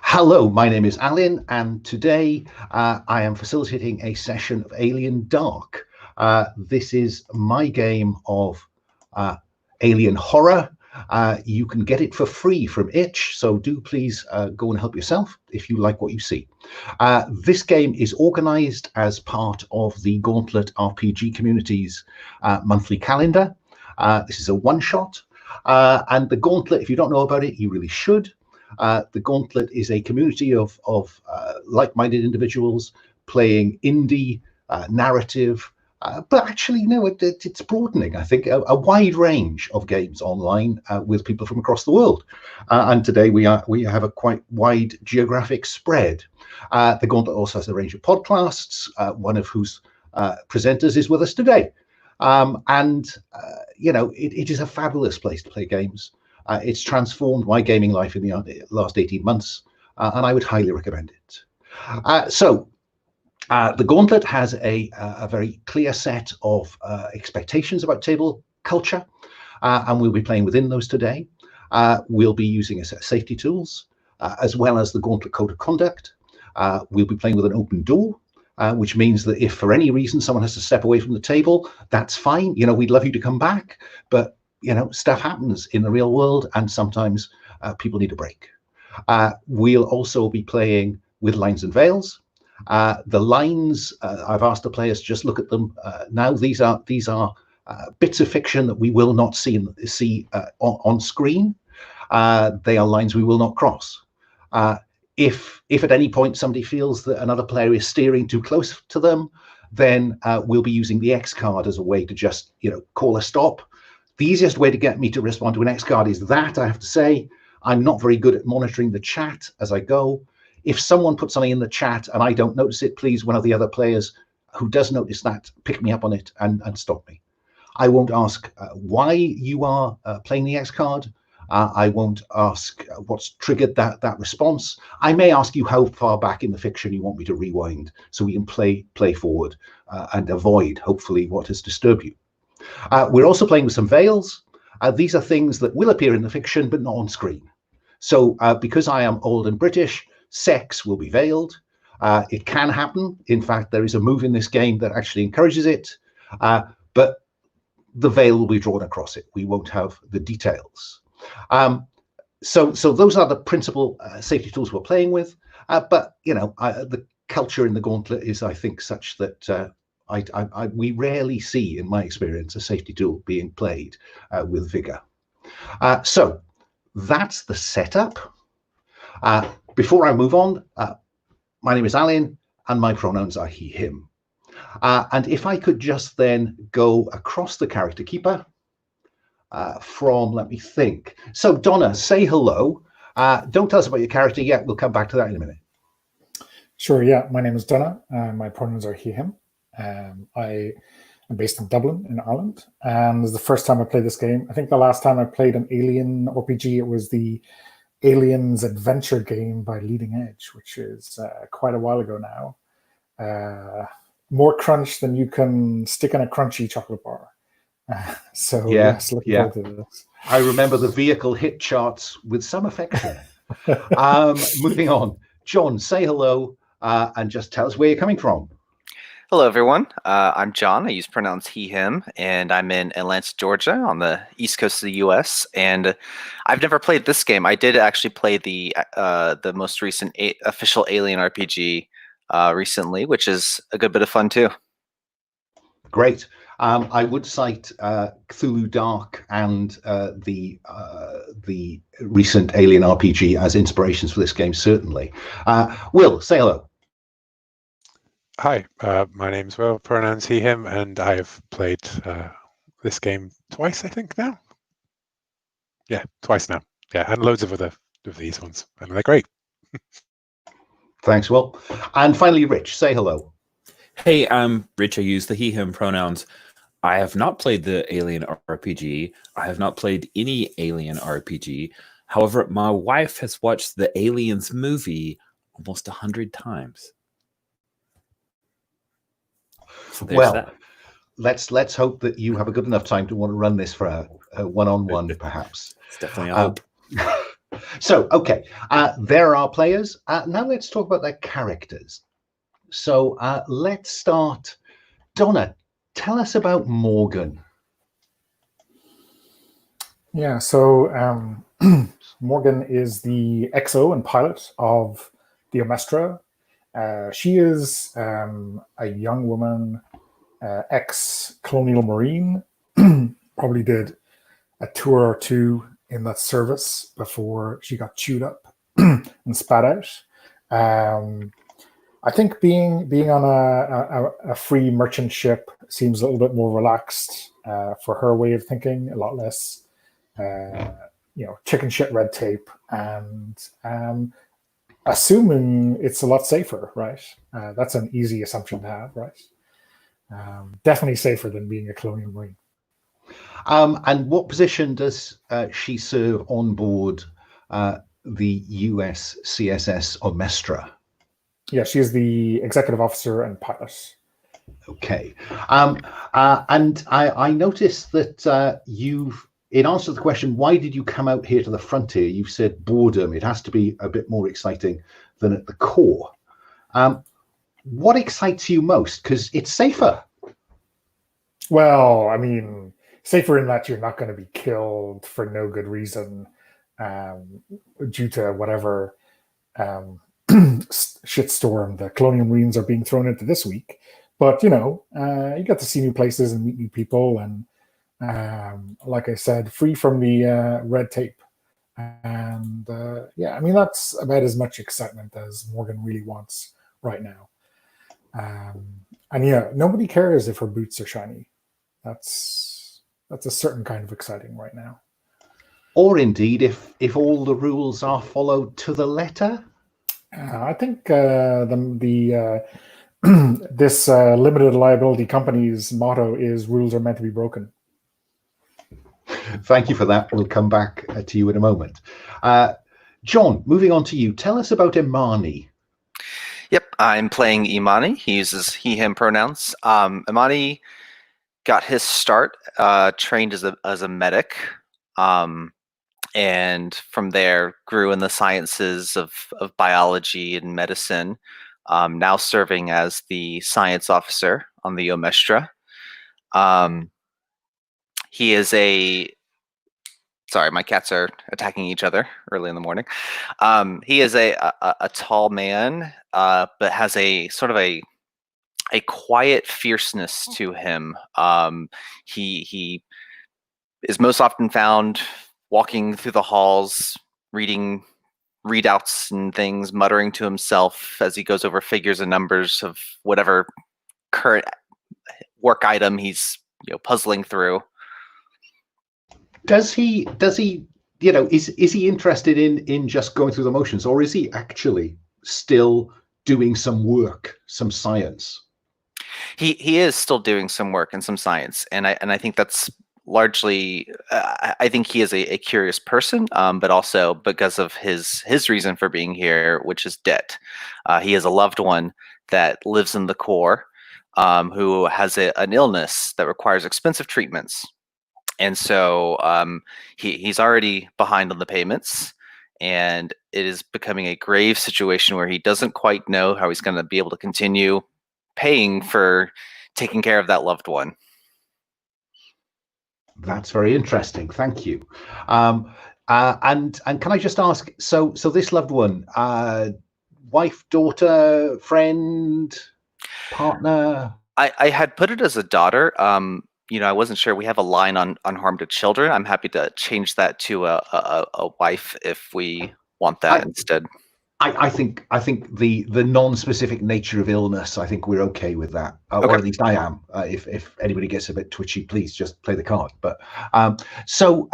Hello, my name is Alan, and today I am facilitating a session of Alien Dark. This is my game of alien horror. You can get it for free from Itch, so do please go and help yourself if you like what you see. This game is organized as part of the Gauntlet RPG community's monthly calendar. This is a one-shot, and the Gauntlet, if you don't know about it, you really should. The Gauntlet is a community of like-minded individuals playing indie narrative, but actually, no, it's broadening, I think, a wide range of games online with people from across the world. And today we have a quite wide geographic spread. The Gauntlet also has a range of podcasts, one of whose presenters is with us today. It is a fabulous place to play games. It's transformed my gaming life in the last 18 months, and I would highly recommend it. The Gauntlet has a very clear set of expectations about table culture, and we'll be playing within those today. We'll be using a set of safety tools, as well as the Gauntlet Code of Conduct. We'll be playing with an open door, which means that if for any reason someone has to step away from the table, that's fine. We'd love you to come back, but stuff happens in the real world, and sometimes people need a break. We'll also be playing with lines and veils. The lines, I've asked the players just look at them now. These are bits of fiction that we will not see on screen. They are lines we will not cross. If at any point somebody feels that another player is steering too close to them, then we'll be using the X card as a way to just call a stop. The easiest way to get me to respond to an X card is that, I have to say. I'm not very good at monitoring the chat as I go. If someone puts something in the chat and I don't notice it, please, one of the other players who does notice that, pick me up on it and stop me. I won't ask why you are playing the X card. I won't ask what's triggered that response. I may ask you how far back in the fiction you want me to rewind so we can play forward and avoid, hopefully, what has disturbed you. We're also playing with some veils. These are things that will appear in the fiction, but not on screen. So because I am old and British, sex will be veiled. It can happen. In fact, there is a move in this game that actually encourages it, but the veil will be drawn across it. We won't have the details. So those are the principal safety tools we're playing with. But the culture in the Gauntlet is, I think, such that we rarely see, in my experience, a safety tool being played with vigor. So that's the setup. Before I move on, my name is Alan, and my pronouns are he, him. And if I could just then go across the character keeper let me think. So Donna, say hello. Don't tell us about your character yet. We'll come back to that in a minute. Sure, yeah. My name is Donna. My pronouns are he, him. I am based in Dublin, in Ireland, and this is the first time I played this game. I think the last time I played an Alien RPG, it was the Aliens Adventure game by Leading Edge, which is quite a while ago now. More crunch than you can stick in a crunchy chocolate bar. Yes, looking forward to this. I remember the vehicle hit charts with some affection. Moving on. John, say hello and just tell us where you're coming from. Hello, everyone. I'm John. I use pronouns he, him, and I'm in Atlanta, Georgia, on the east coast of the U.S. And I've never played this game. I did actually play the most recent official Alien RPG recently, which is a good bit of fun too. Great. I would cite Cthulhu Dark and the recent Alien RPG as inspirations for this game, certainly. Will, say hello. Hi, my name's Will, pronouns he, him, and I've played this game twice, I think, now. Yeah, twice now. Yeah, and loads of these ones, and they're great. Thanks, Will. And finally, Rich, say hello. Hey, I'm Rich. I use the he, him pronouns. I have not played the Alien RPG. I have not played any Alien RPG. However, my wife has watched the Aliens movie almost 100 times. So well, let's hope that you have a good enough time to want to run this for a one-on-one, perhaps. It's definitely a hope. So, okay, there are players. Now let's talk about their characters. So let's start. Donna, tell us about Morgan. Yeah, so Morgan is the XO and pilot of the Omestra. She is a young woman, ex-colonial marine, probably did a tour or two in that service before she got chewed up and spat out. I think being on a free merchant ship seems a little bit more relaxed for her way of thinking, a lot less chicken shit red tape, and assuming it's a lot safer, right? That's an easy assumption to have, right? Definitely safer than being a colonial marine. And what position does she serve on board the USCSS Omestra? Yeah, she is the executive officer and pilot. Okay. And I noticed that you've, in answer to the question, why did you come out here to the frontier? You've said boredom. It has to be a bit more exciting than at the core. What excites you most? Because it's safer. Well, I mean, safer in that you're not going to be killed for no good reason due to whatever shitstorm the colonial marines are being thrown into this week. But, you get to see new places and meet new people. And like I said, free from the red tape. And I mean, that's about as much excitement as Morgan really wants right now. And yeah, nobody cares if her boots are shiny. That's a certain kind of exciting right now. Or indeed, if all the rules are followed to the letter. I think this limited liability company's motto is "rules are meant to be broken." Thank you for that. We'll come back to you in a moment. John, moving on to you. Tell us about Imani. Yep, I'm playing Imani. He uses he, him pronouns. Imani got his start trained as a medic, and from there grew in the sciences of biology and medicine, now serving as the science officer on the Omestra. He is sorry, my cats are attacking each other early in the morning. He is a tall man, but has a sort of a quiet fierceness to him. He is most often found walking through the halls, reading readouts and things, muttering to himself as he goes over figures and numbers of whatever current work item he's puzzling through. Does he is he interested in just going through the motions, or is he actually still doing some work, some science? He is still doing some work and some science, and I think that's largely I think he is a curious person, but also because of his reason for being here, which is debt. He has a loved one that lives in the core, who has an illness that requires expensive treatments, and so he's already behind on the payments, and it is becoming a grave situation where he doesn't quite know how he's going to be able to continue paying for taking care of that loved one. That's very interesting. Thank you. And can I just ask? So this loved one, wife, daughter, friend, partner? I had put it as a daughter. I wasn't sure. We have a line on harm to children. I'm happy to change that to a wife if we want that instead. I think the non-specific nature of illness, I think we're okay with that, Okay. or at least I am. If anybody gets a bit twitchy, please just play the card. But so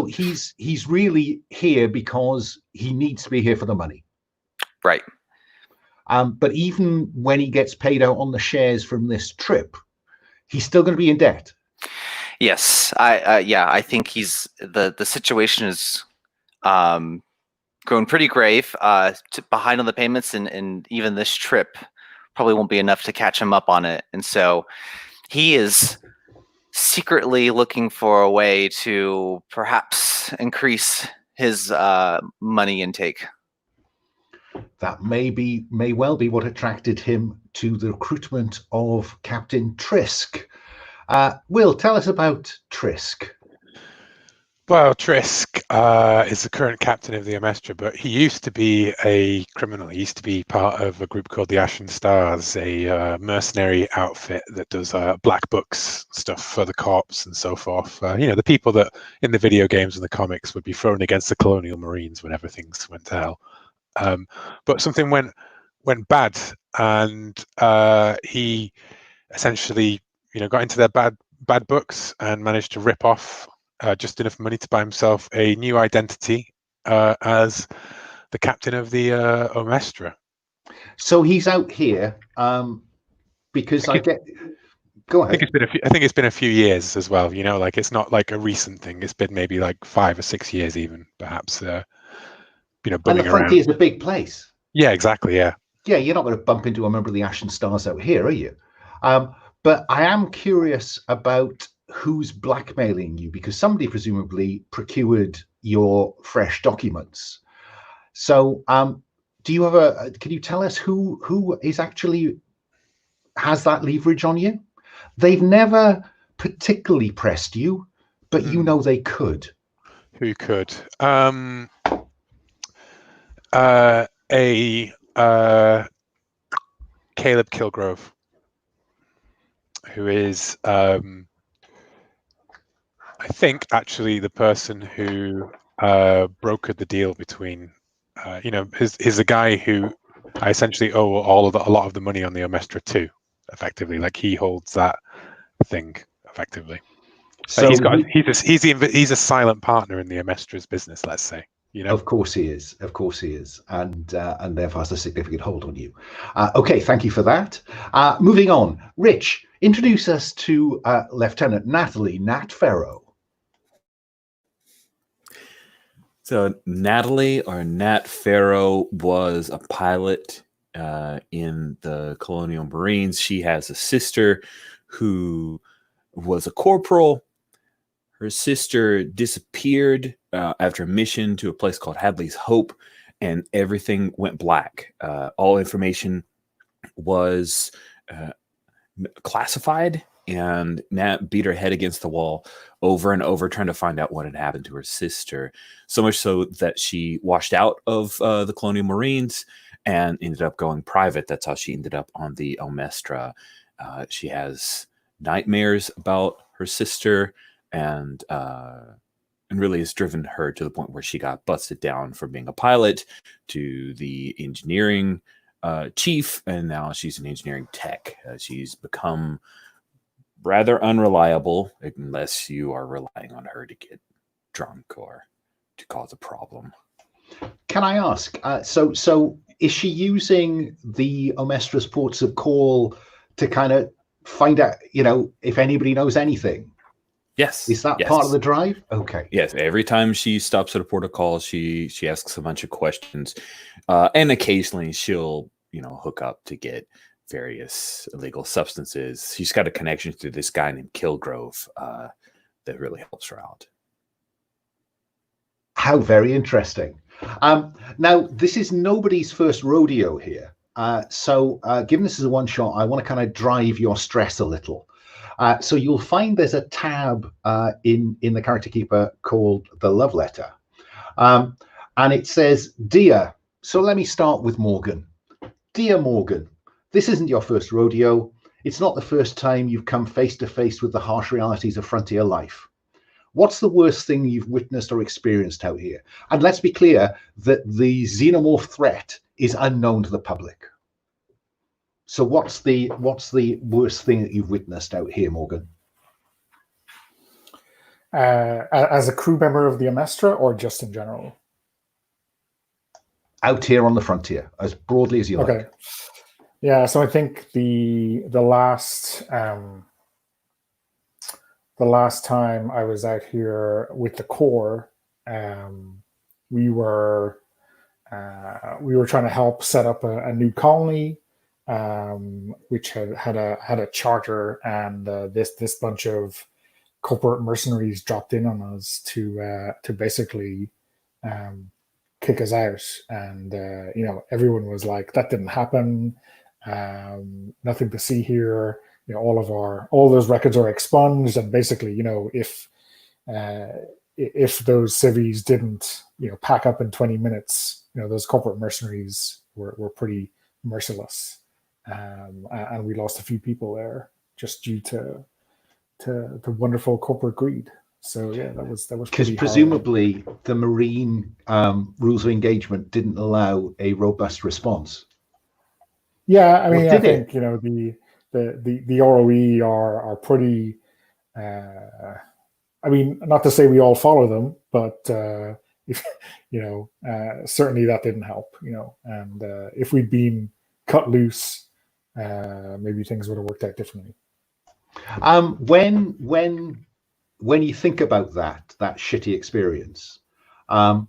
he's really here because he needs to be here for the money, Right. but even when he gets paid out on the shares from this trip, he's still going to be in debt. Yes. I think he's the situation is grown pretty grave, behind on the payments, and even this trip probably won't be enough to catch him up on it. And so he is secretly looking for a way to perhaps increase his money intake. That may well be what attracted him to the recruitment of Captain Trisk. Will, tell us about Trisk. Well, Trisk is the current captain of the Omestra, but he used to be a criminal. He used to be part of a group called the Ashen Stars, a mercenary outfit that does black books stuff for the cops and so forth. The people that in the video games and the comics would be thrown against the Colonial Marines whenever things went to hell. But something went bad, and he essentially, got into their bad books and managed to rip off just enough money to buy himself a new identity as the captain of the Omestra. So he's out here because Go ahead. I think it's been a few years as well. Like it's not like a recent thing. It's been maybe like 5 or 6 years, even perhaps. And the bumming Frontier is around. a big place. Yeah, exactly. Yeah. Yeah, you're not going to bump into a member of the Ashen Stars out here, are you? But I am curious about who's blackmailing you, because somebody presumably procured your fresh documents. So do you have can you tell us who is actually has that leverage on you? They've never particularly pressed you, but they could. Who could? Caleb Kilgrove, who is I think actually the person who brokered the deal between is the guy who I essentially owe a lot of the money on the Omestra to, effectively. Like he holds that thing effectively. So he's a silent partner in the Omestra's business, let's say. Of course he is, and therefore has a significant hold on you. Okay, thank you for that. Moving on, Rich, introduce us to Lieutenant Nat Ferro. So Natalie, or Nat Ferro, was a pilot in the Colonial Marines. She has a sister who was a corporal. Her sister disappeared after a mission to a place called Hadley's Hope, and everything went black. All information was classified, and Nat beat her head against the wall over and over trying to find out what had happened to her sister. So much so that she washed out of the Colonial Marines and ended up going private. That's how she ended up on the Omestra. She has nightmares about her sister, and really has driven her to the point where she got busted down from being a pilot to the engineering chief, and now she's an engineering tech. She's become rather unreliable unless you are relying on her to get drunk or to cause a problem. Can I ask, so is she using the Omestra's ports of call to kind of find out, if anybody knows anything? Yes. Is that part of the drive? Okay. Yes. Every time she stops at a port of call, she asks a bunch of questions, and occasionally she'll hook up to get various illegal substances. She's got a connection to this guy named Kilgrove that really helps her out. How very interesting. Now, this is nobody's first rodeo here. So given this is a one shot, I want to kind of drive your stress a little. So you'll find there's a tab in the character keeper called the love letter. And it says, Dear, so let me start with Morgan. Dear Morgan, this isn't your first rodeo. It's not the first time you've come face to face with the harsh realities of frontier life. What's the worst thing you've witnessed or experienced out here? And let's be clear that the xenomorph threat is unknown to the public. So what's the worst thing that you've witnessed out here, Morgan? As a crew member of the Omestra, or just in general? Out here on the frontier, as broadly as you like. Okay. Yeah, so I think the last time I was out here with the Corps, we were trying to help set up a new colony, which had a charter, and this bunch of corporate mercenaries dropped in on us to basically kick us out. And, everyone was like, that didn't happen. Nothing to see here. All those records are expunged. And basically, if those civvies didn't, pack up in 20 minutes, those corporate mercenaries were pretty merciless. And we lost a few people there just due to wonderful corporate greed. So yeah, that was because presumably the Marine rules of engagement didn't allow a robust response. Yeah, I mean, I think the ROE are pretty. I mean, not to say we all follow them, but certainly that didn't help. And if we'd been cut loose, maybe things would have worked out differently. When you think about that shitty experience, how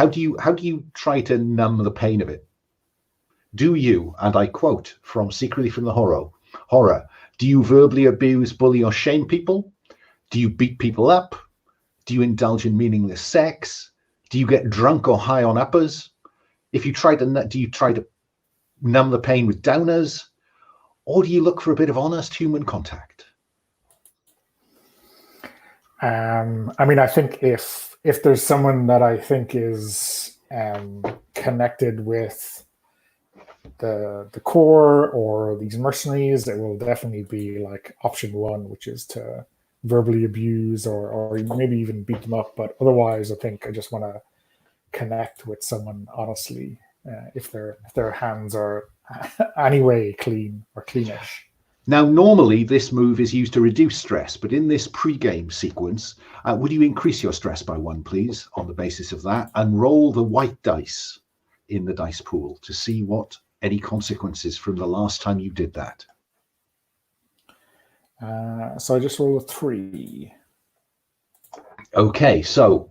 do you try to numb the pain of it? Do you, and I quote from Secretly from the Horror, do you verbally abuse, bully, or shame people? Do you beat people up? Do you indulge in meaningless sex? Do you get drunk or high on uppers? Do you try to numb the pain with downers? Or do you look for a bit of honest human contact? I mean, I think if there's someone that I think is connected with the core or these mercenaries, it will definitely be like option one, which is to verbally abuse or maybe even beat them up. But otherwise, I think I just want to connect with someone honestly, if their hands are anyway clean or cleanish. Now, normally this move is used to reduce stress, but in this pre-game sequence, would you increase your stress by 1, please, on the basis of that, and roll the white dice in the dice pool to see what any consequences from the last time you did that? So I just rolled a 3. Okay, so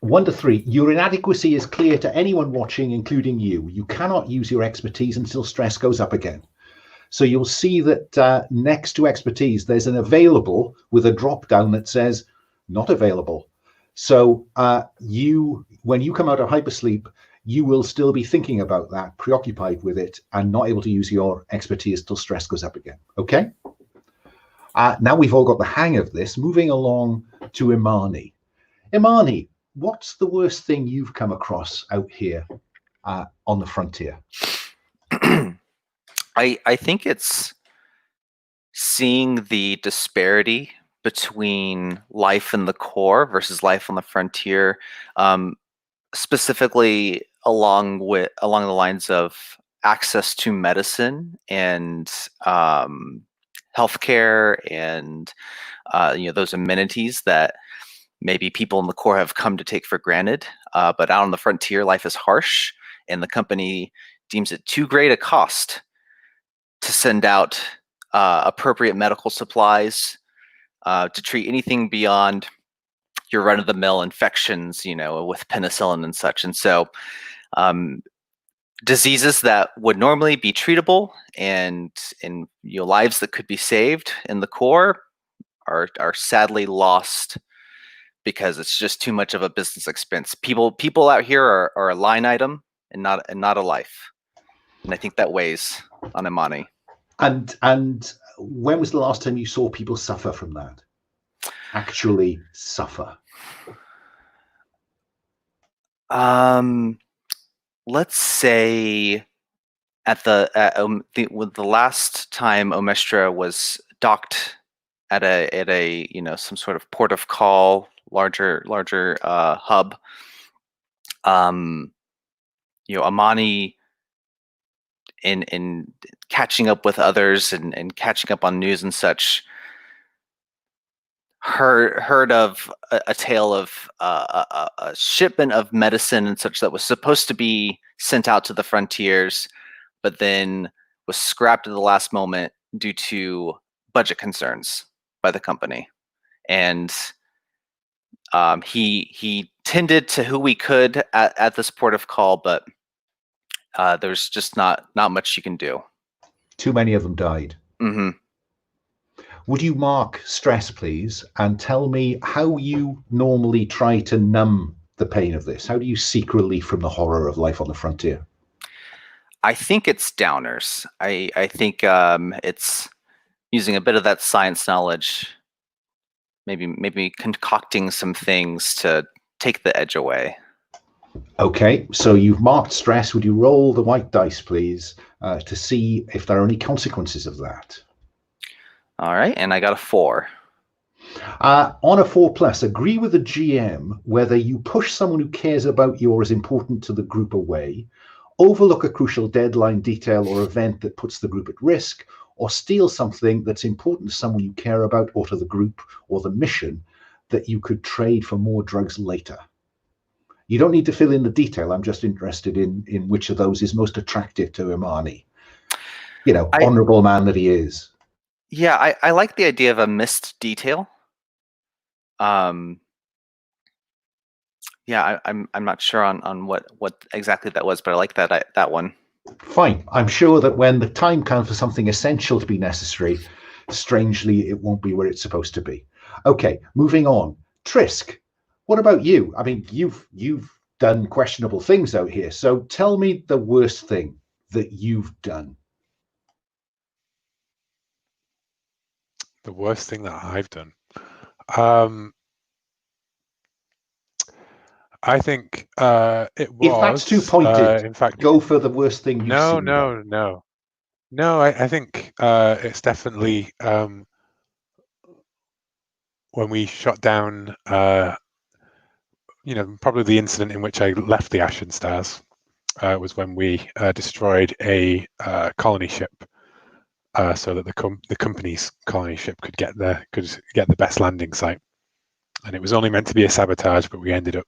1 to 3. Your inadequacy is clear to anyone watching, including you. You cannot use your expertise until stress goes up again. So you'll see that next to expertise, there's an available with a drop down that says not available. So when you come out of hypersleep, you will still be thinking about that, preoccupied with it, and not able to use your expertise till stress goes up again. Okay? Now we've all got the hang of this. Moving along to Imani. Imani, what's the worst thing you've come across out here on the frontier? I think it's seeing the disparity between life in the core versus life on the frontier, specifically along the lines of access to medicine and healthcare and those amenities that maybe people in the core have come to take for granted. But out on the frontier, life is harsh, and the company deems it too great a cost to send out appropriate medical supplies to treat anything beyond your run-of-the-mill infections, with penicillin and such. And so diseases that would normally be treatable and lives that could be saved in the core are sadly lost because it's just too much of a business expense. People out here are a line item and not a life. And I think that weighs on Imani. And when was the last time you saw people suffer from that? Actually suffer? Let's say with the last time Omestra was docked at a some sort of port of call, larger hub. Imani in catching up with others and catching up on news and such, heard of a tale of a shipment of medicine and such that was supposed to be sent out to the frontiers, but then was scrapped at the last moment due to budget concerns by the company. And he tended to who we could at this port of call, but there's just not much you can do. Too many of them died. Mm-hmm. Would you mark stress, please, and tell me how you normally try to numb the pain of this? How do you seek relief from the horror of life on the frontier? I think it's downers. I think it's using a bit of that science knowledge, maybe concocting some things to take the edge away. Okay, so you've marked stress. Would you roll the white dice, please, to see if there are any consequences of that? All right, and I got a 4. On a 4+, agree with the GM whether you push someone who cares about you or is important to the group away, overlook a crucial deadline, detail, or event that puts the group at risk, or steal something that's important to someone you care about or to the group or the mission that you could trade for more drugs later. You don't need to fill in the detail. I'm just interested in which of those is most attractive to Imani. You know, honorable man that he is. Yeah, I like the idea of a missed detail. Yeah, I'm not sure on what exactly that was, but I like that one. Fine. I'm sure that when the time comes for something essential to be necessary, strangely, it won't be where it's supposed to be. Okay, moving on. Trisk, what about you? I mean, you've done questionable things out here. So tell me the worst thing that you've done. The worst thing that I've done. I think it was. If that's too pointed, in fact, go for the worst thing you've seen. No. I think it's definitely when we shot down. Probably the incident in which I left the Ashen Stars was when we destroyed a colony ship, so that the company's colony ship could get the best landing site. And it was only meant to be a sabotage, but we ended up.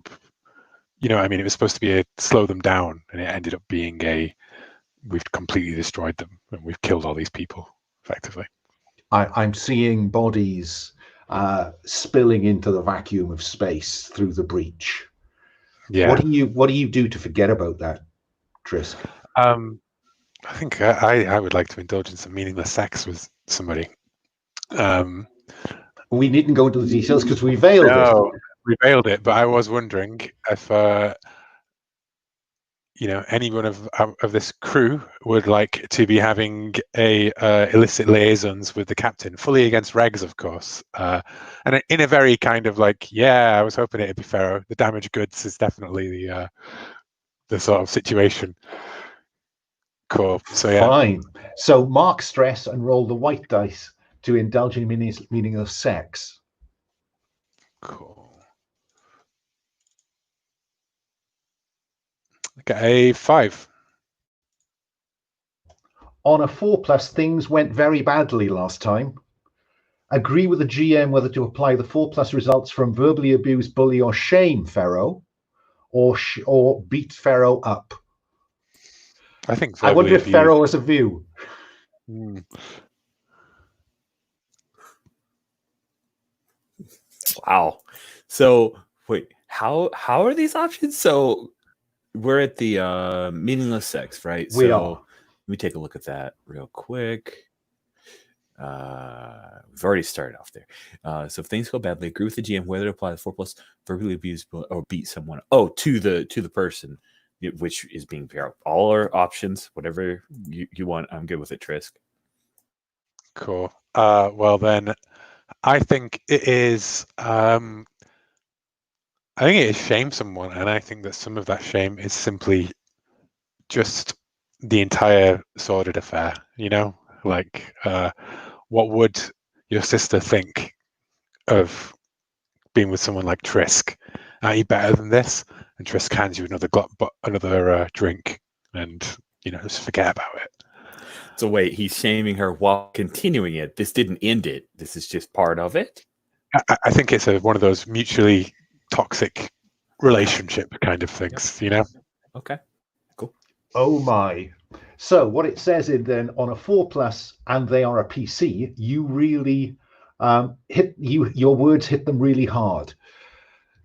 It was supposed to be a slow them down, and it ended up being we've completely destroyed them, and we've killed all these people, effectively. I'm seeing bodies spilling into the vacuum of space through the breach. Yeah. What do you do to forget about that, Trisk? I think I would like to indulge in some meaningless sex with somebody. We needn't go into the details because we veiled it. We veiled it, but I was wondering if anyone of this crew would like to be having a illicit liaisons with the captain, fully against regs, of course, and in a very kind of like, I was hoping it'd be Ferro. The damaged goods is definitely the sort of situation. Cool. So yeah. Fine. So mark stress and roll the white dice to indulge in meaning of sex. Cool. Okay, a 5. On a 4+, things went very badly last time. Agree with the GM whether to apply the 4+ results from verbally abuse, bully, or shame Ferro, or beat Ferro up. I think. I wonder if Ferro has a view. Wow. So wait, how are these options? So we're at the meaningless sex, right? We so are. Let me take a look at that real quick. We've already started off there. So if things go badly, agree with the GM whether to apply the 4+, verbally abuse or beat someone. Oh, to the person, which is being paired. All our options, whatever you want, I'm good with it, Trisk. Cool. Well then, I think it is. I think it is shame someone, and I think that some of that shame is simply just the entire sordid affair. Like what would your sister think of being with someone like Trisk? Are you better than this? And Trisk hands you another drink, and just forget about it. So wait, he's shaming her while continuing it. This didn't end it. This is just part of it. I think it's one of those mutually toxic relationship kind of things, Okay, cool. Oh my. So what it says in then on a 4+, and they are a PC, you really your words hit them really hard.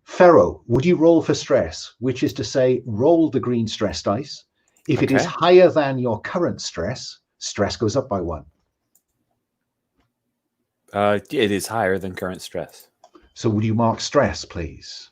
Ferro, would you roll for stress, which is to say roll the green stress dice. If it is higher than your current stress goes up by 1. It is higher than current stress. So would you mark stress, please?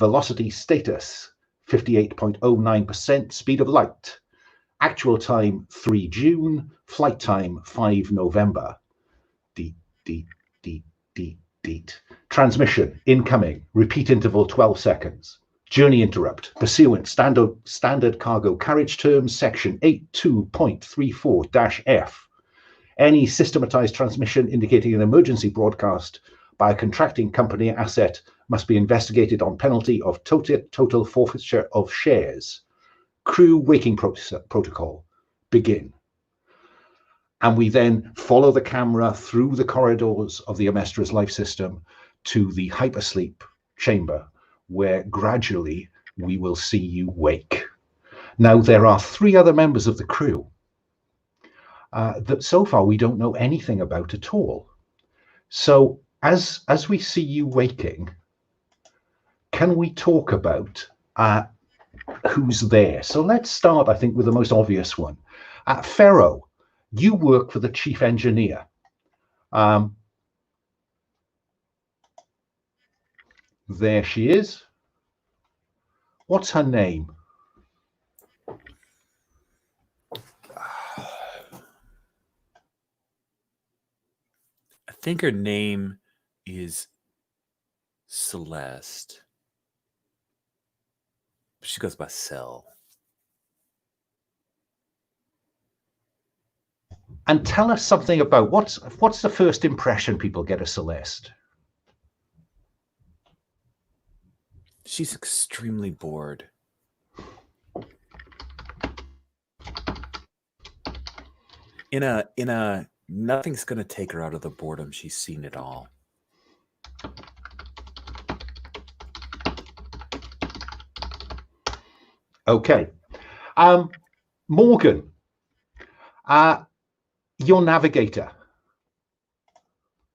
Velocity status 58.09%, speed of light. Actual time 3 June, flight time 5 November. Deet, deet, deet, deet, deet. Transmission incoming, repeat interval 12 seconds. Journey interrupt, pursuant standard cargo carriage terms, section 82.34-F. Any systematized transmission indicating an emergency broadcast by a contracting company asset must be investigated on penalty of total forfeiture of shares. Crew waking protocol, begin. And we then follow the camera through the corridors of the Omestra's life system to the hypersleep chamber, where gradually we will see you wake. Now, there are 3 other members of the crew that so far we don't know anything about at all. So as we see you waking, can we talk about who's there? So let's start, I think, with the most obvious one. Ferro, you work for the chief engineer. There she is. What's her name? I think her name is Celeste. She goes by Cell. And tell us something about what's the first impression people get of Celeste? She's extremely bored. In a nothing's gonna take her out of the boredom. She's seen it all. Okay. Morgan, your navigator.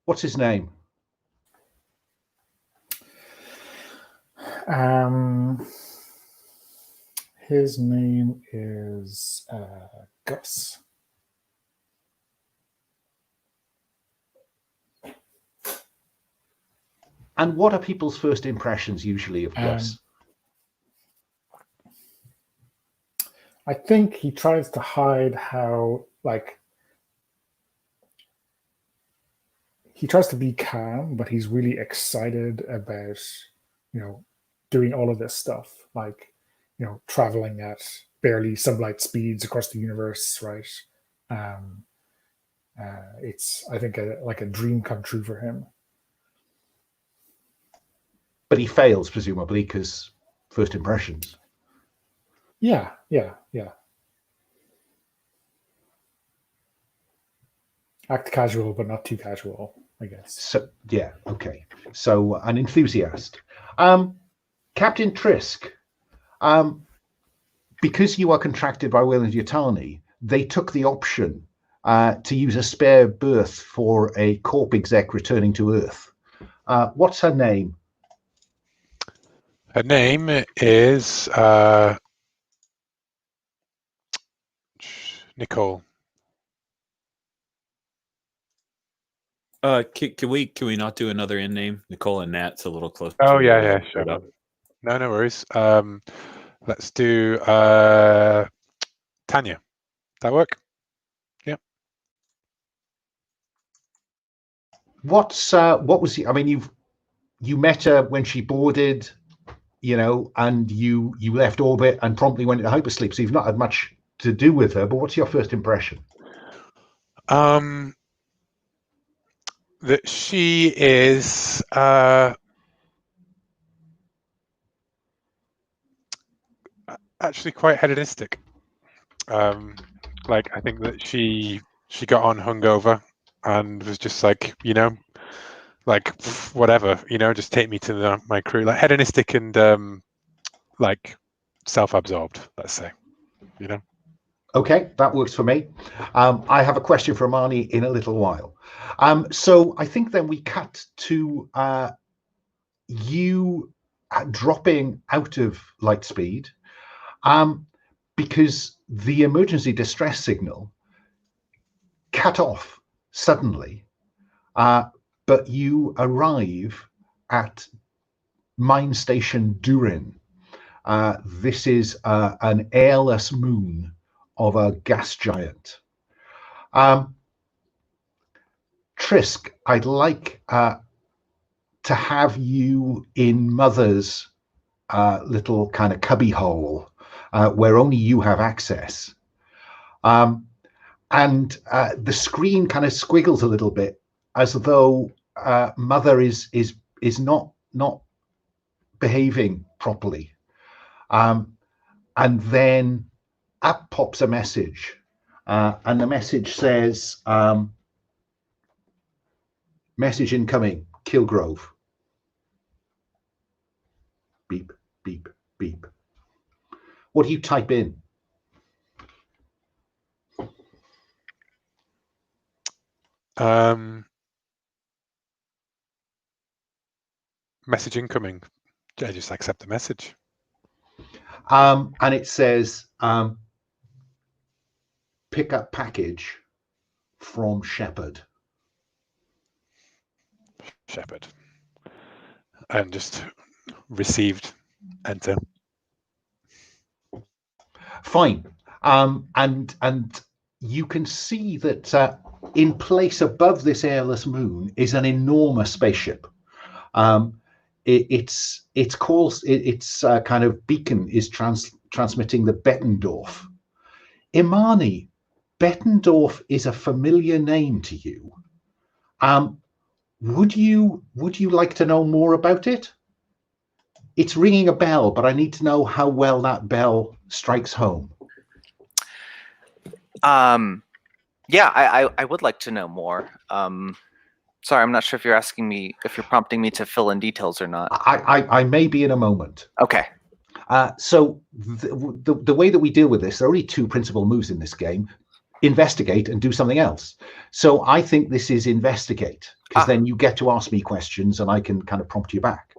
What's his name? His name is Gus. And what are people's first impressions usually of Gus? I think he tries to hide how, like, he tries to be calm, but he's really excited about, doing all of this stuff, like, traveling at barely sunlight speeds across the universe, right? It's, I think, like a dream come true for him. But he fails, presumably, because first impressions. Yeah. Act casual, but not too casual, I guess. So, yeah, okay. So, an enthusiast. Captain Trisk, because you are contracted by Weyland-Yutani, they took the option to use a spare berth for a corp exec returning to Earth. What's her name? Her name is Nicole. Can we not do another in name? Nicole and Nat's a little close. Oh yeah, sure. No worries. Let's do Tanya. That work? Yeah. What was I mean, you met her when she boarded, and you left orbit and promptly went into hypersleep. So you've not had much to do with her. But what's your first impression? That she is actually quite hedonistic. Like, I think that she got on hungover and was just like, like, whatever, just take me to my crew. Like, hedonistic and like self-absorbed, let's say, Okay, that works for me. I have a question for Imani in a little while. So I think then we cut to you dropping out of light speed because the emergency distress signal cut off suddenly, but you arrive at Mine Station Durin. This is an airless moon of a gas giant. Trisk, I'd like to have you in Mother's little kind of cubby hole where only you have access. And the screen kind of squiggles a little bit as though Mother is not behaving properly. And then up pops a message, and the message says, message incoming, Kilgrove. Beep, beep, beep. What do you type in? Message incoming. I just accept the message. And it says, pick up package from Shepherd. Shepherd. And just received, enter. Fine. And you can see that in place above this airless moon is an enormous spaceship. Its kind of beacon is transmitting the Bettendorf. Imani, Bettendorf is a familiar name to you. Would you like to know more about it? It's ringing a bell, but I need to know how well that bell strikes home. Yeah, I would like to know more. Sorry, I'm not sure if you're asking me, if you're prompting me to fill in details or not. I may be in a moment. Okay. So the way that we deal with this, there are only two principal moves in this game: investigate and do something else. So I think this is investigate, because then you get to ask me questions and I can kind of prompt you back.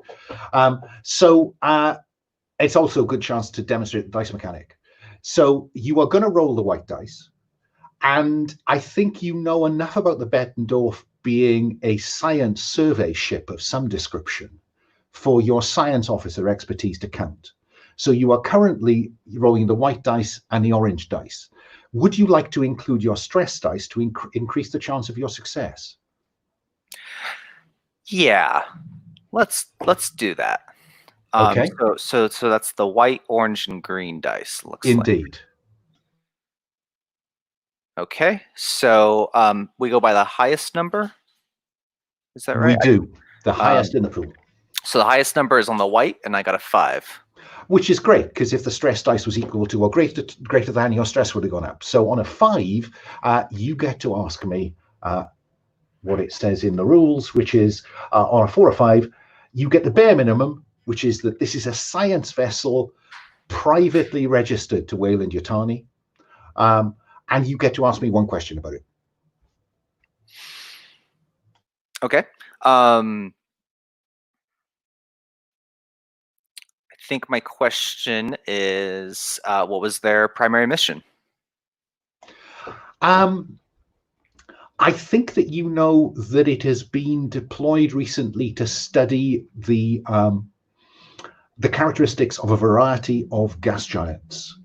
It's also a good chance to demonstrate the dice mechanic. So you are going to roll the white dice, and I think you know enough about the Bettendorf being a science survey ship of some description for your science officer expertise to count. So you are currently rolling the white dice and the orange dice. Would you like to include your stress dice to increase the chance of your success? Yeah, let's do that. Okay. So that's the white, orange, and green dice. Looks Indeed. like. Okay, so we go by the highest number. Is that right? We do. The highest in the pool. So the highest number is on the white, and I got a 5. Which is great, because if the stress dice was equal to or greater than, your stress would have gone up. So on a 5, you get to ask me what it says in the rules, which is on a 4 or 5, you get the bare minimum, which is that this is a science vessel privately registered to Weyland-Yutani. And you get to ask me one question about it. Okay. I think my question is, what was their primary mission? I think that you know that it has been deployed recently to study the characteristics of a variety of gas giants,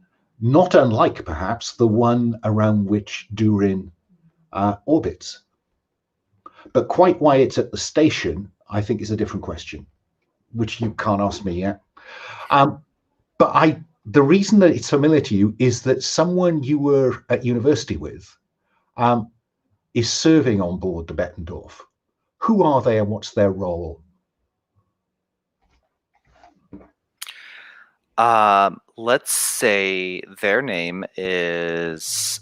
not unlike perhaps the one around which Durin orbits. But quite why it's at the station, I think, is a different question, which you can't ask me yet. But the reason that it's familiar to you is that someone you were at university with is serving on board the Bettendorf. Who are they and what's their role? Let's say their name is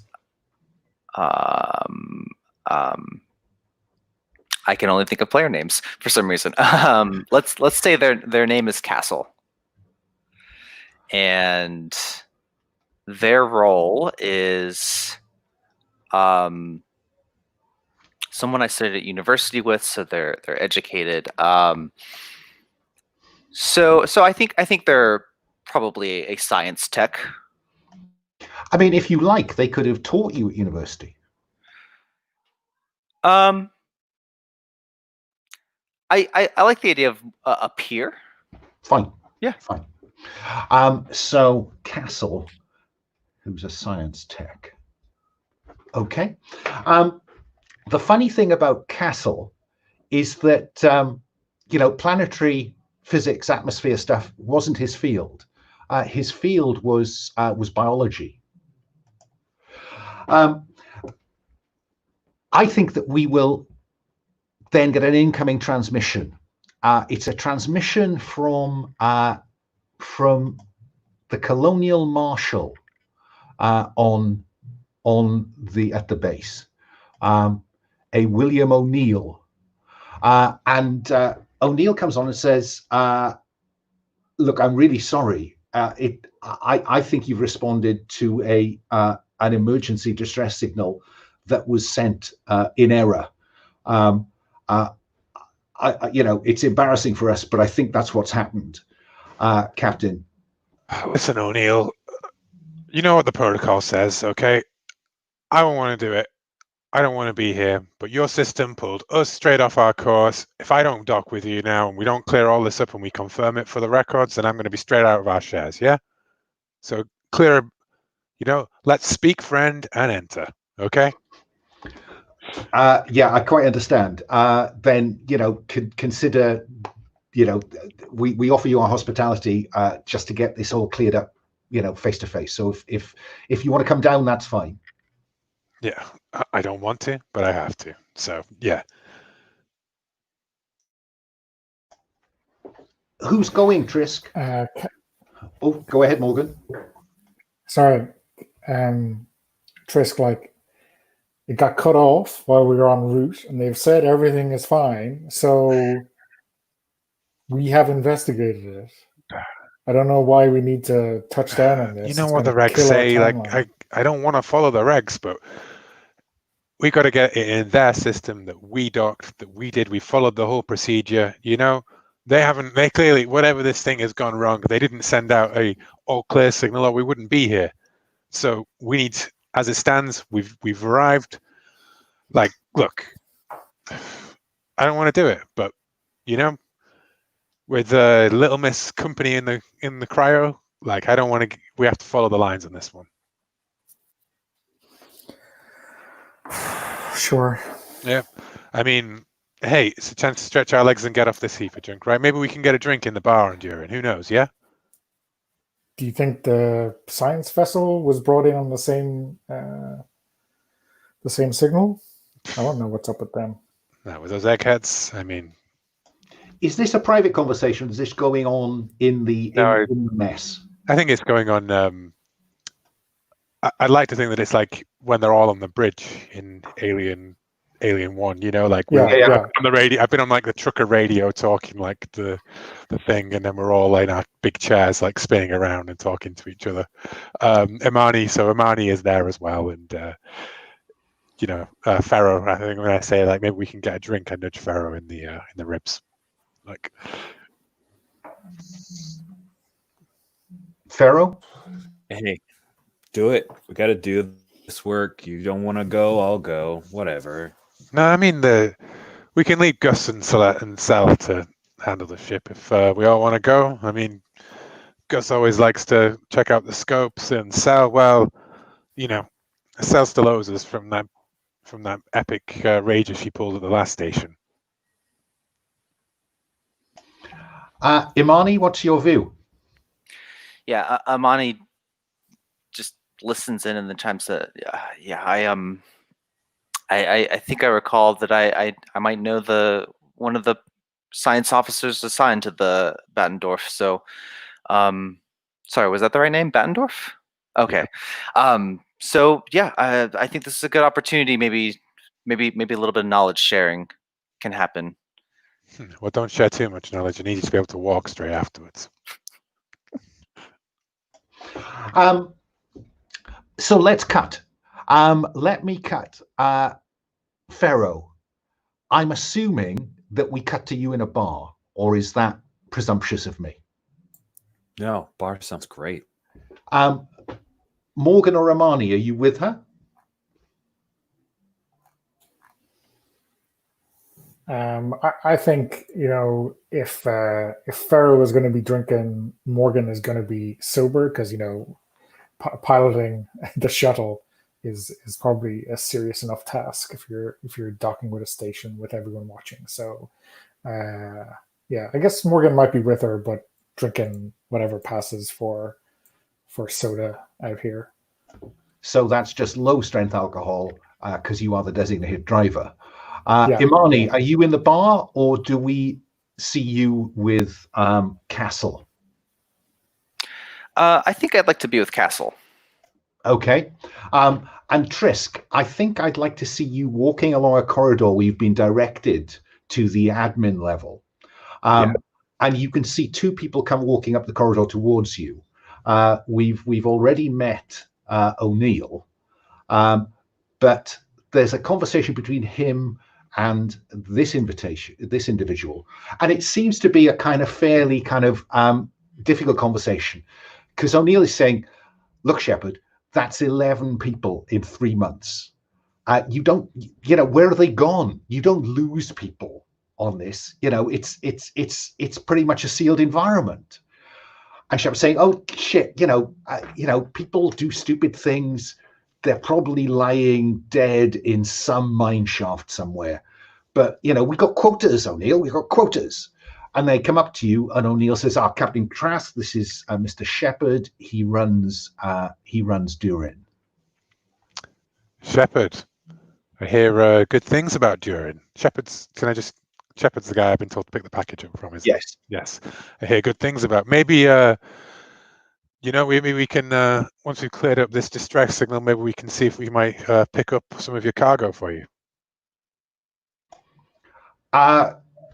I can only think of player names for some reason. Let's say their name is Castle, and their role is someone I studied at university with, so they're educated. So I think they're probably a science tech. I mean, if you like, they could have taught you at university. I like the idea of a peer. Fine. Yeah. Fine. So Castle, who's a science tech. Okay. The funny thing about Castle is that, planetary physics, atmosphere stuff wasn't his field. His field was biology. I think that we will then get an incoming transmission. It's a transmission from the Colonial Marshall at the base, a William O'Neill, and O'Neill comes on and says, "Look, I'm really sorry. I think you've responded to an emergency distress signal that was sent in error. It's embarrassing for us, but I think that's what's happened, Captain." Listen, O'Neill, you know what the protocol says, okay? I don't want to do it. I don't want to be here, but your system pulled us straight off our course. If I don't dock with you now and we don't clear all this up and we confirm it for the records, then I'm going to be straight out of our shares, yeah? So clear, let's speak, friend, and enter, okay? Yeah, I quite understand. Then, consider, we offer you our hospitality just to get this all cleared up, face to face. So if you want to come down, that's fine. Yeah, I don't want to, but I have to. So, yeah. Who's going, Trisk? Go ahead, Morgan. Sorry, Trisk, it got cut off while we were en route, and they've said everything is fine. So we have investigated it. I don't know why we need to touch down on this. You know what the regs say? I don't want to follow the regs, but we got to get it in their system that we docked, that we did. We followed the whole procedure. They clearly, whatever this thing has gone wrong, they didn't send out a all clear signal or we wouldn't be here. So we need, as it stands, we've arrived. Look, I don't want to do it, but with Little Miss Company in the cryo, I don't want to. We have to follow the lines on this one. Sure. Yeah, I mean, hey, it's a chance to stretch our legs and get off this heap of junk, right? Maybe we can get a drink in the bar in Durin. Who knows? Yeah. Do you think the science vessel was brought in on the same signal? I don't know what's up with them. That was those eggheads. I mean, is this a private conversation? Is this going on in the mess? I think it's going on. I'd like to think that it's like when they're all on the bridge in Alien 1, on the radio. I've been on the trucker radio talking the thing, and then we're all in our big chairs spinning around and talking to each other. Imani is there as well, and Ferro. I think when I say maybe we can get a drink, I nudge Ferro in the ribs, Ferro. Hey, do it. We got to do this work. You don't want to go, I'll go. Whatever. No, I mean we can leave Gus and Sal to handle the ship if we all want to go. I mean, Gus always likes to check out the scopes, and Sal, Sal still owes us from that epic rager she pulled at the last station. Imani, what's your view? Yeah, Imani just listens in and then chimes to, I think I recall that I might know one of the science officers assigned to the Battendorf. So, sorry, was that the right name? Battendorf? Okay. So yeah, I think this is a good opportunity. Maybe a little bit of knowledge sharing can happen. Well, don't share too much knowledge. You need to be able to walk straight afterwards. So let's cut. Let me cut. Ferro, I'm assuming that we cut to you in a bar, or is that presumptuous of me? No, bar sounds great. Morgan or Imani, are you with her? I think, if Ferro is going to be drinking, Morgan is going to be sober because piloting the shuttle is probably a serious enough task if you're docking with a station with everyone watching. So, I guess Morgan might be with her, but drinking whatever passes for soda out here. So that's just low strength alcohol because you are the designated driver. Yeah. Imani, are you in the bar, or do we see you with Castle? I think I'd like to be with Castle. Okay. And Trisk, I think I'd like to see you walking along a corridor where you've been directed to the admin level. And you can see two people come walking up the corridor towards you. We've already met O'Neill, but there's a conversation between him and this individual, and it seems to be a kind of fairly difficult conversation, because O'Neill is saying, "Look, Shepard, that's 11 people in 3 months. You don't, where are they gone? You don't lose people on this. It's pretty much a sealed environment." And Shepard's saying, "Oh shit, people do stupid things. They're probably lying dead in some mine shaft somewhere. But we got quotas, O'Neill. We got quotas." And they come up to you, and O'Neill says, "Captain Trask, this is Mr. Shepard. He runs Durin." Shepard, I hear good things about Durin. Shepard's the guy I've been told to pick the package up from. Yes. Yes. I hear good things about. Maybe maybe we can once we've cleared up this distress signal, maybe we can see if we might pick up some of your cargo for you.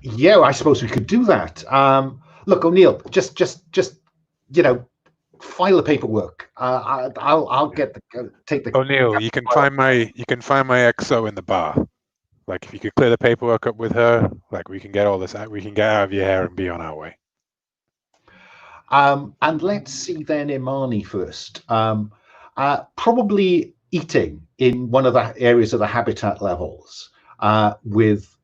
Yeah, I suppose we could do that. Look, O'Neill, just file the paperwork. I'll take the. O'Neill, you can find my XO in the bar. Like, if you could clear the paperwork up with her, like, we can get all this out. We can get out of your hair and be on our way. And let's see then Imani first. Probably eating in one of the areas of the habitat levels with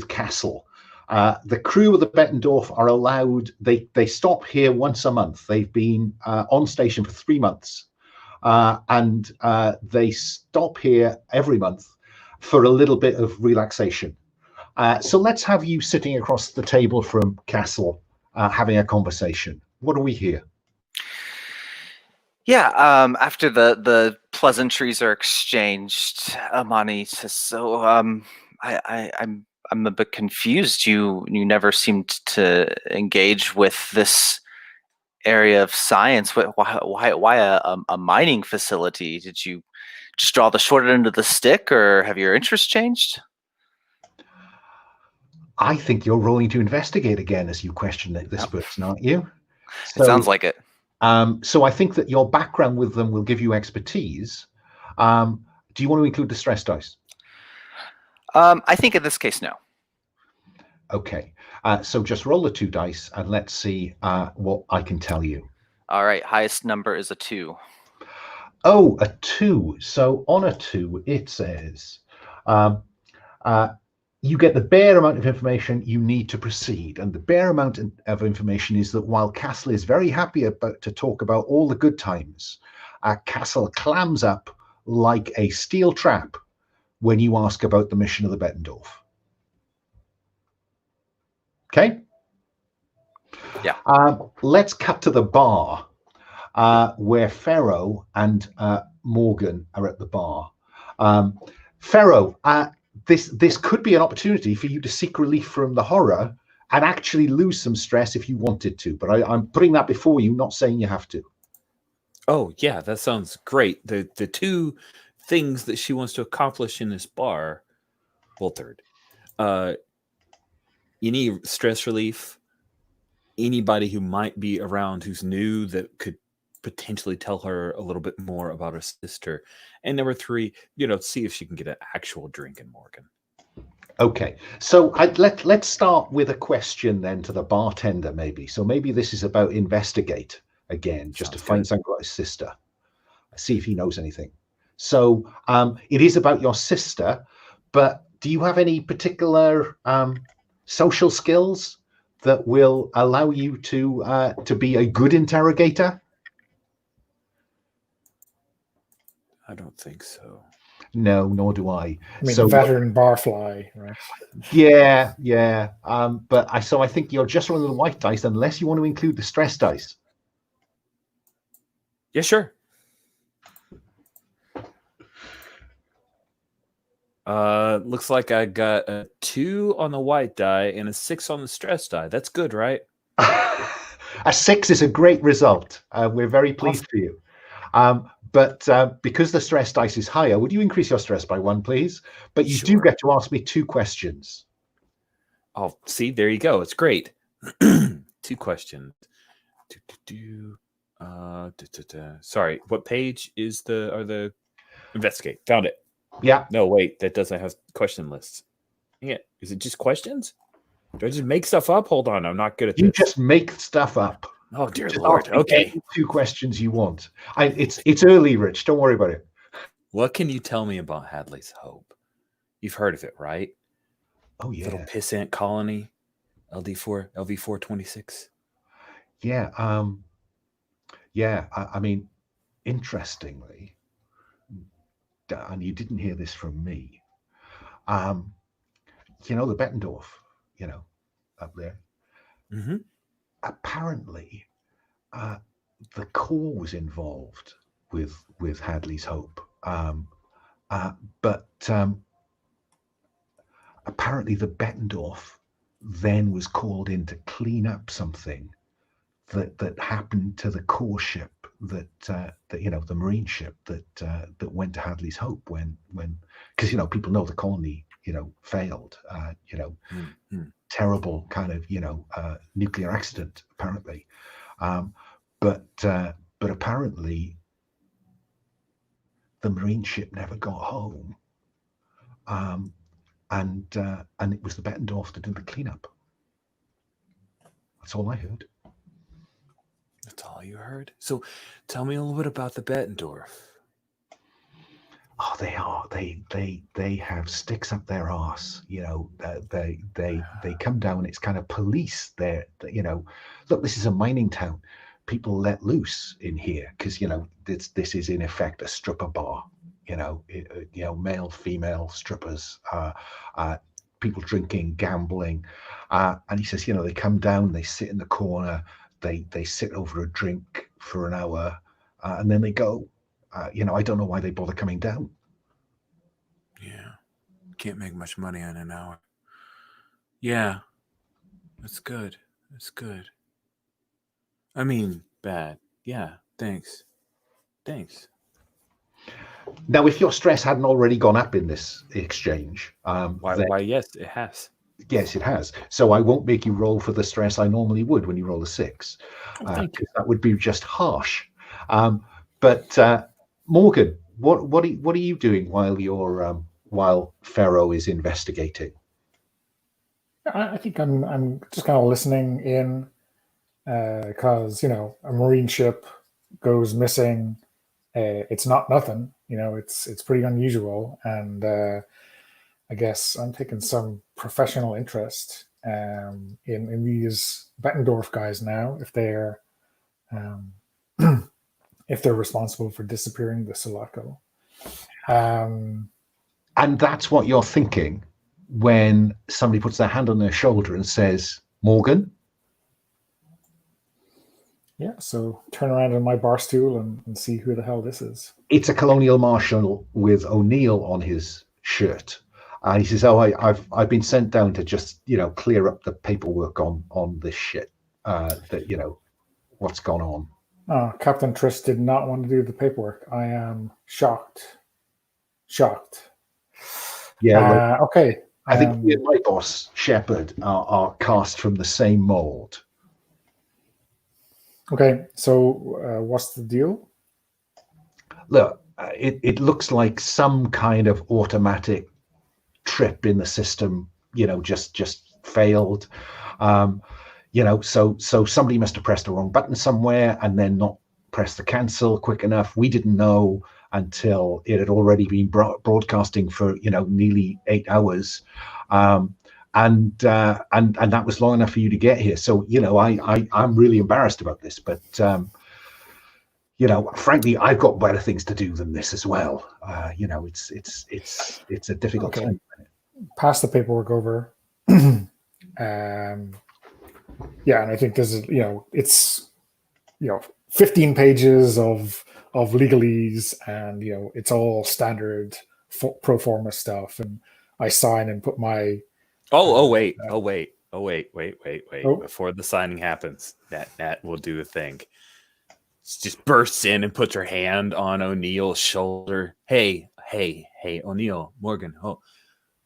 Castle. The crew of the Bettendorf are allowed, they stop here once a month. They've been on station for 3 months. And they stop here every month for a little bit of relaxation. So let's have you sitting across the table from Castle having a conversation. What do we hear? Yeah, after the pleasantries are exchanged, Imani says, "So, I'm a bit confused. You never seemed to engage with this area of science. Why a mining facility? Did you just draw the short end of the stick, or have your interest changed?" I think you're rolling to investigate again as you question this person, aren't you? It sounds like it. So I think that your background with them will give you expertise. Do you want to include the stress dice? I think in this case, no. Okay. So just roll the 2 dice and let's see what I can tell you. All right. Highest number is a 2. Oh, a 2. So on a 2, it says you get the bare amount of information you need to proceed. And the bare amount of information is that while Castle is very happy to talk about all the good times, Castle clams up like a steel trap when you ask about the mission of the Bettendorf. Okay? Yeah. Let's cut to the bar where Ferro and Morgan are at the bar. Ferro, this could be an opportunity for you to seek relief from the horror and actually lose some stress if you wanted to. But I'm putting that before you, not saying you have to. Oh, yeah, that sounds great. The 2 things that she wants to accomplish in this bar, well, third. Any stress relief, anybody who might be around who's new that could potentially tell her a little bit more about her sister. And number 3, see if she can get an actual drink in Morgan. Okay. So let's start with a question then to the bartender, maybe. So maybe this is about investigate again, just to find something about his sister. See if he knows anything. So it is about your sister, but do you have any particular social skills that will allow you to be a good interrogator? I don't think so. No, nor do I. I mean, So veteran barfly, right? yeah. But I think you're just rolling the white dice unless you want to include the stress dice. Yeah, sure. Looks like I got a 2 on the white die and a 6 on the stress die. That's good, right? A 6 is a great result. We're very pleased for you. But because the stress dice is higher, would you increase your stress by 1, please? But you do get to ask me 2 questions. Oh, see, there you go. It's great. 2 questions. Sorry, what page is the investigate? Found it. Yeah. No, wait, that doesn't have question lists. Yeah, is it just questions? Do I just make stuff up? Hold on, I'm not good at this. You just make stuff up. Oh dear Just Lord. ask me Okay. any 2 questions you want. It's early, Rich. Don't worry about it. What can you tell me about Hadley's Hope? You've heard of it, right? Oh yeah. Little pissant colony, LV426. Yeah. I mean, interestingly, and you didn't hear this from me. You know the Bettendorf, up there. Mm-hmm. Apparently, the Corps was involved with Hadley's Hope, but apparently the Bettendorf then was called in to clean up something that happened to the Corps ship that the Marine ship that went to Hadley's Hope when because people know the colony failed, terrible kind of nuclear accident apparently, but apparently the Marine ship never got home, and it was the Bettendorf to do the cleanup. That's all I heard. That's all you heard? So tell me a little bit about the Bettendorf. Oh, they are. They have sticks up their arse. They come down. It's kind of police. Look, this is a mining town. People let loose in here because this is in effect a stripper bar. Male, female strippers, people drinking, gambling, and he says, they come down. They sit in the corner. They sit over a drink for an hour, and then they go. I don't know why they bother coming down. Yeah. Can't make much money in an hour. Yeah. That's good. That's good. I mean, bad. Yeah. Thanks. Now, if your stress hadn't already gone up in this exchange, why, yes, it has. Yes, it has. So I won't make you roll for the stress I normally would when you roll a 6. Thank you. That would be just harsh. But Morgan, what are you doing while Ferro is investigating? I think I'm just kind of listening in because a Marine ship goes missing. It's not nothing. It's pretty unusual, and I guess I'm taking some professional interest in these Bettendorf guys now, if they're responsible for disappearing the Sulaco. And that's what you're thinking when somebody puts their hand on their shoulder and says, Morgan? Yeah, so turn around on my bar stool and see who the hell this is. It's a Colonial Marshall with O'Neill on his shirt. And he says, I've been sent down to just, clear up the paperwork on this shit, what's gone on. Oh, Captain Trisk did not want to do the paperwork. I am shocked. Yeah. Okay. I think me and my boss, Shepard, are cast from the same mold. Okay, so what's the deal? Look, it looks like some kind of automatic trip in the system, just failed. So somebody must have pressed the wrong button somewhere and then not press the cancel quick enough. We didn't know. until it had already been broadcasting for nearly 8 hours, and that was long enough for you to get here. So I'm really embarrassed about this, but frankly, I've got better things to do than this as well. It's a difficult time. Pass the paperwork over. Yeah, and I think this is it's 15 pages of legalese, and it's all standard pro forma stuff, and I sign and put my wait. Before the signing happens, Nat will do a thing. She just bursts in and puts her hand on O'Neill's shoulder. Hey, O'Neill, Morgan,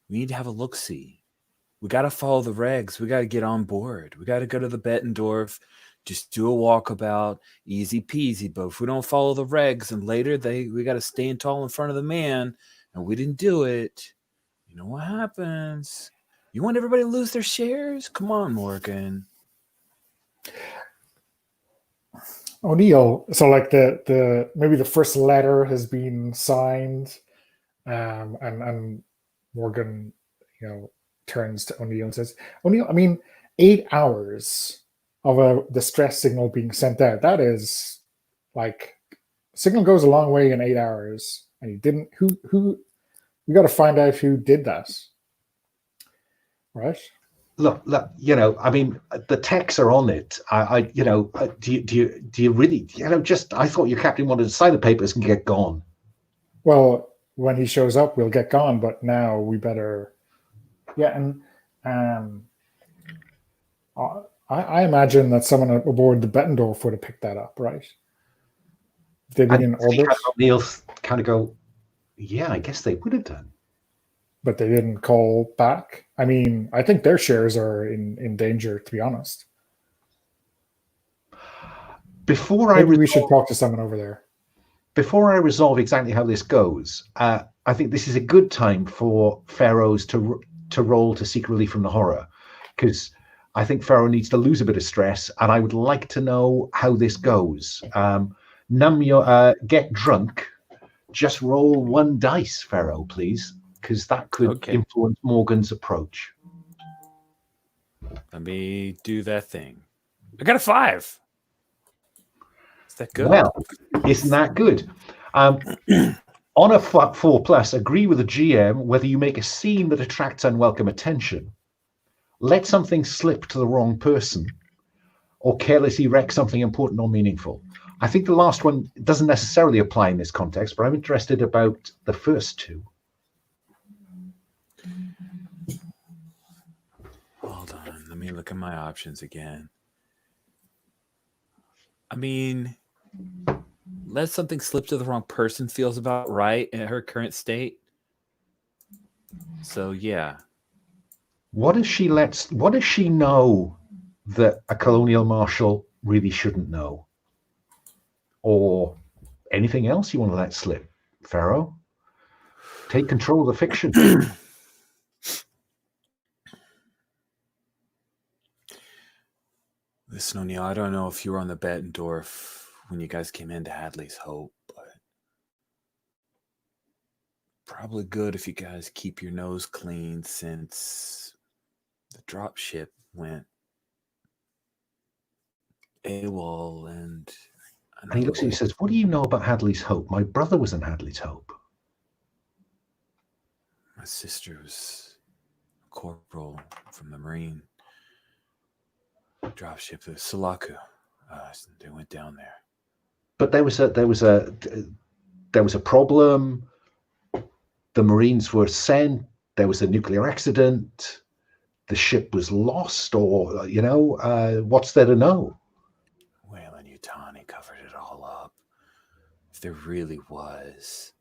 we need to have a look-see. We got to follow the regs. We got to get on board. We got to go to the Bettendorf, just do a walkabout, easy peasy. But if we don't follow the regs and later we got to stand tall in front of the man and we didn't do it, you know what happens? You want everybody to lose their shares? Come on, Morgan. O'Neill, so like the maybe the first letter has been signed, and Morgan, turns to O'Neill and says, O'Neill, I mean, 8 hours of a distress signal being sent out. That is like, signal goes a long way in 8 hours. And you didn't, who, we got to find out who did that. Right? Look, I mean, the techs are on it. Do you really, I thought your captain wanted to sign the papers and get gone. Well, when he shows up, we'll get gone, but now we better, and I imagine that someone aboard the Bettendorf would have picked that up, right? If they've been in orbit. O'Neill kind of go, yeah, I guess they would have done. But they didn't call back. I mean, I think their shares are in danger, to be honest. Maybe we should talk to someone over there. Before I resolve exactly how this goes, I think this is a good time for Ferros to roll to seek relief from the horror, because I think Ferro needs to lose a bit of stress, and I would like to know how this goes. Get drunk. Just roll 1 dice, Ferro, please, because that could influence Morgan's approach. Let me do that thing. I got a 5. Is that good? Well, isn't that good? On a 4+, agree with the GM whether you make a scene that attracts unwelcome attention, let something slip to the wrong person, or carelessly wreck something important or meaningful. I think the last one doesn't necessarily apply in this context, but I'm interested about the first two. Hold on. Let me look at my options again. I mean, let something slip to the wrong person feels about right in her current state. So, yeah. What does she know that a Colonial Marshall really shouldn't know? Or anything else you want to let slip, Ferro? Take control of the fiction. Listen, O'Neill, I don't know if you were on the Bettendorf when you guys came into Hadley's Hope, but probably good if you guys keep your nose clean since the drop ship went AWOL, and he looks at you and says, what do you know about Hadley's Hope? My brother was in Hadley's Hope. My sister was a corporal from the Marine dropship, the Sulaku. They went down there. But there was a problem. The Marines were sent. There was a nuclear accident. The ship was lost, or what's there to know? Weyland-Yutani covered it all up. If there really was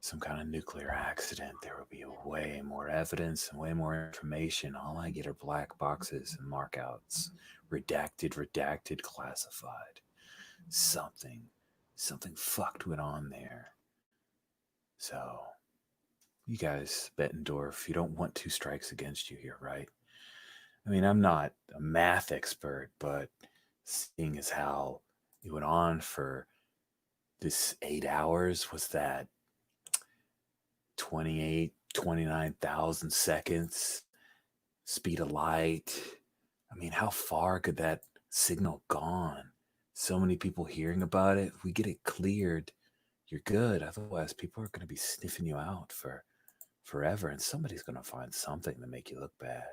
some kind of nuclear accident, there would be way more evidence and way more information. All I get are black boxes and markouts. Redacted, classified. Something fucked went on there. So, you guys, Bettendorf, you don't want 2 strikes against you here, right? I mean, I'm not a math expert, but seeing as how it went on for this 8 hours, was that 29,000 seconds, speed of light? I mean, how far could that signal gone? So many people hearing about it. If we get it cleared, you're good. Otherwise, people are going to be sniffing you out for forever, and somebody's going to find something to make you look bad.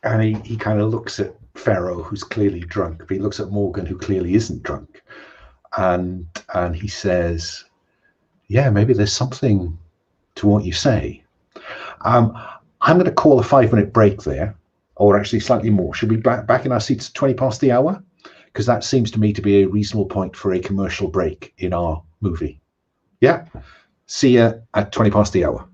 And he kind of looks at Ferro, who's clearly drunk, but he looks at Morgan, who clearly isn't drunk. And he says, yeah, maybe there's something to what you say. I'm going to call a 5-minute break there, or actually slightly more. Should we be back in our seats at 20 past the hour? Because that seems to me to be a reasonable point for a commercial break in our movie. Yeah. See you at 20 past the hour.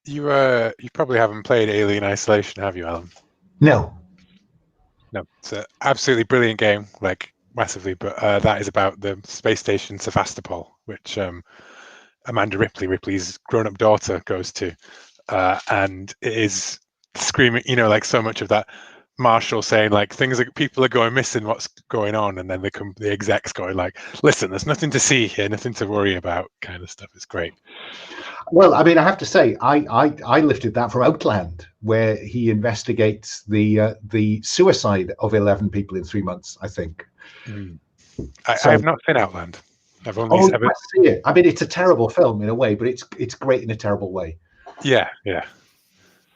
You probably haven't played Alien Isolation, have you, Alan? No. No, it's an absolutely brilliant game, like massively. But that is about the space station Sevastopol, which Amanda Ripley's grown-up daughter, goes to, and it is screaming. Like so much of that. Marshall saying like people are going missing, what's going on, and then the execs going like, listen, there's nothing to see here, nothing to worry about, kind of stuff. It's great. Well, I mean, I have to say, I lifted that from Outland, where he investigates the suicide of 11 people in 3 months, I think. I have not seen Outland. I've only you must see it. I mean, it's a terrible film in a way, but it's great in a terrible way. Yeah.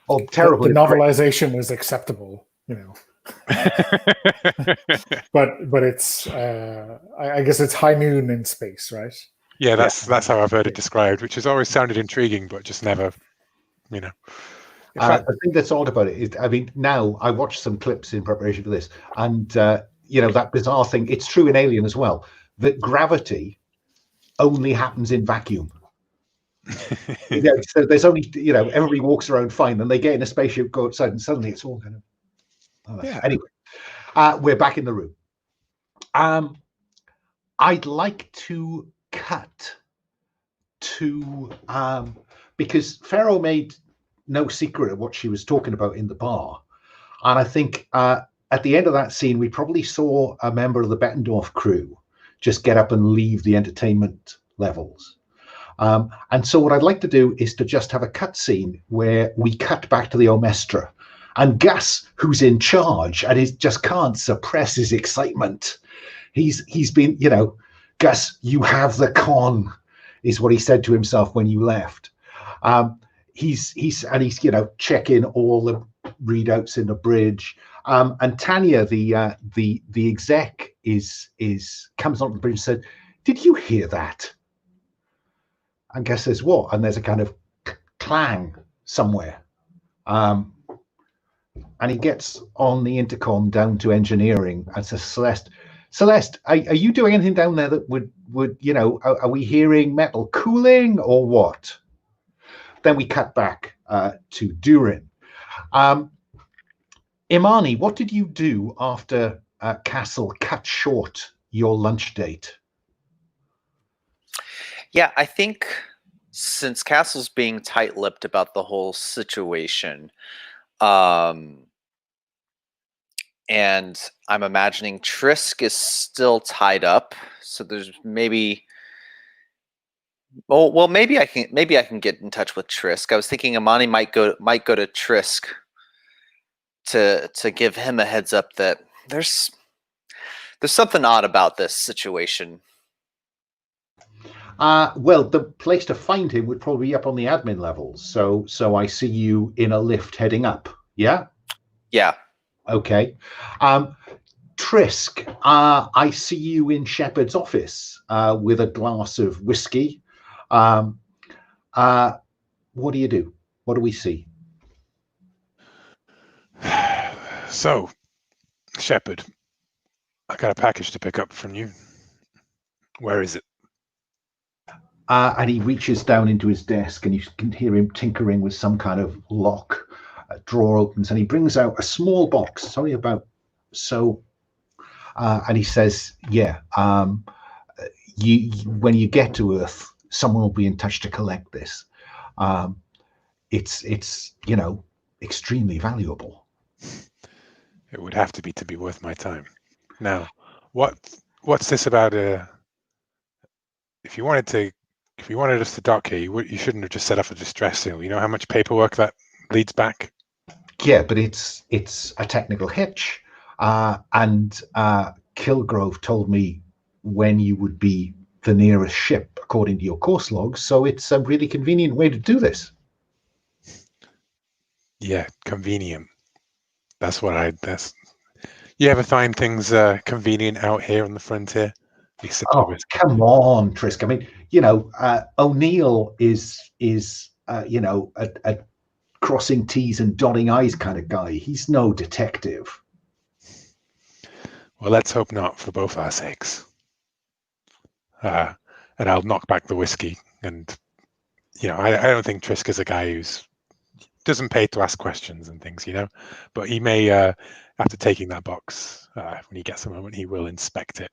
Oh, terrible. The novelization is acceptable, but it's I guess it's High Noon in space, right? Yeah, that's how I've heard it described, which has always sounded intriguing, but just never, In fact, the thing that's odd about it is, I mean, now I watched some clips in preparation for this, and that bizarre thing. It's true in Alien as well, that gravity only happens in vacuum. So there's only, everybody walks around fine, and they get in a spaceship, go outside, and suddenly it's all kind of. Anyway, we're back in the room. I'd like to cut to because Ferro made no secret of what she was talking about in the bar, and I think at the end of that scene we probably saw a member of the Bettendorf crew just get up and leave the entertainment levels, and so what I'd like to do is to just have a cut scene where we cut back to the Omestra, and Gus, who's in charge and he just can't suppress his excitement. He's been, Gus, you have the con, is what he said to himself when you left. He's checking all the readouts in the bridge. And Tanya, the exec, comes onto the bridge and said, "Did you hear that?" And Gus says, "What?" And there's a kind of clang somewhere. And he gets on the intercom down to engineering and says, Celeste, are you doing anything down there that would are we hearing metal cooling or what? Then we cut back to Durin. Imani, what did you do after Castle cut short your lunch date? Yeah, I think since Castle's being tight-lipped about the whole situation, and I'm imagining Trisk is still tied up, so there's maybe. Well, maybe I can get in touch with Trisk. I was thinking Imani might go to Trisk to give him a heads up that there's something odd about this situation. Well, the place to find him would probably be up on the admin levels. So I see you in a lift heading up. Yeah. Yeah. Okay. Trisk, I see you in Shepard's office with a glass of whiskey. What do you do? What do we see? So, Shepard, I got a package to pick up from you. Where is it? And he reaches down into his desk, and you can hear him tinkering with some kind of lock. A drawer opens, and he brings out a small box. It's only about so. And he says, "Yeah, when you get to Earth, someone will be in touch to collect this. It's extremely valuable." It would have to be worth my time. Now, what's this about? If you wanted us to dock here, you shouldn't have just set off a distress signal. You know how much paperwork that leads back? Yeah, but it's a technical hitch. And Kilgrove told me when you would be the nearest ship, according to your course logs. So it's a really convenient way to do this. Yeah, convenient. You ever find things convenient out here on the frontier? Oh, come on, Trisk. I mean, O'Neill is a crossing T's and dotting I's kind of guy. He's no detective. Well, let's hope not, for both our sakes. And I'll knock back the whiskey. And I don't think Trisk is a guy who's doesn't pay to ask questions and things, but he may, after taking that box, when he gets a moment, he will inspect it.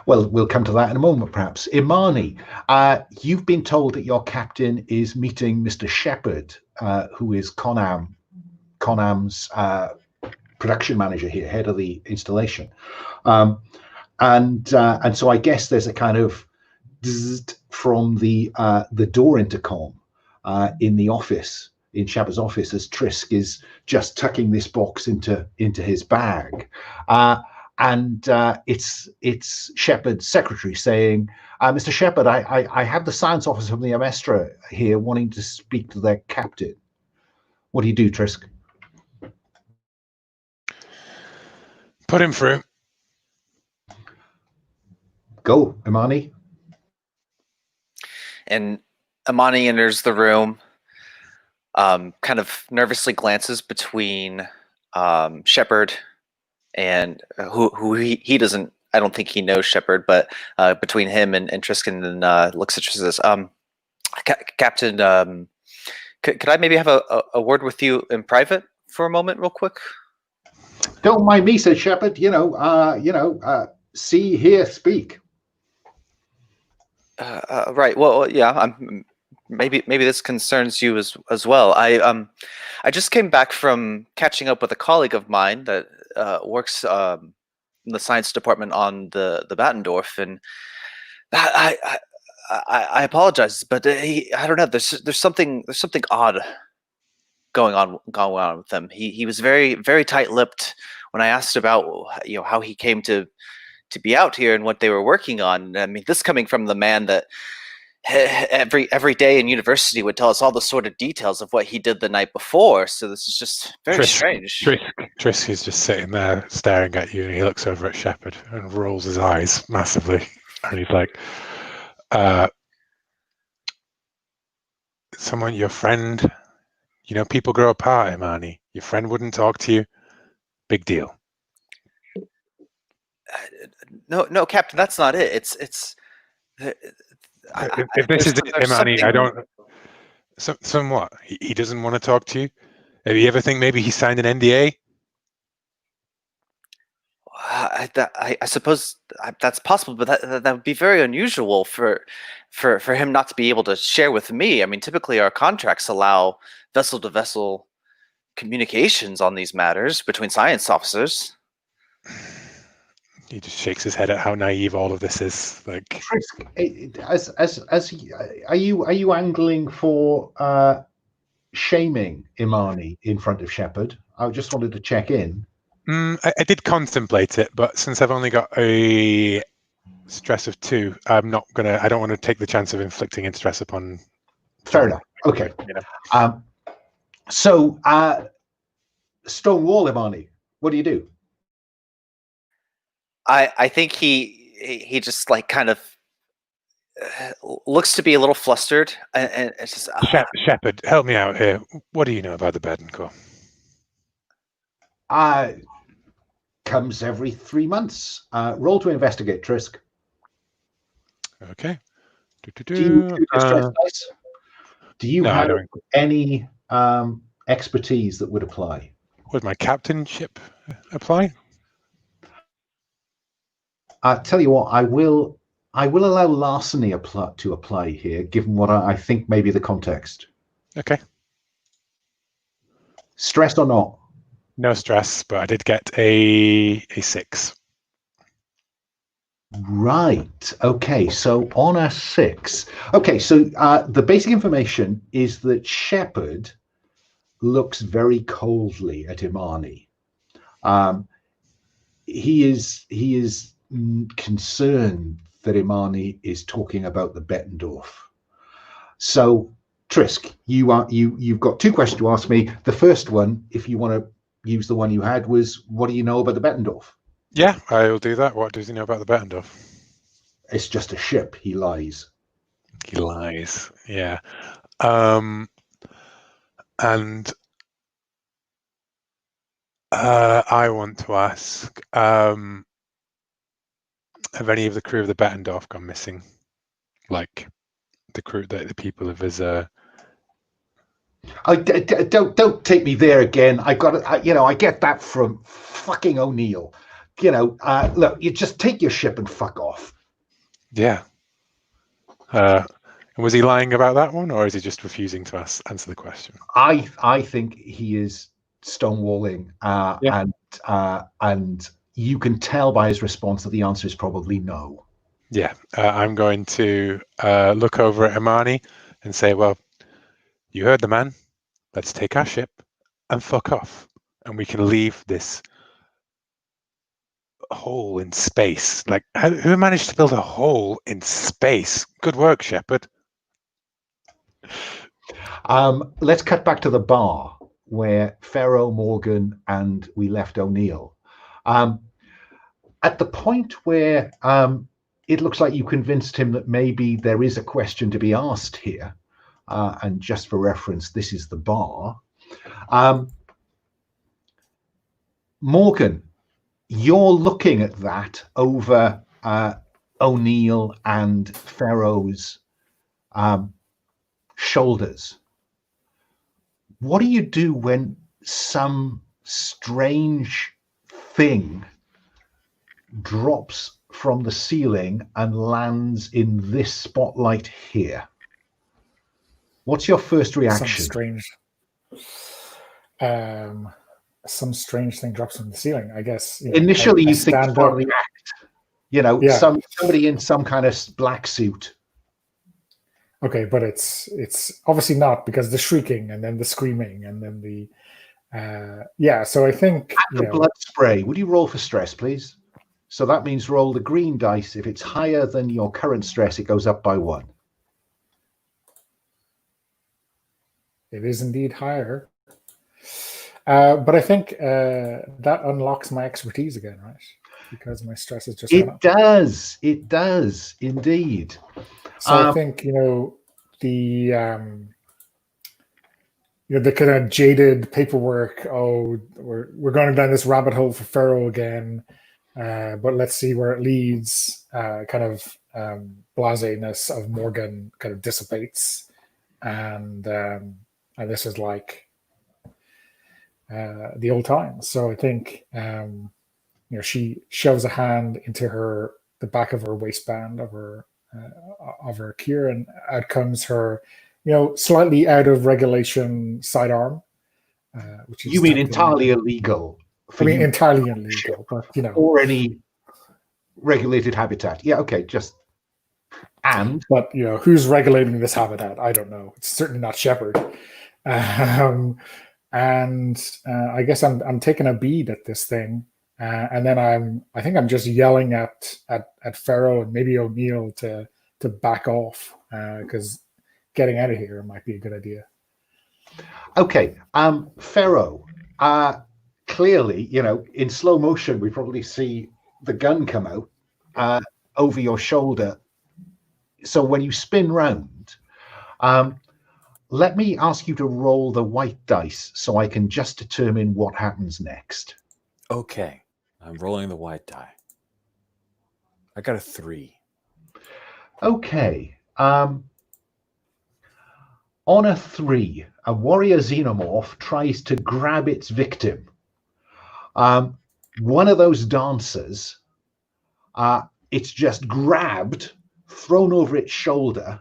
Well, we'll come to that in a moment, perhaps. Imani, you've been told that your captain is meeting Mr. Shepard, who is Conam's production manager here, head of the installation. And so I guess there's a kind of zzzt from the door intercom in the office, in Shepard's office, as Trisk is just tucking this box into his bag. And it's Shepard's secretary saying, Mr. Shepard, I have the science officer from the Omestra here wanting to speak to their captain. What do you do, Trisk? Put him through. Go, Imani. And Imani enters the room, kind of nervously glances between Shepard and who he doesn't, I don't think he knows Shepard, but between him and Trisk, and then looks at Trisk and says, Captain, could I maybe have a word with you in private for a moment, real quick? Don't mind me, said Shepard. See, hear, speak. Right. Well, yeah. Maybe this concerns you as well. I just came back from catching up with a colleague of mine that works in the science department on the Battendorf, and I apologize, but I don't know. There's something odd going on with him. He was very, very tight-lipped when I asked about how he came to be out here and what they were working on. I mean, this coming from the man that every day in university would tell us all the sort of details of what he did the night before. So this is just very strange. Trisk is just sitting there staring at you, and he looks over at Shepard and rolls his eyes massively, and he's like, "Someone, your friend, people grow apart, Imani. Your friend wouldn't talk to you. Big deal." No, Captain, that's not it. It's if this is it, Imani, I don't. Somewhat. He doesn't want to talk to you. Maybe you ever think maybe he signed an NDA? I suppose that's possible, but that would be very unusual for him not to be able to share with me. I mean, typically our contracts allow vessel-to-vessel communications on these matters between science officers. He just shakes his head at how naive all of this is. Like, are you angling for shaming Imani in front of Shepard? I just wanted to check in. I did contemplate it, but since I've only got a stress of 2, I don't want to take the chance of inflicting stress upon. Fair enough. Okay. So Stonewall, Imani, what do you do? I think he just like kind of looks to be a little flustered, and it's just Shepard, help me out here. What do you know about the Baden-Corps? Comes every 3 months. Roll to investigate, Trisk. Okay. Do you have any expertise that would apply? Would my captainship apply? Tell you what, I will allow larceny to apply here, given what I think may be the context. Okay. Stress or not? No stress, but I did get a 6. Right. Okay. So on a 6. Okay. So the basic information is that Shepard looks very coldly at Imani. He is concerned that Imani is talking about the Bettendorf. So Trisk, you've got 2 questions to ask me. The first one, if you want to use the one you had, was what do you know about the Bettendorf? Yeah, I'll do that. What does he know about the Bettendorf? It's just a ship. He lies. He lies. Yeah. And I want to ask, have any of the crew of the Bettendorf gone missing? Like the crew, the people of his. Don't take me there again. I get that from fucking O'Neill. Look, you just take your ship and fuck off. Yeah. And was he lying about that one, or is he just refusing to answer the question? I think he is stonewalling, and you can tell by his response that the answer is probably no. Yeah, I'm going to look over at Imani and say, well, you heard the man. Let's take our ship and fuck off. And we can leave this hole in space. Like, who managed to build a hole in space? Good work, Shepard. Let's cut back to the bar where Ferro, Morgan, and we left O'Neill. At the point where it looks like you convinced him that maybe there is a question to be asked here, and just for reference, this is the bar. Morgan, you're looking at that over O'Neill and Ferro's shoulders. What do you do when some strange thing drops from the ceiling and lands in this spotlight here? What's your first reaction? Some strange thing drops from the ceiling, I guess. Initially, you think it's part of the act. Somebody in some kind of black suit. Okay, but it's obviously not, because the shrieking and then the screaming and then the So I think the blood spray. Would you roll for stress, please? So that means roll the green dice. If it's higher than your current stress, it goes up by 1. It is indeed higher. But I think that unlocks my expertise again, right? Because my stress is just It does indeed. So I think the the kind of jaded paperwork. Oh, we're going down this rabbit hole for Ferro again, but let's see where it leads. Kind of blaseness of Morgan kind of dissipates, and this is like the old times. So I think she shoves a hand into the back of her waistband of her gear, and out comes her slightly out of regulation sidearm, which is you mean entirely illegal. Entirely illegal, but or any regulated habitat. Yeah, okay, but who's regulating this habitat? I don't know. It's certainly not Shepard. And I guess I'm taking a bead at this thing, and then I think I'm just yelling at Ferro and maybe O'Neill to back off, because getting out of here might be a good idea. Okay, Ferro. Clearly, in slow motion, we probably see the gun come out over your shoulder. So when you spin round, let me ask you to roll the white dice so I can just determine what happens next. Okay, I'm rolling the white die. I got a 3. Okay. On a 3, a warrior xenomorph tries to grab its victim. One of those dancers, it's just grabbed, thrown over its shoulder,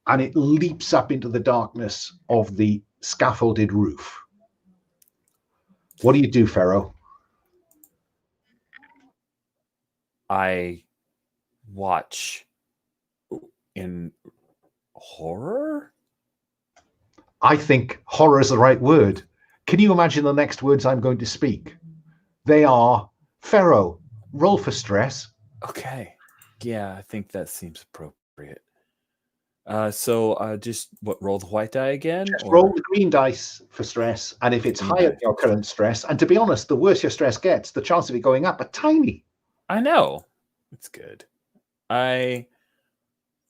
and it leaps up into the darkness of the scaffolded roof. What do you do, Ferro? I watch in horror? I think horror is the right word. Can you imagine the next words I'm going to speak? They are, Ferro, roll for stress. Okay. Yeah, I think that seems appropriate. So just roll the white die again? Roll the green dice for stress, and if it's higher than your current stress, and to be honest, the worse your stress gets, the chance of it going up are tiny. I know. It's good. I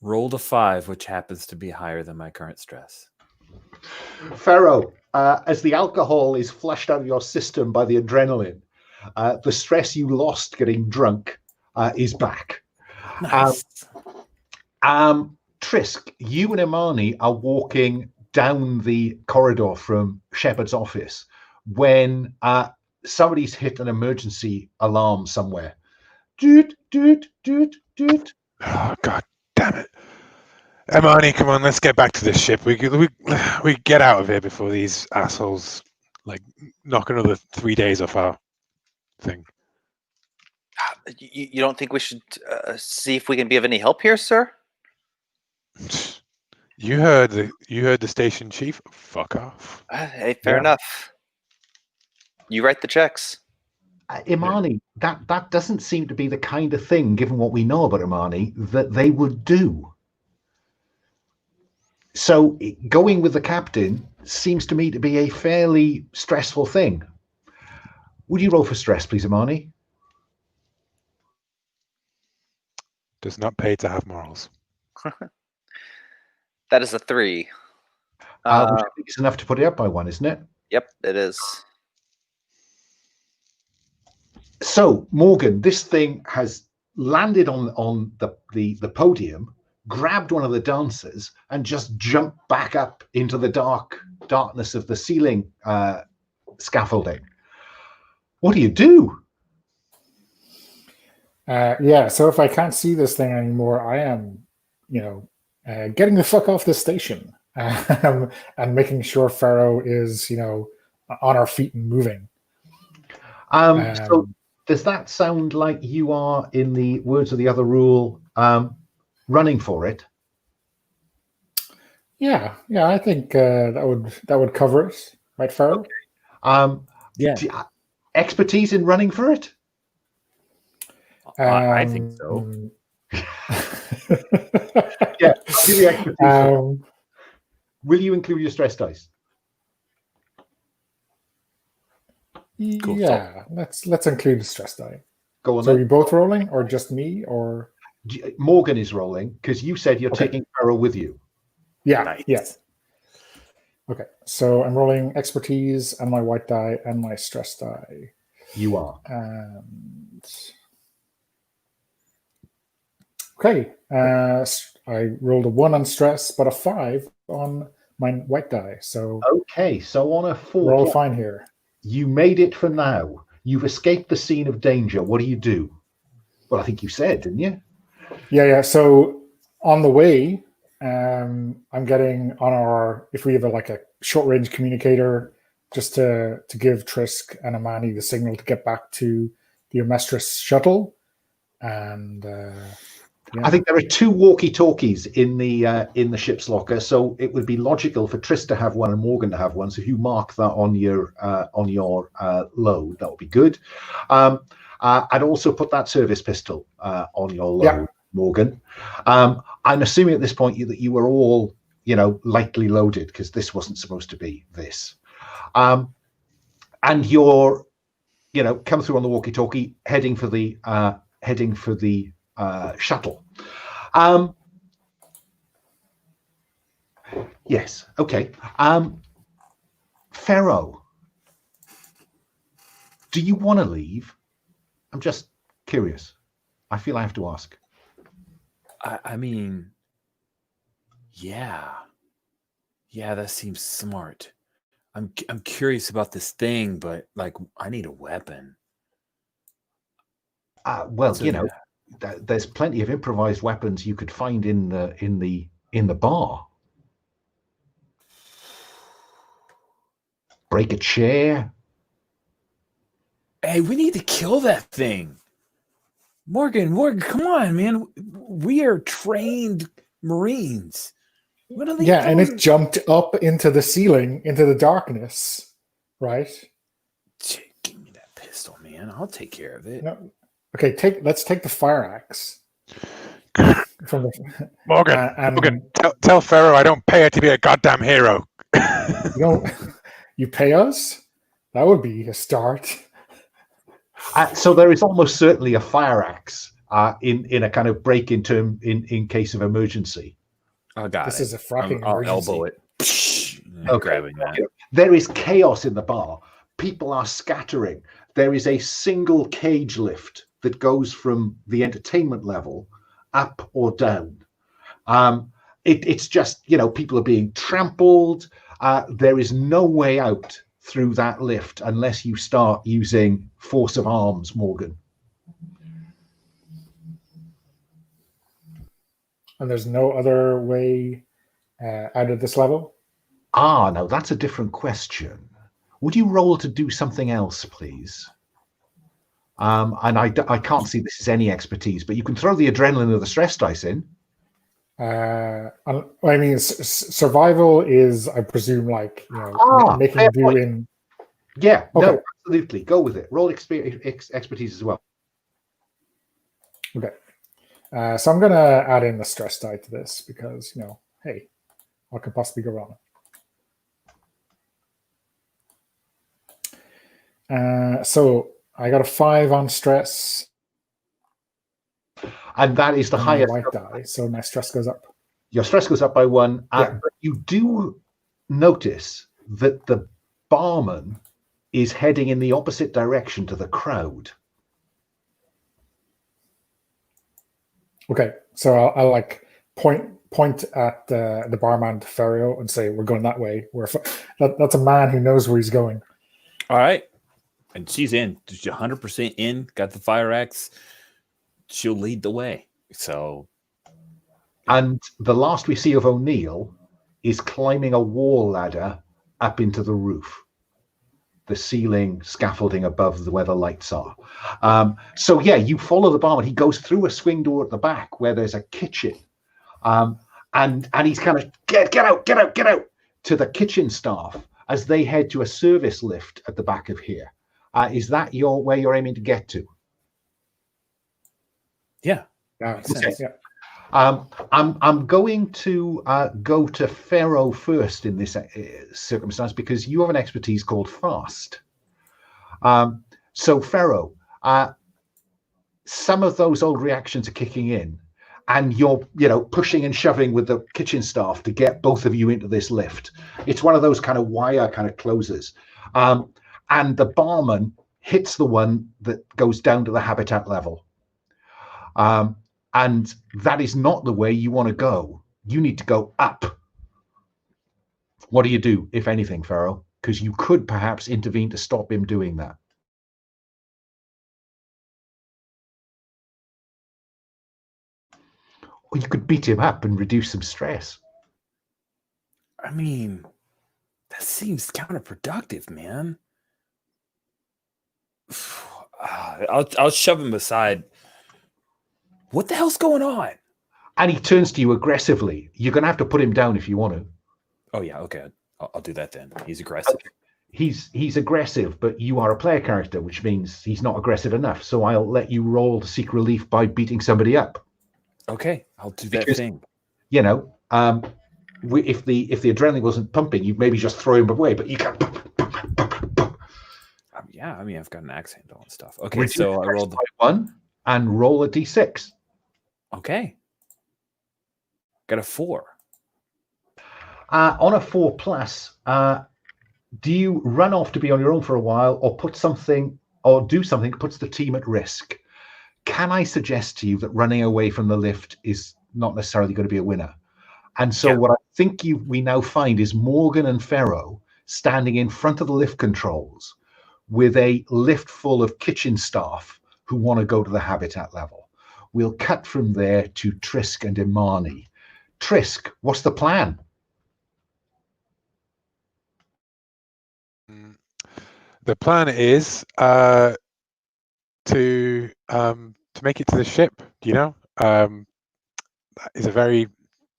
rolled a 5, which happens to be higher than my current stress. Ferro, as the alcohol is flushed out of your system by the adrenaline, the stress you lost getting drunk is back. Nice. Trisk, you and Imani are walking down the corridor from Shepard's office when somebody's hit an emergency alarm somewhere. Doot, doot, doot, doot. Oh, God damn it. Imani, come on, let's get back to this ship. We get out of here before these assholes like knock another 3 days off our thing. You don't think we should see if we can be of any help here, sir? You heard the station chief. Fuck off. Hey, fair enough. You write the checks. Imani, that doesn't seem to be the kind of thing, given what we know about Imani, that they would do. So going with the captain seems to me to be a fairly stressful thing. Would you roll for stress, please, Imani? Does not pay to have morals. That is a 3. Which I think is enough to put it up by 1, isn't it? Yep, it is. So, Morgan, this thing has landed on the podium, grabbed one of the dancers, and just jumped back up into the darkness of the ceiling scaffolding. What do you do? So if I can't see this thing anymore, I am, getting the fuck off the station and making sure Ferro is, on our feet and moving. So does that sound like you are, in the words of the other rule, running for it? Yeah, I think that would cover it, right, Ferro? Okay. Expertise in running for it? I think so. Yeah, I'll give you expertise. Will you include your stress dice? Cool. Yeah, let's include the stress die. Go on. So are you both rolling, or just me, or Morgan is rolling because you said you're taking Ferro with you. Yeah, nice. Yes. Okay, so I'm rolling expertise and my white die and my stress die. You are. And okay, I rolled a 1 on stress, but a 5 on my white die. So okay, so on a 4, we're all fine here. You made it for now. You've escaped the scene of danger. What do you do? Well, I think you said, didn't you? Yeah. So on the way, I'm getting on our, if we have a short range communicator, just to give Trisk and Imani the signal to get back to the Omestra shuttle. And I think there are 2 walkie-talkies in the ship's locker, so it would be logical for Trisk to have one and Morgan to have one. So if you mark that on your load, that would be good. I'd also put that service pistol on your load, Morgan. I'm assuming at this point that you were all, lightly loaded, because this wasn't supposed to be this. And you're, come through on the walkie-talkie, heading for the shuttle. Yes. Okay. Ferro, do you want to leave? I'm just curious. I feel I have to ask. I mean, yeah, that seems smart. I'm curious about this thing, but I need a weapon. There's plenty of improvised weapons you could find in the bar. Break a chair. Hey, we need to kill that thing. Morgan, come on, man. We are trained Marines. And it jumped up into the ceiling, into the darkness, right? Give me that pistol, man. I'll take care of it. No. Okay, let's take the fire axe. Morgan, tell Ferro I don't pay her to be a goddamn hero. You pay us? That would be a start. So there is almost certainly a fire axe in a kind of break-in term in case of emergency. Oh, God. This is a fracking I'll emergency. elbow it. Okay. Grabbing that. There is chaos in the bar. People are scattering. There is a single cage lift that goes from the entertainment level up or down. It's just, people are being trampled. There is no way out through that lift unless you start using force of arms, Morgan. And there's no other way out of this level? No, that's a different question. Would you roll to do something else, please? And I can't see this as any expertise, but you can throw the adrenaline or the stress dice in. I mean, survival is, I presume, like, making do point. in. Yeah, okay. No, absolutely. Go with it. Roll expertise as well. Okay. So I'm going to add in the stress die to this because, hey, what could possibly go wrong? So I got a 5 on stress. And that is the highest white die, so my stress goes up. Your stress goes up by 1. Yeah. But you do notice that the barman is heading in the opposite direction to the crowd. Okay, so I'll like point at the barman Ferro and say, we're going that way. That's a man who knows where he's going. All right. And she's in. She's 100% in. Got the fire axe. She'll lead the way. So. And the last we see of O'Neill is climbing a wall ladder up into the roof. The ceiling scaffolding above where the lights are. So yeah, you follow the barman. He goes through a swing door at the back where there's a kitchen. And he's kind of, get out to the kitchen staff as they head to a service lift at the back of here. Is that where you're aiming to get to? Yeah. Okay. Yeah. I'm going to go to Ferro first in this circumstance because you have an expertise called fast. So Ferro, some of those old reactions are kicking in, and you're pushing and shoving with the kitchen staff to get both of you into this lift. It's one of those kind of wire kind of closes, and the barman hits the one that goes down to the habitat level. And that is not the way you want to go. You need to go up. What do you do, if anything, Ferro? Because you could perhaps intervene to stop him doing that. Or you could beat him up and reduce some stress. I mean, that seems counterproductive, man. I'll shove him aside. What the hell's going on? And he turns to you aggressively. You're going to have to put him down if you want to. Oh, yeah. Okay. I'll do that then. He's aggressive. Okay. He's aggressive, but you are a player character, which means he's not aggressive enough. So I'll let you roll to seek relief by beating somebody up. Okay. I'll do that thing. If the adrenaline wasn't pumping, you'd maybe just throw him away, but you can't. Yeah. I mean, I've got an axe handle and stuff. Okay. So I rolled 1 and roll a d6. Okay. Got a 4. On a 4+, do you run off to be on your own for a while, or do something that puts the team at risk? Can I suggest to you that running away from the lift is not necessarily going to be a winner? And so what I think we now find is Morgan and Ferro standing in front of the lift controls with a lift full of kitchen staff who want to go to the habitat level. We'll cut from there to Trisk and Imani. Trisk, what's the plan? The plan is to make it to the ship. That is a very,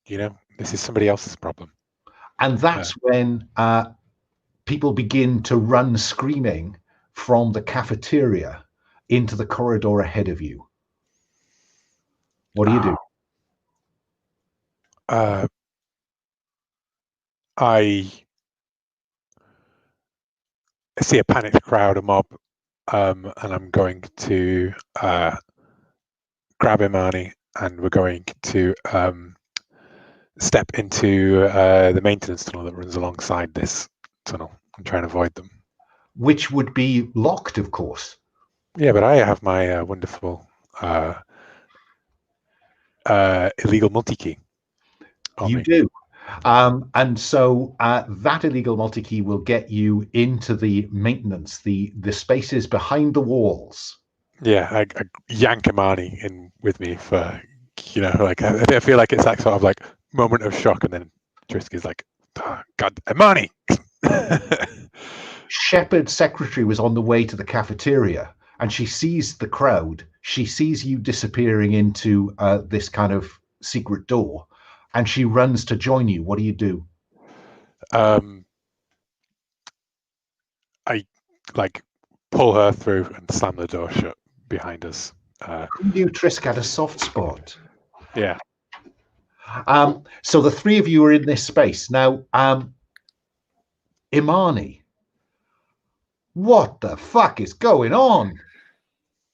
this is somebody else's problem. And that's when people begin to run screaming from the cafeteria into the corridor ahead of you. What do you do? I see a panicked crowd, a mob, and I'm going to grab Imani, and we're going to step into the maintenance tunnel that runs alongside this tunnel and try and avoid them. Which would be locked, of course. Yeah, but I have my wonderful illegal multi-key. on You me. do. And so that illegal multi-key will get you into the maintenance, the spaces behind the walls. Yeah, I yank Imani in with me for, like I feel like it's that sort of like moment of shock, and then Trisk is like, oh, God, Imani. Shepard's secretary was on the way to the cafeteria, and she sees the crowd. She sees you disappearing into this kind of secret door, and she runs to join you. What do you do? I like pull her through and slam the door shut behind us. Who knew Trisk had a soft spot? Yeah. So the three of you are in this space now. Imani, what the fuck is going on?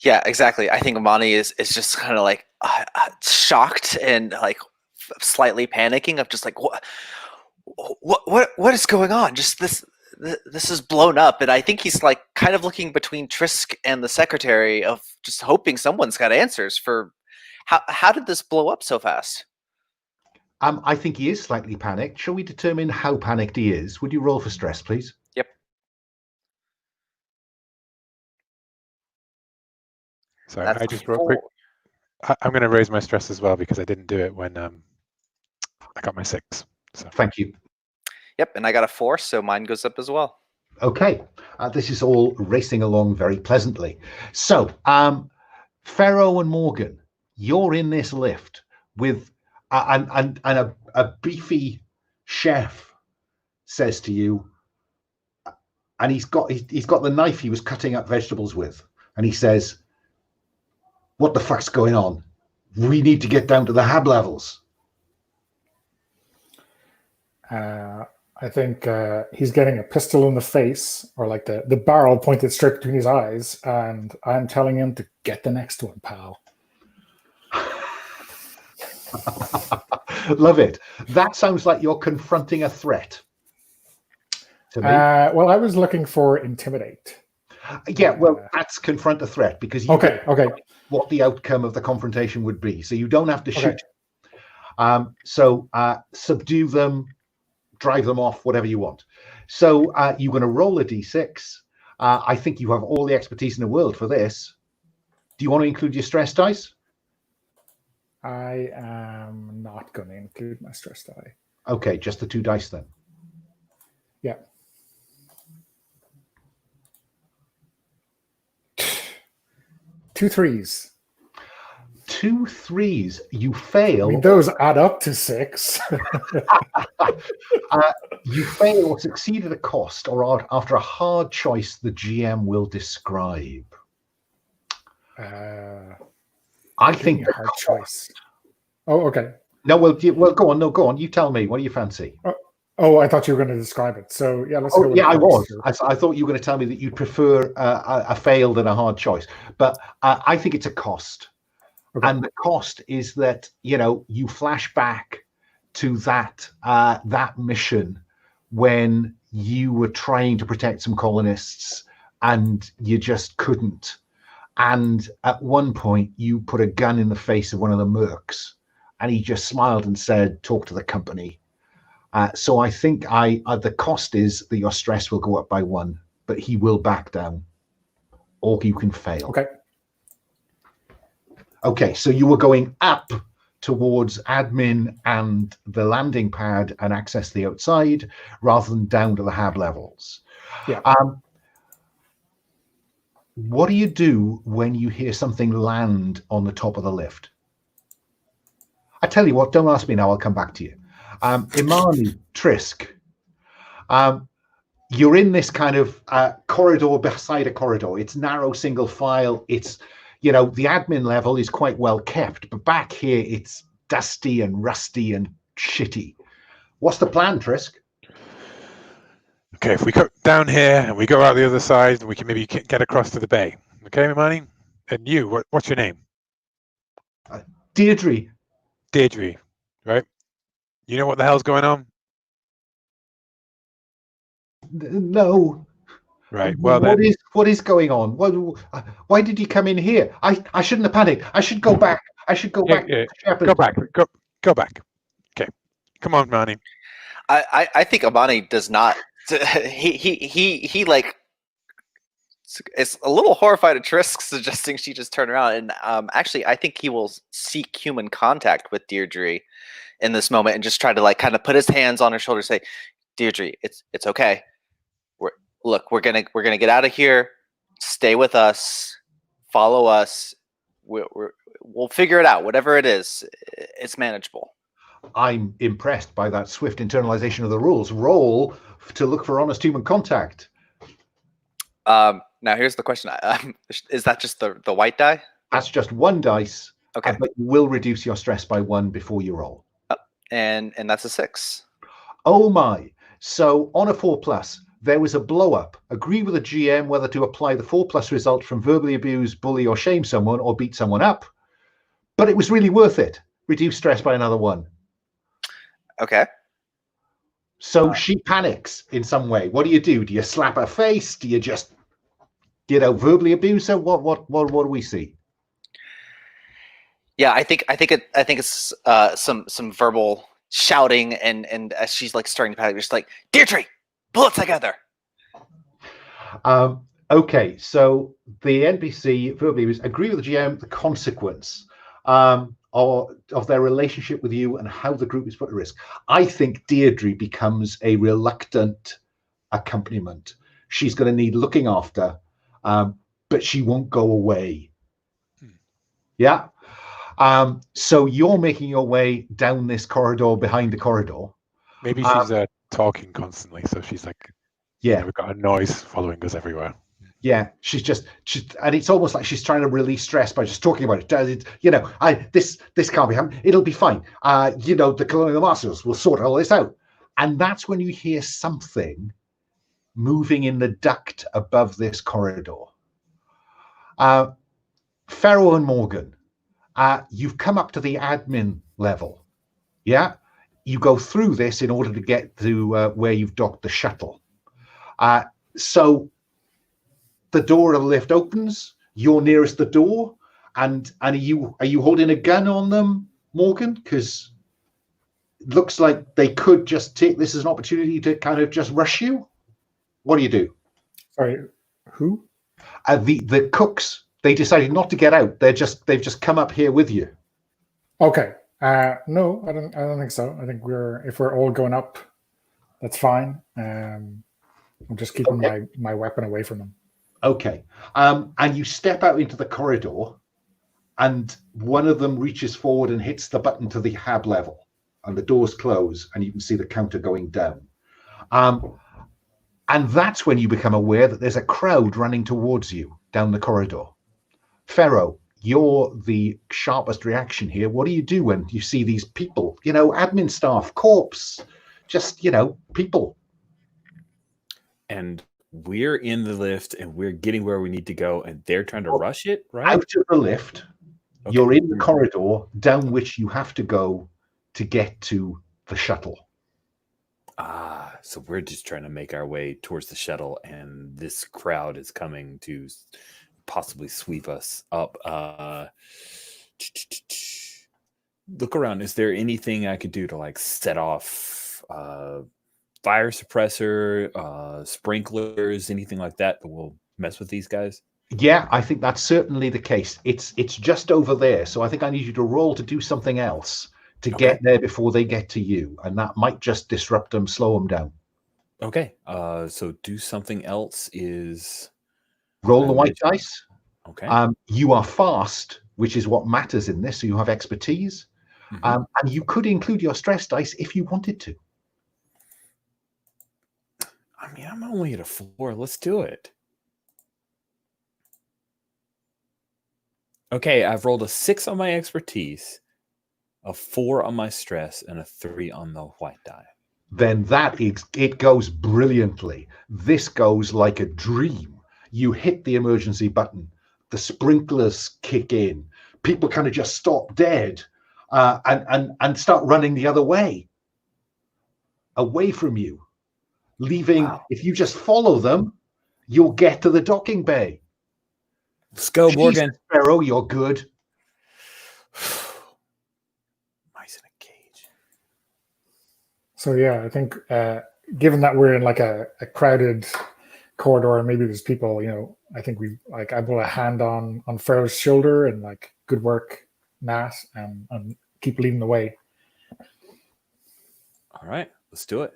Yeah, exactly. I think Imani is just kind of like shocked and like slightly panicking of just like what is going on? Just this is blown up, and I think he's like kind of looking between Trisk and the secretary of just hoping someone's got answers for how did this blow up so fast? I think he is slightly panicked. Shall we determine how panicked he is? Would you roll for stress, please? Yep. So I just real quick. I'm going to raise my stress as well because I didn't do it when I got my 6. So thank you. Yep, and I got a 4, so mine goes up as well. Okay, this is all racing along very pleasantly. So, Ferro and Morgan, you're in this lift with and a beefy chef says to you, and he's got the knife he was cutting up vegetables with, and he says, "What the fuck's going on? We need to get down to the hab levels." I think he's getting a pistol in the face, or like the barrel pointed straight between his eyes, and I'm telling him to get the next one, pal. Love it. That sounds like you're confronting a threat to me. Well, I was looking for intimidate. Yeah, well, that's confront a threat because you okay. What the outcome of the confrontation would be. So you don't have to shoot. So subdue them, drive them off, whatever you want. So you're going to roll a d6. I think you have all the expertise in the world for this. Do you want to include your stress dice? I am not going to include my stress die. Okay, just the 2 dice then. Yeah. 2 3s. 2 3s. You fail. I mean, those add up to 6. You fail or succeed at a cost or after a hard choice the GM will describe. I think a hard choice. Oh, okay. No, well, go on. No, go on. You tell me. What do you fancy? Oh, I thought you were going to describe it. So yeah, let's go. Yeah, I was. I thought you were going to tell me that you'd prefer a failed and a hard choice, but I think it's a cost. Okay. And the cost is that you flash back to that mission when you were trying to protect some colonists and you just couldn't. And at one point, you put a gun in the face of one of the mercs, and he just smiled and said, "Talk to the company." So I think the cost is that your stress will go up by 1, but he will back down, or you can fail. Okay. Okay, so you were going up towards admin and the landing pad and access the outside rather than down to the hab levels. Yeah. What do you do when you hear something land on the top of the lift? I tell you what, don't ask me now, I'll come back to you. Imani, Trisk, you're in this kind of corridor beside a corridor. It's narrow, single file. It's, the admin level is quite well kept, but back here it's dusty and rusty and shitty. What's the plan, Trisk? Okay, if we go down here and we go out the other side, we can maybe get across to the bay. Okay, Imani? And you, what's your name? Deirdre. Deirdre, right? You know what the hell's going on? No. Right. Well, what is going on? Why did you come in here? I shouldn't have panicked. I should go back. I should go back. Yeah. Go back. Go back. Okay. Come on, Manny. I think Imani does not. He like is a little horrified at Trisk suggesting she just turn around. And actually, I think he will seek human contact with Deirdre in this moment and just try to like kind of put his hands on her shoulder, say, Deirdre, it's okay. We're gonna get out of here. Stay with us. Follow us. We'll figure it out. Whatever it is, it's manageable. I'm impressed by that swift internalization of the rules. Roll to look for honest human contact. Now here's the question: is that just the white die? That's just one dice. Okay, but you will reduce your stress by 1 before you roll. And that's a 6. Oh my! So on a 4+, there was a blow up. Agree with the GM whether to apply the 4+ result from verbally abuse, bully, or shame someone, or beat someone up. But it was really worth it. Reduce stress by another 1. Okay. So she panics in some way. What do? Do you slap her face? Do you just, verbally abuse her? What do we see? Yeah, I think it's some verbal shouting and as she's like starting to panic, just like, Deirdre, pull it together. Okay, so the NPC verbally was agree with the GM the consequence of their relationship with you and how the group is put at risk. I think Deirdre becomes a reluctant accompaniment. She's going to need looking after, but she won't go away. Yeah. So you're making your way down this corridor behind the corridor. Maybe she's talking constantly, so she's like, yeah, we've got a noise following us everywhere. Yeah, she's and it's almost like she's trying to release stress by just talking about it. This can't be happening. It'll be fine. The Colonial Marshall will sort all this out. And that's when you hear something moving in the duct above this corridor. Ferro and Morgan, you've come up to the admin level. Yeah, you go through this in order to get to where you've docked the shuttle. So the door of the lift opens. You're nearest the door, and are you holding a gun on them, Morgan? Because it looks like they could just take this as an opportunity to kind of just rush you. What do you do? Sorry, who? The cooks. They decided not to get out. They've just come up here with you. Okay. No, I don't think so. I think if we're all going up, that's fine. I'm just keeping my weapon away from them. Okay. And you step out into the corridor, and one of them reaches forward and hits the button to the hab level, and the doors close, and you can see the counter going down. And that's when you become aware that there's a crowd running towards you down the corridor. Ferro, you're the sharpest reaction here. What do you do when you see these people? Admin staff, corpse, just people. And we're in the lift and we're getting where we need to go, and they're trying to rush it, right? Out of the lift, okay. You're in the corridor down which you have to go to get to the shuttle. So we're just trying to make our way towards the shuttle, and this crowd is coming to possibly sweep us up. Look around. Is there anything I could do to set off fire suppressor, sprinklers, anything like that will mess with these guys? Yeah, I think that's certainly the case. It's just over there, so I think I need you to roll to do something else to get there before they get to you, and that might just disrupt them, slow them down. Okay. So do something else is roll the white dice. Okay. You are fast, which is what matters in this, so you have expertise. Mm-hmm. And you could include your stress dice if you wanted to. I mean, I'm only at a 4. Let's do it. Okay, I've rolled a 6 on my expertise, a 4 on my stress, and a 3 on the white die. Then it goes brilliantly. This goes like a dream. You hit the emergency button. The sprinklers kick in. People kind of just stop dead and start running the other way, away from you. Leaving, if you just follow them, you'll get to the docking bay. Let's go, Morgan. Ferro, you're good. Mice in a cage. So yeah, I think given that we're in like a crowded corridor and maybe there's people, I think I put a hand on Ferro's shoulder and like, good work, Nat, and keep leading the way. All right, let's do it.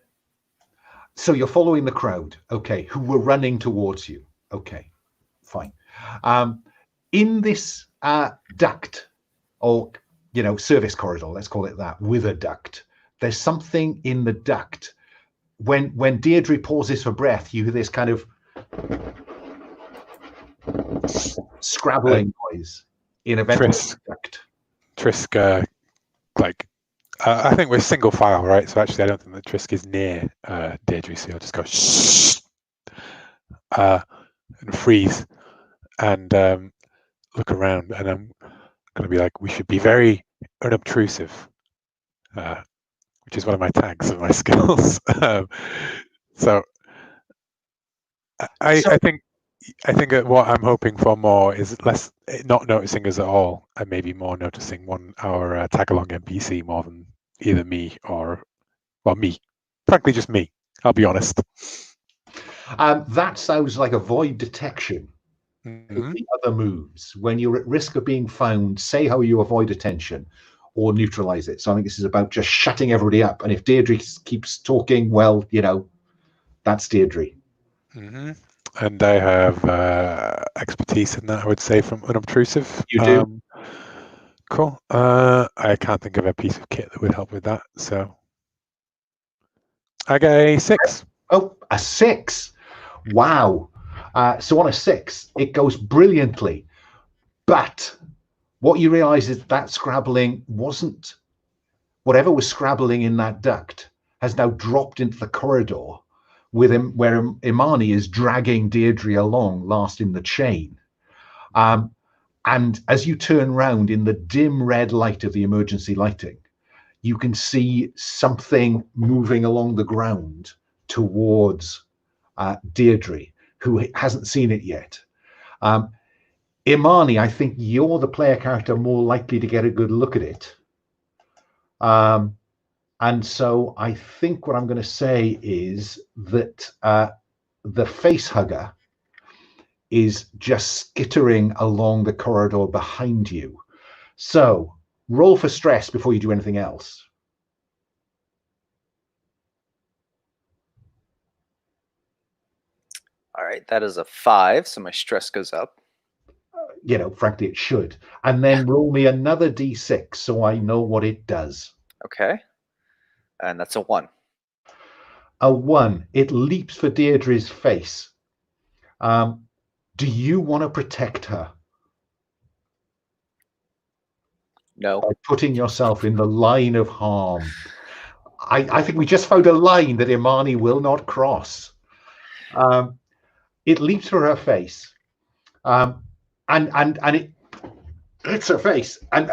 So you're following the crowd, okay, who were running towards you. Okay, fine. In this duct, or service corridor, let's call it that, with a duct, there's something in the duct. When Deirdre pauses for breath, you hear this kind of scrabbling noise in a ventilation duct. Trisk, I think we're single file, right? So actually, I don't think that Trisk is near Deirdre, so I'll just go shh, and freeze, and look around, and I'm going to be like, we should be very unobtrusive, which is one of my tags and my skills. So I think what I'm hoping for more is less not noticing us at all, and maybe more noticing our tag along NPC more than either me or me. Frankly, just me. I'll be honest. That sounds like avoid detection. The other moves, when you're at risk of being found, say how you avoid attention or neutralize it. So I think this is about just shutting everybody up. And if Deirdre keeps talking, well, that's Deirdre. And I have expertise in that, I would say, from unobtrusive. You do? Cool. I can't think of a piece of kit that would help with that. So I get a 6. Oh, a 6. Wow. So on a 6, it goes brilliantly. But what you realize is that scrabbling wasn't, whatever was scrabbling in that duct has now dropped into the corridor with him, where Imani is dragging Deirdre along, last in the chain. And as you turn round in the dim red light of the emergency lighting, you can see something moving along the ground towards Deirdre, who hasn't seen it yet. Imani, I think you're the player character more likely to get a good look at it. And so I think what I'm going to say is that the face hugger is just skittering along the corridor behind you. So roll for stress before you do anything else. All right, that is a 5, so my stress goes up. Frankly, it should. And then roll me another d6 so I know what it does. Okay. And that's a 1. A 1. It leaps for Deirdre's face. Do you want to protect her? No. By putting yourself in the line of harm. I think we just found a line that Imani will not cross. It leaps for her face. And it hits her face. And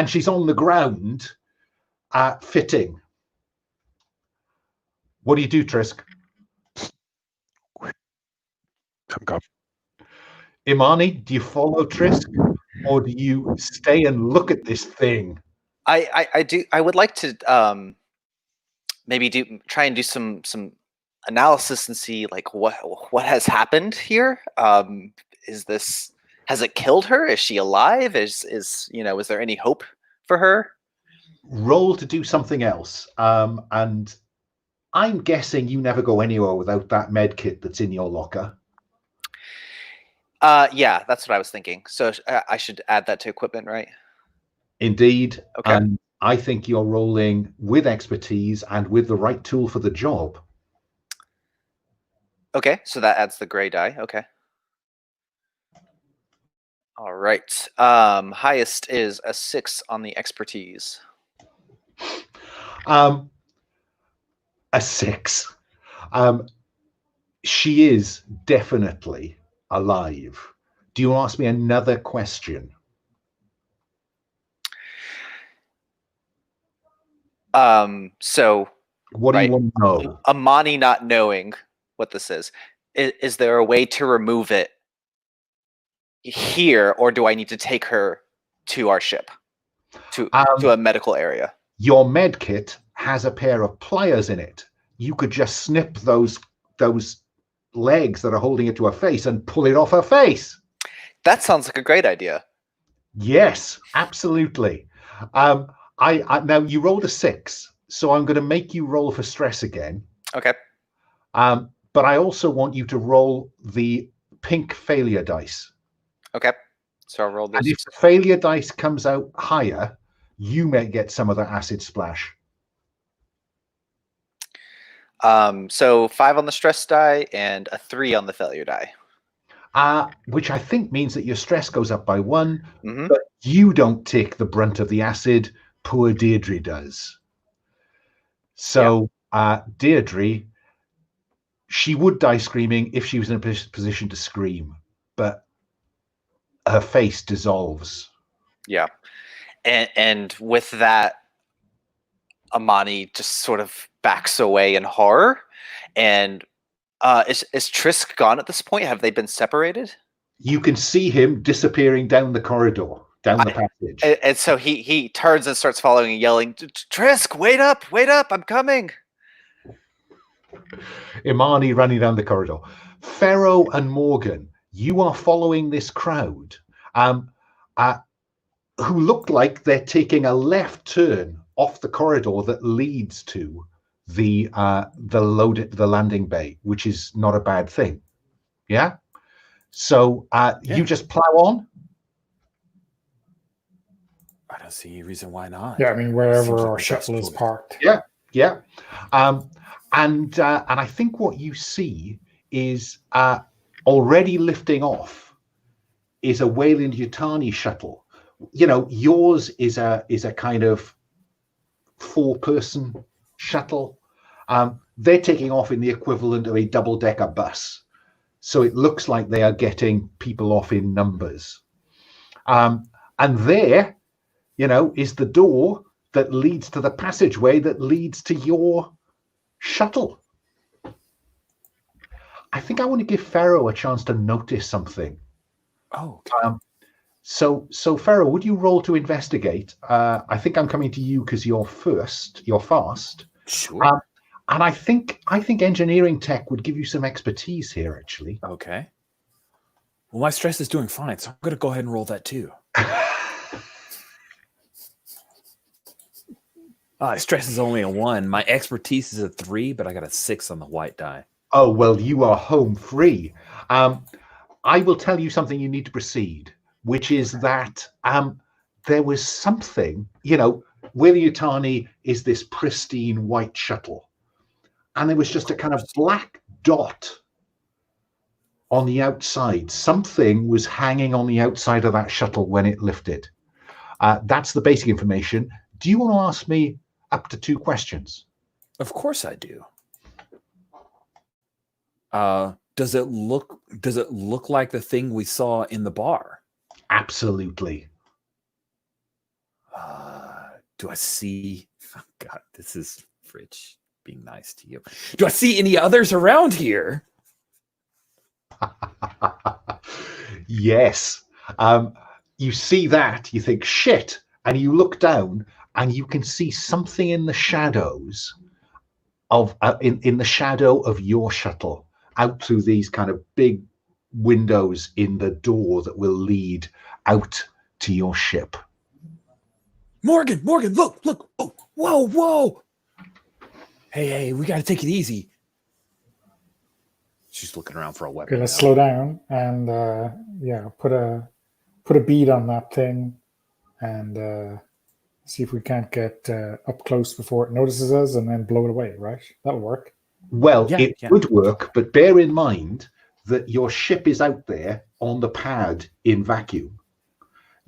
she's on the ground, fitting. What do you do, Trisk? I'm gone. Imani, do you follow Trisk, or do you stay and look at this thing? I do. I would like to maybe try and do some analysis and see like what has happened here. Has it killed her? Is she alive? Is there any hope for her? Roll to do something else. And I'm guessing you never go anywhere without that med kit that's in your locker. Yeah, that's what I was thinking. So I should add that to equipment, right? Indeed. Okay. And I think you're rolling with expertise and with the right tool for the job. Okay, so that adds the gray die. Okay. All right. Highest is a 6 on the expertise. A 6. She is definitely alive. Do you ask me another question? So what do you want to know? Imani not knowing what this is there a way to remove it here, or do I need to take her to our ship, to a medical area? Your med kit has a pair of pliers in it. You could just snip those legs that are holding it to her face and pull it off her face. That sounds like a great idea. Yes, absolutely. Now you rolled a 6, so I'm going to make you roll for stress again. Okay. But I also want you to roll the pink failure dice. Okay. So I'll roll this. And if the failure dice comes out higher, you may get some of the acid splash. So 5 on the stress die and a 3 on the failure die. Which I think means that your stress goes up by 1, Mm-hmm. but you don't take the brunt of the acid. Poor Deirdre does. So Deirdre, she would die screaming if she was in a position to scream, but her face dissolves. Yeah. And with that, Imani just sort of backs away in horror. And is Trisk gone at this point? Have they been separated? You can see him disappearing down the corridor, down the passage. And so he turns and starts following and yelling, Trisk, wait up, I'm coming. Imani running down the corridor. Ferro and Morgan, you are following this crowd who look like they're taking a left turn off the corridor that leads to the landing bay, which is not a bad thing. Yeah. So you just plow on. I don't see any reason why not. Yeah, I mean, wherever our shuttle is parked. Yeah. And I think what you see is already lifting off is a Weyland-Yutani shuttle. You know, yours is a kind of 4-person shuttle. They're taking off in the equivalent of a double-decker bus. So it looks like they are getting people off in numbers. And there, you know, is the door that leads to the passageway that leads to your shuttle. I think I want to give Ferro a chance to notice something. Oh. Okay. So Ferro, would you roll to investigate? I think I'm coming to you because you're fast. Sure. And I think engineering tech would give you some expertise here, actually. Okay. Well, my stress is doing fine, so I'm going to go ahead and roll that too. Stress is only a 1. My expertise is a 3, but I got a 6 on the white die. Oh, well, you are home free. I will tell you something you need to proceed, which is that there was something, you know, Weyland-Yutani is this pristine white shuttle. And there was just a kind of black dot on the outside. Something was hanging on the outside of that shuttle when it lifted. That's the basic information. Do you want to ask me up to 2 questions? Of course I do. Does it look like the thing we saw in the bar? Absolutely. Do I see? Oh God, this is Fridge being nice to you. Do I see any others around here? Yes. You see that, you think, shit, and you look down and you can see something in the shadows of in the shadow of your shuttle out through these kind of big windows in the door that will lead out to your ship. Morgan, look. Oh, whoa. Hey, we got to take it easy. She's looking around for a weapon. Okay, let's slow down and put a bead on that thing and see if we can't get up close before it notices us and then blow it away, right? That'll work. Well, it would work, but bear in mind that your ship is out there on the pad in vacuum.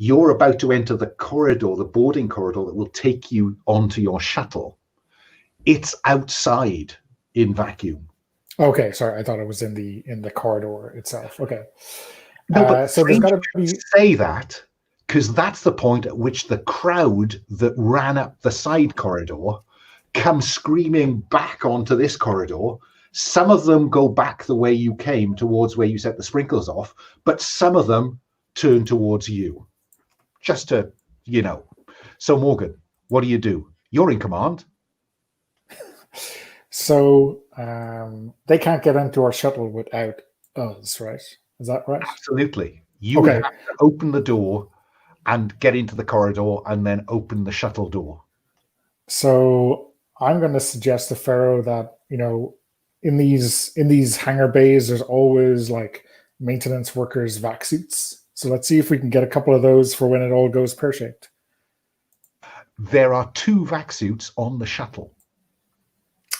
You're about to enter the corridor, the boarding corridor that will take you onto your shuttle. It's outside in vacuum. Okay, sorry, I thought it was in the corridor itself. Okay. No, but so there's got to be say that because that's the point at which the crowd that ran up the side corridor come screaming back onto this corridor. Some of them go back the way you came towards where you set the sprinklers off, but some of them turn towards you. Just to, you know. So Morgan, what do? You're in command. So they can't get into our shuttle without us, right? Is that right? Absolutely. You would have to open the door and get into the corridor and then open the shuttle door. So I'm going to suggest to Ferro that, in these hangar bays, there's always like maintenance workers' vac suits. So let's see if we can get a couple of those for when it all goes pear-shaped. There are 2 vac suits on the shuttle.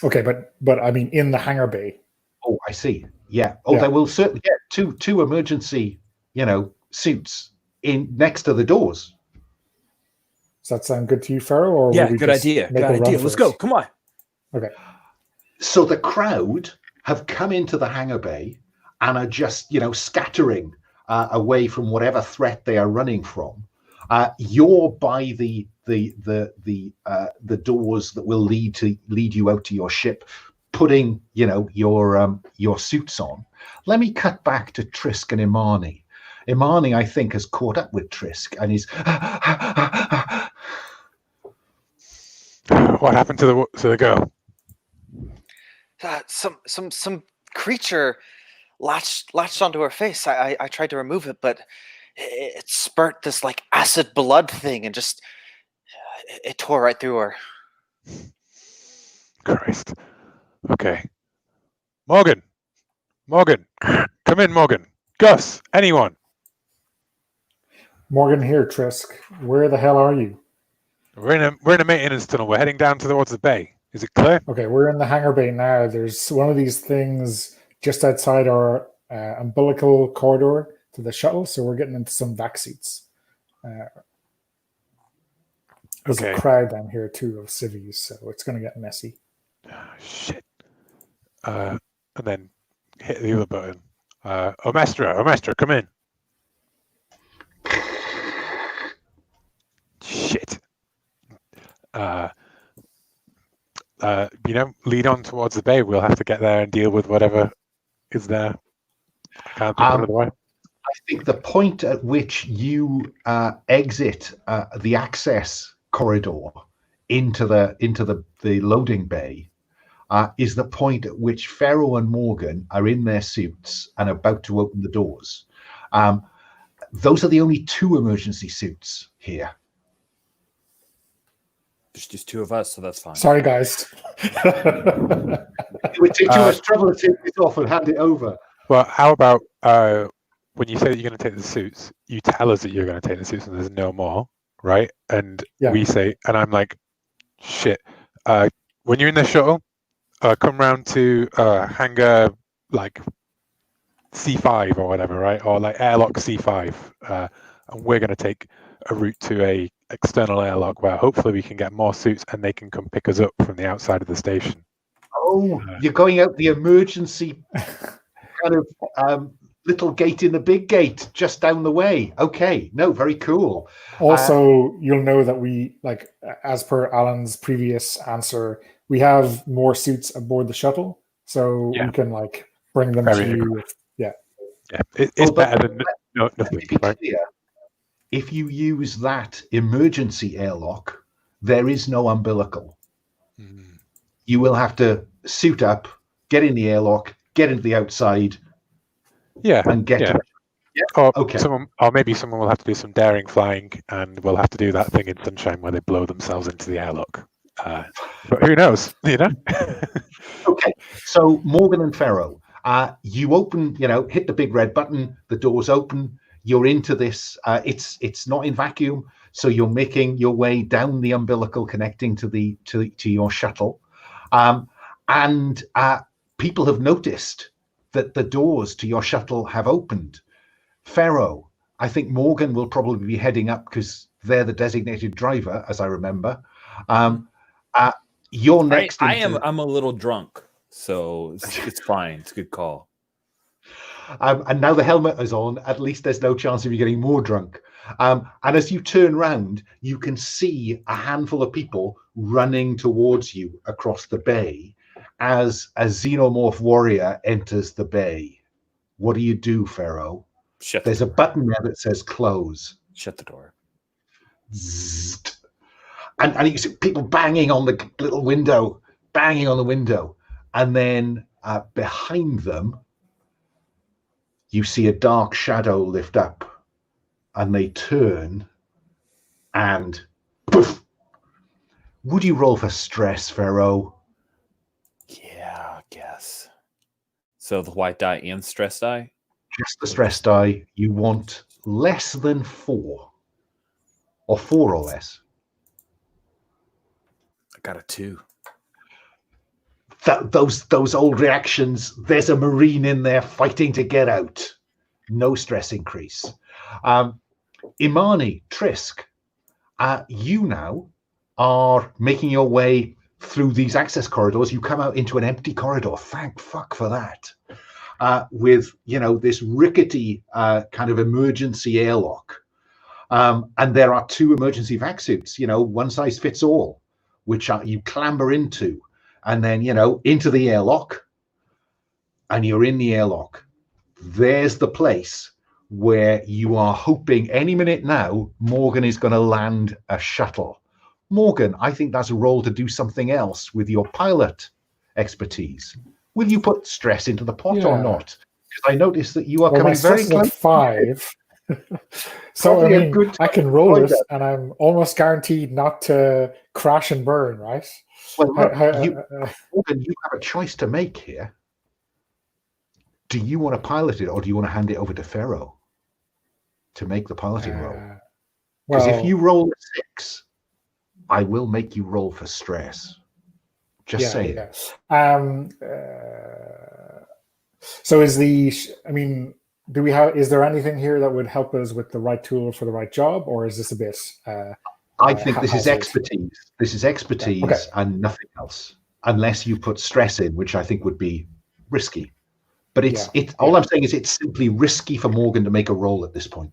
Okay, but I mean in the hangar bay. Oh, I see. Yeah. Oh, yeah. They will certainly get two emergency, suits in next to the doors. Does that sound good to you, Ferro? Or yeah, good idea. Good idea. Let's go. Come on. Okay. So the crowd have come into the hangar bay and are just, scattering away from whatever threat they are running from. You're by the doors that will lead you out to your ship, putting your suits on. Let me cut back to Trisk and Imani. Imani, I think, has caught up with Trisk and is. What happened to the girl? Some creature latched onto her face. I tried to remove it, but it spurt this like acid blood thing and just it tore right through her. Christ. Okay. Morgan, come in, Morgan. Gus, anyone? Morgan here, Trisk. Where the hell are you? We're in a maintenance tunnel. We're heading down towards the bay. Is it clear? Okay, we're in the hangar bay now. There's one of these things just outside our umbilical corridor to the shuttle, so we're getting into some vac seats. There's a crowd down here too of civvies, so it's going to get messy. Oh, shit. And then hit the other button. Omestra, come in. Shit. Lead on towards the bay. We'll have to get there and deal with whatever is there. I can't think of the way. I think the point at which you exit the access corridor into the loading bay is the point at which Ferro and Morgan are in their suits and about to open the doors. Those are the only 2 emergency suits here. There's just 2 of us, so that's fine. Sorry, guys. It would take too much trouble to take this off and hand it over. Well, how about when you say that you're going to take the suits, you tell us that you're going to take the suits and there's no more, right? And we say, and I'm like, shit. When you're in the shuttle, come round to hangar like C5 or whatever, right? Or like airlock C5. And we're going to take a route to a external airlock where hopefully we can get more suits and they can come pick us up from the outside of the station. Oh, you're going out the emergency kind of little gate in the big gate just down the way. Okay, no, very cool. Also, you'll know that we, like, as per Alan's previous answer, we have more suits aboard the shuttle, so we can like bring them to you. Yeah, it's better than nothing. Right? If you use that emergency airlock, there is no umbilical. You will have to suit up, get in the airlock, get into the outside, and get to it. Yeah. Or maybe someone will have to do some daring flying, and we'll have to do that thing in Sunshine where they blow themselves into the airlock. But who knows? Okay, so Morgan and Ferro, you open, hit the big red button. The doors open. You're into this. It's not in vacuum, so you're making your way down the umbilical connecting to your shuttle, and people have noticed that the doors to your shuttle have opened. Ferro, I think Morgan will probably be heading up because they're the designated driver, as I remember. You're next. I'm a little drunk, so it's fine. It's a good call. And now the helmet is on. At least there's no chance of you getting more drunk. And as you turn round, you can see a handful of people running towards you across the bay as a xenomorph warrior enters the bay. What do you do, Ferro? There's a button there that says close. Shut the door. Zzzt. and you see people banging on the little window, and then behind them, you see a dark shadow lift up, and they turn, and poof. Would you roll for stress, Ferro? Yeah, I guess. So the white die and stress die? Just the stress die. You want less than 4, or 4 or less. I got a 2. Those old reactions. There's a Marine in there fighting to get out. No stress increase. Imani, Trisk, you now are making your way through these access corridors. You come out into an empty corridor. Thank fuck for that. With this rickety kind of emergency airlock, and there are 2 emergency vac suits. One size fits all, which you clamber into, and then into the airlock, and you're in the airlock. There's the place where you are hoping any minute now Morgan is going to land a shuttle. Morgan, I think that's a role to do something else with your pilot expertise. Will you put stress into the pot or not? Because I noticed that you are coming very close. At 5. So I can roll this, and I'm almost guaranteed not to crash and burn, right? Well, Morgan, you have a choice to make here. Do you want to pilot it, or do you want to hand it over to Ferro to make the piloting role? Because if you roll a 6, I will make you roll for stress. Just saying. Yeah. So is there anything here that would help us with the right tool for the right job, or is this a bit? I think this is expertise. This is expertise and nothing else, unless you put stress in, which I think would be risky. But all I'm saying is it's simply risky for Morgan to make a roll at this point,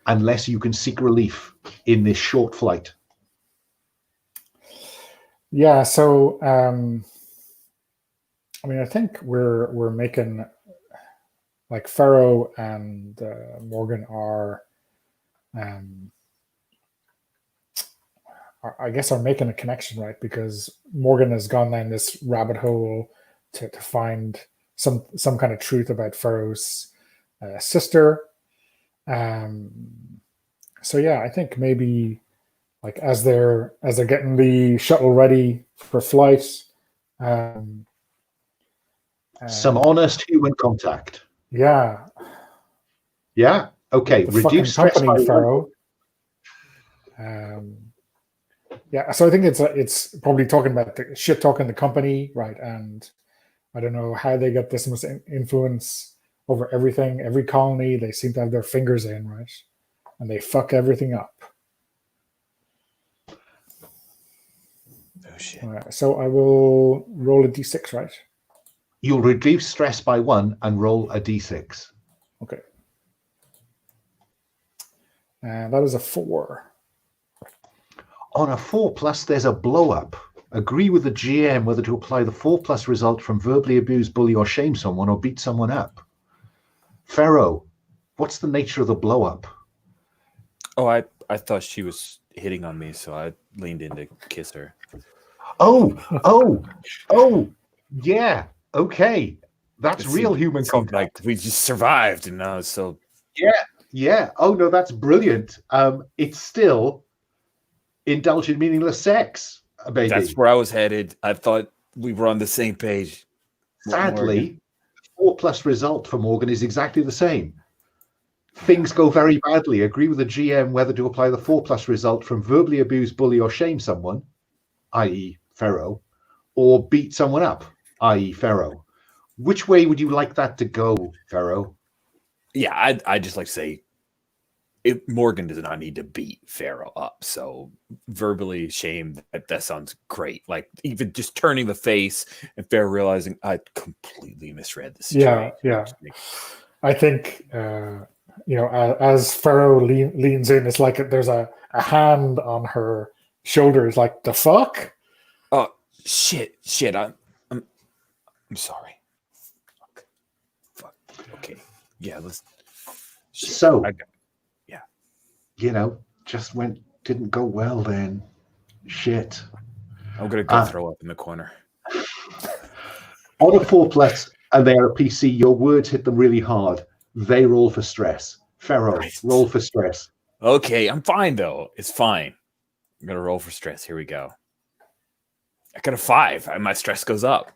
unless you can seek relief in this short flight. Yeah. So I think we're making, like, Ferro and Morgan are I guess are making a connection, right? Because Morgan has gone down this rabbit hole to find some kind of truth about Ferro's sister. So yeah, I think maybe, like, as they're getting the shuttle ready for flight, some honest human contact. Yeah. Okay. Reduce stress by Ferro. Yeah. So I think it's probably talking about the shit talking the company, right? And I don't know how they got this much influence over everything. Every colony they seem to have their fingers in, right? And they fuck everything up. Oh shit. So I will roll a d6, right? You'll reduce stress by 1 and roll a d6. Okay. And that is a 4. On a 4+, there's a blow up. Agree with the GM whether to apply the 4+ result from verbally abuse, bully, or shame someone, or beat someone up. Ferro, what's the nature of the blow up? Oh, I thought she was hitting on me, so I leaned in to kiss her. Oh, yeah. Okay. That's real human contact. Like we just survived, and now so. Yeah. Oh no, that's brilliant. It's still indulge in meaningless sex, baby. That's where I was headed. I thought we were on the same page. Sadly, 4+ result for Morgan is exactly the same. Things go very badly. Agree with the GM whether to apply the 4+ result from verbally abuse, bully, or shame someone, i.e. Ferro, or beat someone up, i.e. Ferro. Which way would you like that to go, Ferro? Yeah, I'd just like to say Morgan does not need to beat Ferro up. So verbally shame, that sounds great. Like even just turning the face and Ferro realizing I completely misread the situation. Yeah. I think, as Ferro leans in, it's like there's a hand on her shoulder. It's like, the fuck? Oh, shit. I'm sorry. Fuck. Okay. Yeah, let's. So, yeah. Just went didn't go well then. Shit. I'm gonna go throw up in the corner. On a 4+, and they are a PC, your words hit them really hard. They roll for stress. Ferro, roll for stress. Okay, I'm fine though. It's fine. I'm gonna roll for stress. Here we go. I got a 5, and my stress goes up.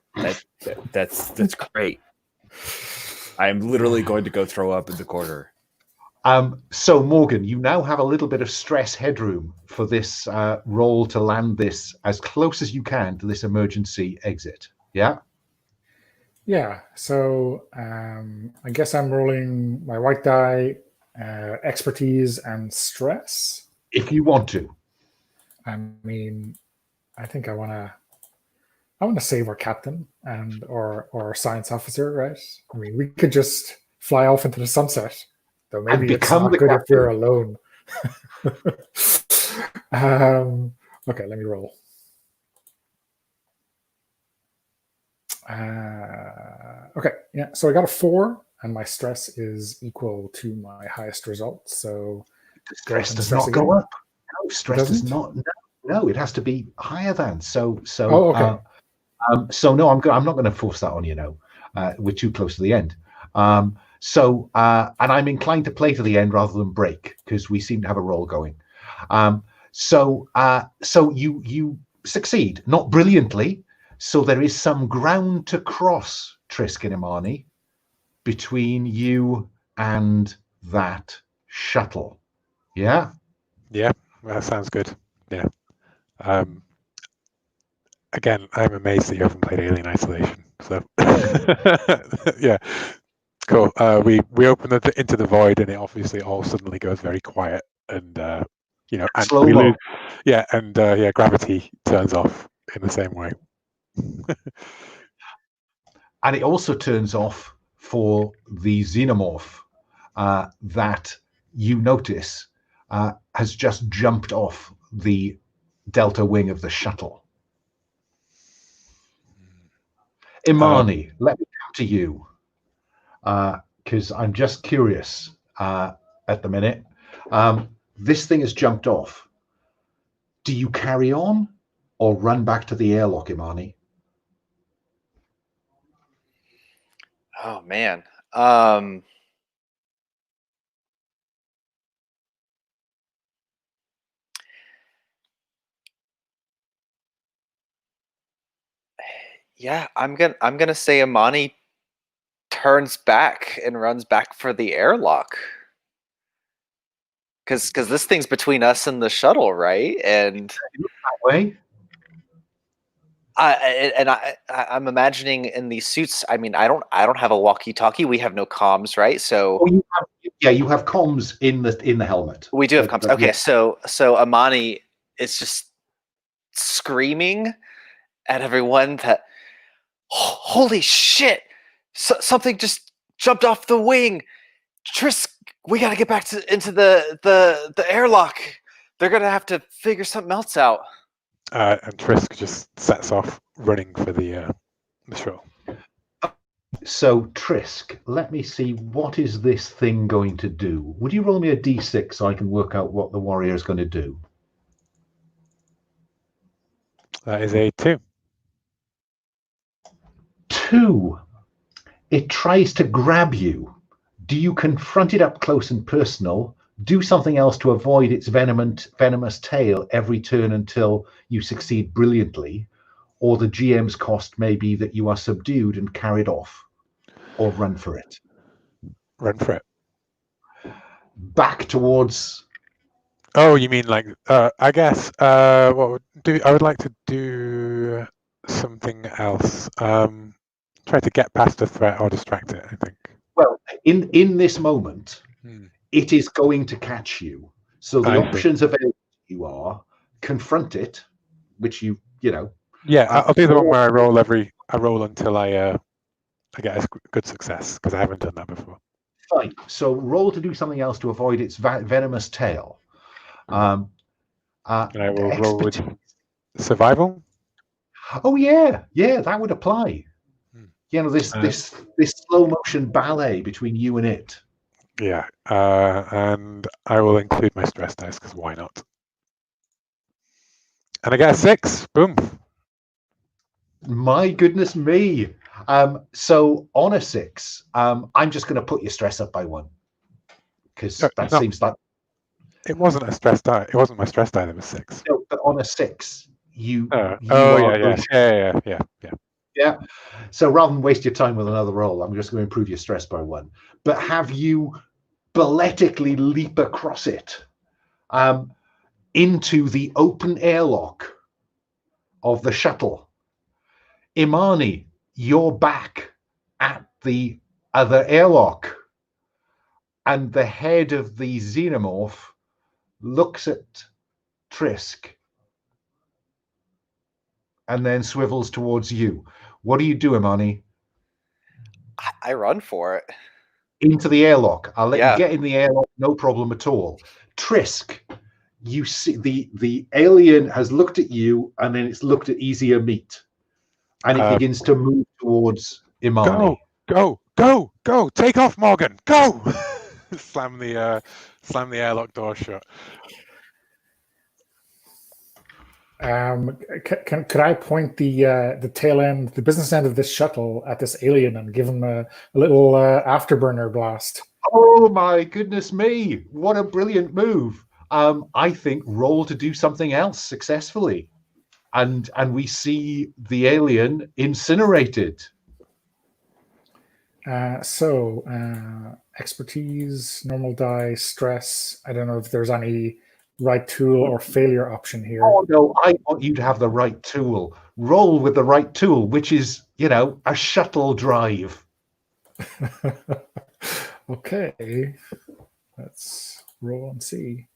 That's great. I'm literally going to go throw up in the corner. So Morgan, you now have a little bit of stress headroom for this roll to land this as close as you can to this emergency exit. Yeah. Yeah, so I guess I'm rolling my white die, expertise, and stress. If you want to. I mean, I think I want to save our captain and or our science officer, right? I mean, we could just fly off into the sunset, though maybe it's not good if we're alone. Okay, let me roll. Okay, yeah, so I got a 4, and my stress is equal to my highest result. So stress does not go up. No, stress does not. No, it has to be higher than. So. Oh, okay. So no, I'm not going to force that on you now. We're too close to the end. And I'm inclined to play to the end rather than break because we seem to have a roll going. So you succeed, not brilliantly. So there is some ground to cross, Trisk and Imani, between you and that shuttle. Yeah? Yeah, that sounds good. Yeah. Again, I'm amazed that you haven't played Alien Isolation. So, yeah, cool. We open into the void, and it obviously all suddenly goes very quiet, and and we lose. Yeah, and gravity turns off in the same way. And it also turns off for the xenomorph that you notice has just jumped off the delta wing of the shuttle. Imani, let me come to you because I'm just curious at the minute. This thing has jumped off. Do you carry on or run back to the airlock, Imani? Oh man. Yeah, I'm gonna say Imani turns back and runs back for the airlock. Because this thing's between us and the shuttle, right? And that way. I'm imagining in these suits. I mean, I don't have a walkie-talkie. We have no comms, right? So you have comms in the helmet. We do have comms. Okay, yeah. So Imani is just screaming at everyone that, oh, holy shit! Something just jumped off the wing. Trisk, we got to get back into the airlock. They're gonna have to figure something else out. And Trisk just sets off running for the shuttle. So Trisk, let me see, what is this thing going to do? Would you roll me a d6 so I can work out what the warrior is going to do? That is a 2. 2. It tries to grab you. Do you confront it up close and personal? Do something else to avoid its venomous tail every turn until you succeed brilliantly? Or the GM's cost may be that you are subdued and carried off? Or run for it? Run for it. Back towards... Oh, you mean like, I guess, I would like to do something else. Try to get past a threat or distract it, I think. Well, in this moment, it is going to catch you. So the options available to you are confront it, which you know. Yeah, I'll do the one where I roll until I get a good success, because I haven't done that before. Fine. So roll to do something else to avoid its venomous tail. And I will roll with survival. Oh yeah, that would apply. You know, this slow motion ballet between you and it. Yeah, and I will include my stress dice because why not? And I get a 6. Boom. My goodness me. So on a 6, I'm just going to put your stress up by 1 because that seems like it wasn't a stress die. It wasn't my stress die that was 6. No, but on a 6, you Yeah. Yeah. So rather than waste your time with another roll, I'm just going to improve your stress by 1. But have you balletically leap across it into the open airlock of the shuttle. Imani, you're back at the other airlock, and the head of the xenomorph looks at Trisk and then swivels towards you. What do you do, Imani? I run for it. Into the airlock. I'll let you get in the airlock, no problem at all. Trisk, you see the alien has looked at you, and then it's looked at easier meat, and it begins to move towards Imani. Go! Take off, Morgan! Go! Slam the airlock door shut. Could I point the tail end, the business end of this shuttle at this alien and give him a little afterburner blast? Oh my goodness me! What a brilliant move! I think roll to do something else successfully, and we see the alien incinerated. Expertise, normal die, stress. I don't know if there's any right tool or failure option here. Oh no, I want you to have the right tool. Roll with the right tool, which is, a shuttle drive. Okay, let's roll and see.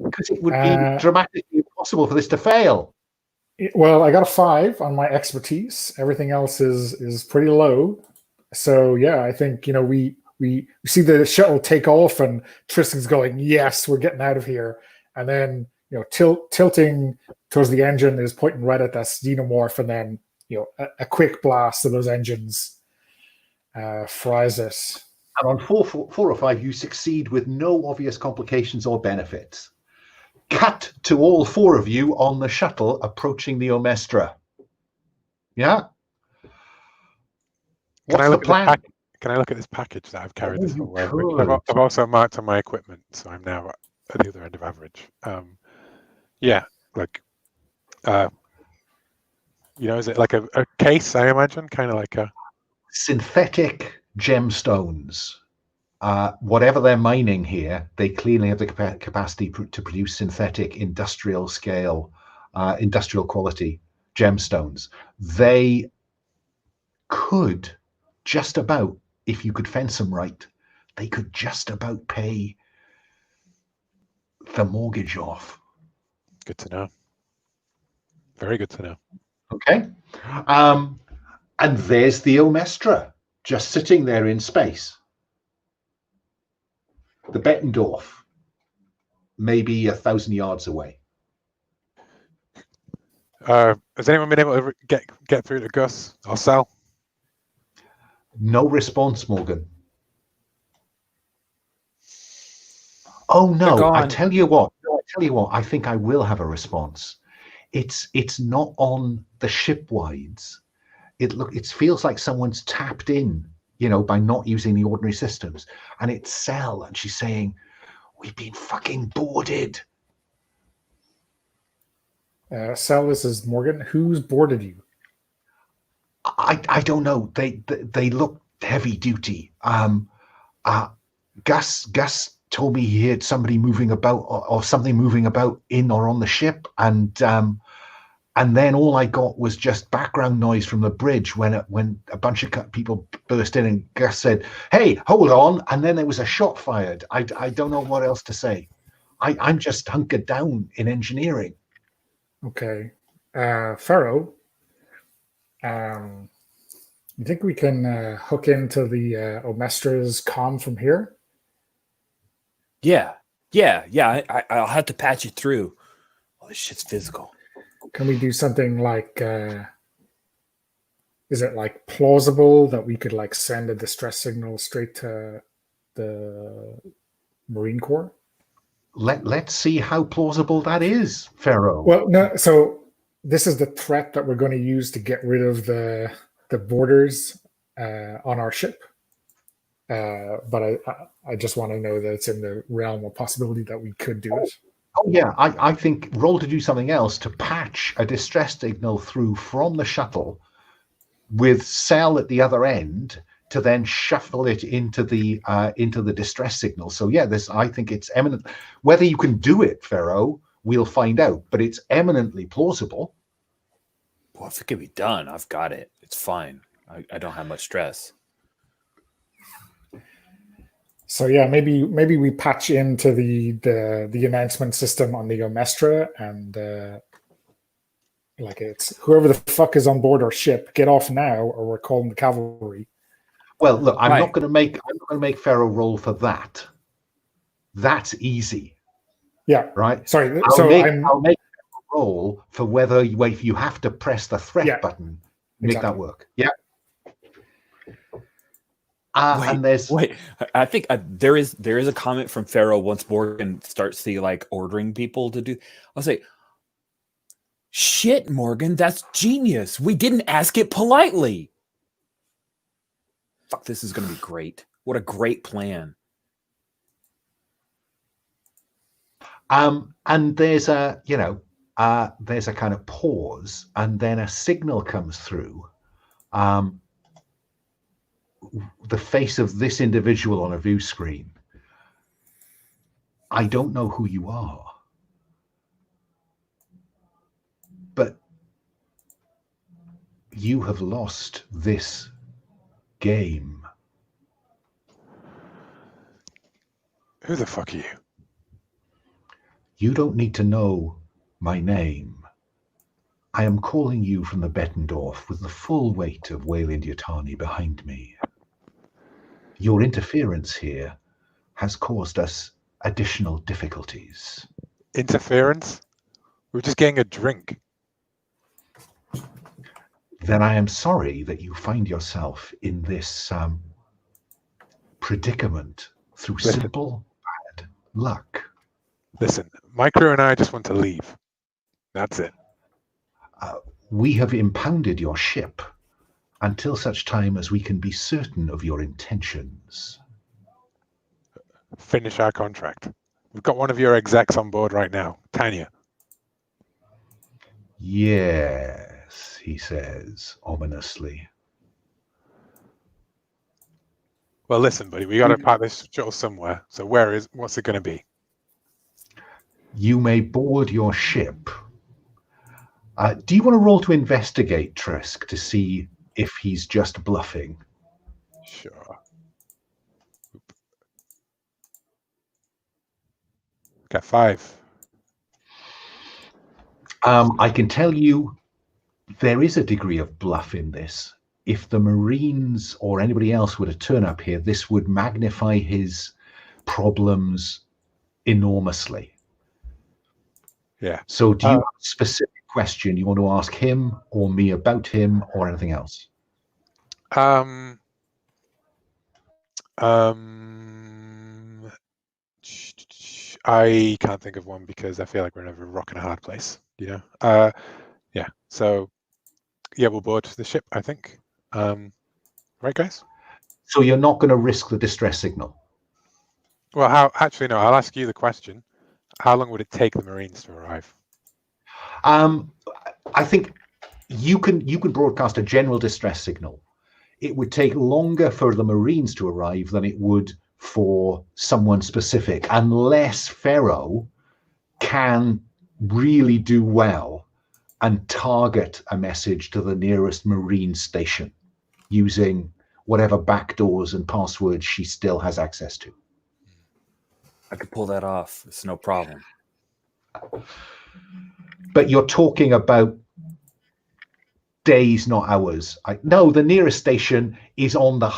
Because it would be dramatically impossible for this to fail. Well, I got a 5 on my expertise. Everything else is pretty low. So yeah, I think we see the shuttle take off, and Tristan's going, "Yes, we're getting out of here." And then tilting towards the engine is pointing right at that xenomorph, and then a quick blast of those engines fries it. And on 4 or 5, you succeed with no obvious complications or benefits. Cut to all 4 of you on the shuttle approaching the Omestra. Yeah? What's the plan? Can I look at this package that I've carried this whole way? I've also marked on my equipment, so I'm now at the other end of average. Is it like a case, I imagine? Kind of like a... Synthetic gemstones. Whatever they're mining here, they clearly have the capacity to produce synthetic industrial scale, industrial quality gemstones. They could just about, if you could fence them right, they could just about pay the mortgage off. Good to know. Very good to know. Okay. And there's the Omestra, just sitting there in space. The Bettendorf, maybe 1,000 yards away. Has anyone been able to get through to Gus or Sal? No response, Morgan. Oh no! I tell you what. I think I will have a response. It's not on the shipwides. It feels like someone's tapped in, by not using the ordinary systems. And it's Sal, and she's saying, "We've been fucking boarded." Sal, this is Morgan. Who's boarded you? I don't know. They look heavy duty. Gus told me he heard somebody moving about or something moving about in or on the ship, and then all I got was just background noise from the bridge when a bunch of people burst in, and Gus said, "Hey, hold on!" And then there was a shot fired. I don't know what else to say. I'm just hunkered down in engineering. Okay, Ferro. You think we can hook into the Omestra's comm from here? Yeah. I'll have to patch it through. Oh, this shit's physical. Can we do something like? Is it like plausible that we could like send a distress signal straight to the Marine Corps? let's see how plausible that is, Ferro. Well, no. So this is the threat that we're going to use to get rid of the borders on our ship. But I just want to know that it's in the realm of possibility that we could do it. Oh yeah, I think roll to do something else to patch a distress signal through from the shuttle with Cell at the other end to then shuffle it into the distress signal. So yeah, I think it's eminent. Whether you can do it, Ferro, we'll find out, but it's eminently plausible. Well, if it can be done, I've got it. It's fine. I don't have much stress. So yeah, maybe we patch into the announcement system on the Omestra, and like it's whoever the fuck is on board our ship, get off now, or we're calling the cavalry. Well, look, I'm not going to make Ferro roll for that. That's easy. Yeah. Right. Sorry. I'll make a roll for whether if you have to press the threat button, make that work. Yeah. And wait. I think there is a comment from Ferro once Morgan starts to ordering people to do. I'll say, "Shit, Morgan, that's genius. We didn't ask it politely." Fuck, this is going to be great. What a great plan. And there's a kind of pause, and then a signal comes through. The face of this individual on a view screen. I don't know who you are, but you have lost this game. Who the fuck are you? You don't need to know my name. I am calling you from the Bettendorf with the full weight of Weyland-Yutani behind me. Your interference here has caused us additional difficulties. Interference? We were just getting a drink. Then I am sorry that you find yourself in this predicament through simple bad luck. Listen, my crew and I just want to leave. That's it. We have impounded your ship until such time as we can be certain of your intentions. Finish our contract. We've got one of your execs on board right now, Tanya. Yes, he says ominously. Well, listen, buddy, we got to park this shuttle somewhere. So what's it going to be? You may board your ship. Do you want to roll to investigate, Trisk, to see if he's just bluffing? Sure. Got 5. I can tell you there is a degree of bluff in this. If the Marines or anybody else were to turn up here, this would magnify his problems enormously. Yeah. So do you have a specific question you want to ask him or me about him or anything else? I can't think of one because I feel like we're in a rock and a hard place, you know? Yeah. So, yeah, we'll board the ship, I think. Right, guys? So you're not going to risk the distress signal? Well, actually, no, I'll ask you the question. How long would it take the Marines to arrive? I think you can broadcast a general distress signal. It would take longer for the Marines to arrive than it would for someone specific, unless Ferro can really do well and target a message to the nearest Marine station using whatever backdoors and passwords she still has access to. I could pull that off. It's no problem. But you're talking about days, not hours. No, the nearest station is on the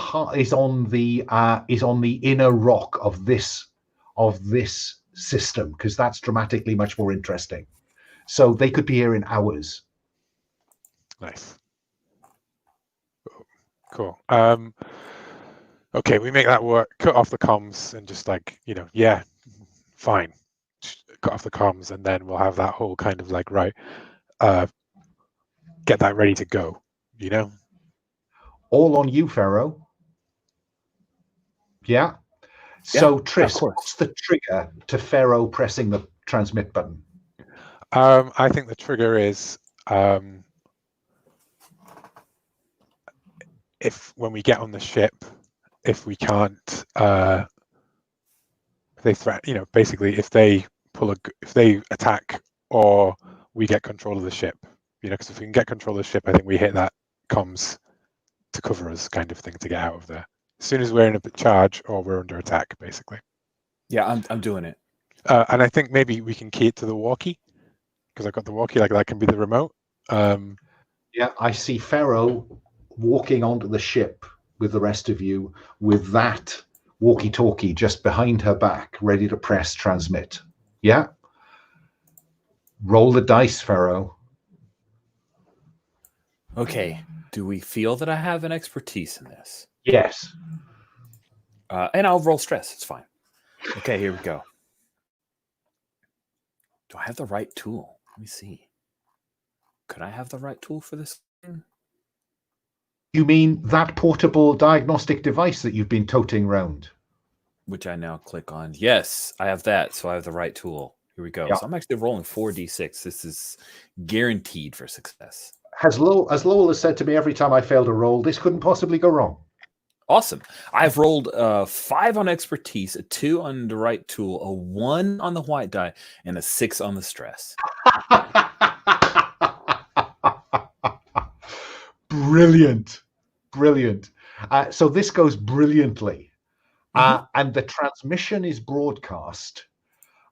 inner rock of this system, because that's dramatically much more interesting. So they could be here in hours. Nice. Cool. Okay, we make that work. Cut off the comms and just yeah, fine. cut off the comms, and then we'll have that whole kind of like, right, get that ready to go, you know? All on you, Ferro. Yeah. So, Trisk, what's the trigger to Ferro pressing the transmit button? I think the trigger is if when we get on the ship, if we can't, if they threat, basically if they if they attack or we get control of the ship, because if we can get control of the ship, I think we hit that comms to cover us kind of thing to get out of there. As soon as we're in a charge or we're under attack, basically. Yeah, I'm doing it. And I think maybe we can key it to the walkie, because I've got the walkie, like that can be the remote. Yeah, I see Ferro walking onto the ship with the rest of you with that walkie-talkie just behind her back, ready to press transmit. Yeah? Roll the dice, Ferro. Okay. Do we feel that I have an expertise in this? Yes. And I'll roll stress. It's fine. Okay, here we go. Do I have the right tool? Let me see. Could I have the right tool for this thing? You mean that portable diagnostic device that you've been toting around? Which I now click on. Yes, I have that. So I have the right tool. Here we go. Yeah. So I'm actually rolling 4d6. This is guaranteed for success. As Lowell has said to me every time I failed a roll, this couldn't possibly go wrong. Awesome. I've rolled 5 on expertise, a 2 on the right tool, a 1 on the white die, and a 6 on the stress. Brilliant. So this goes brilliantly. And the transmission is broadcast.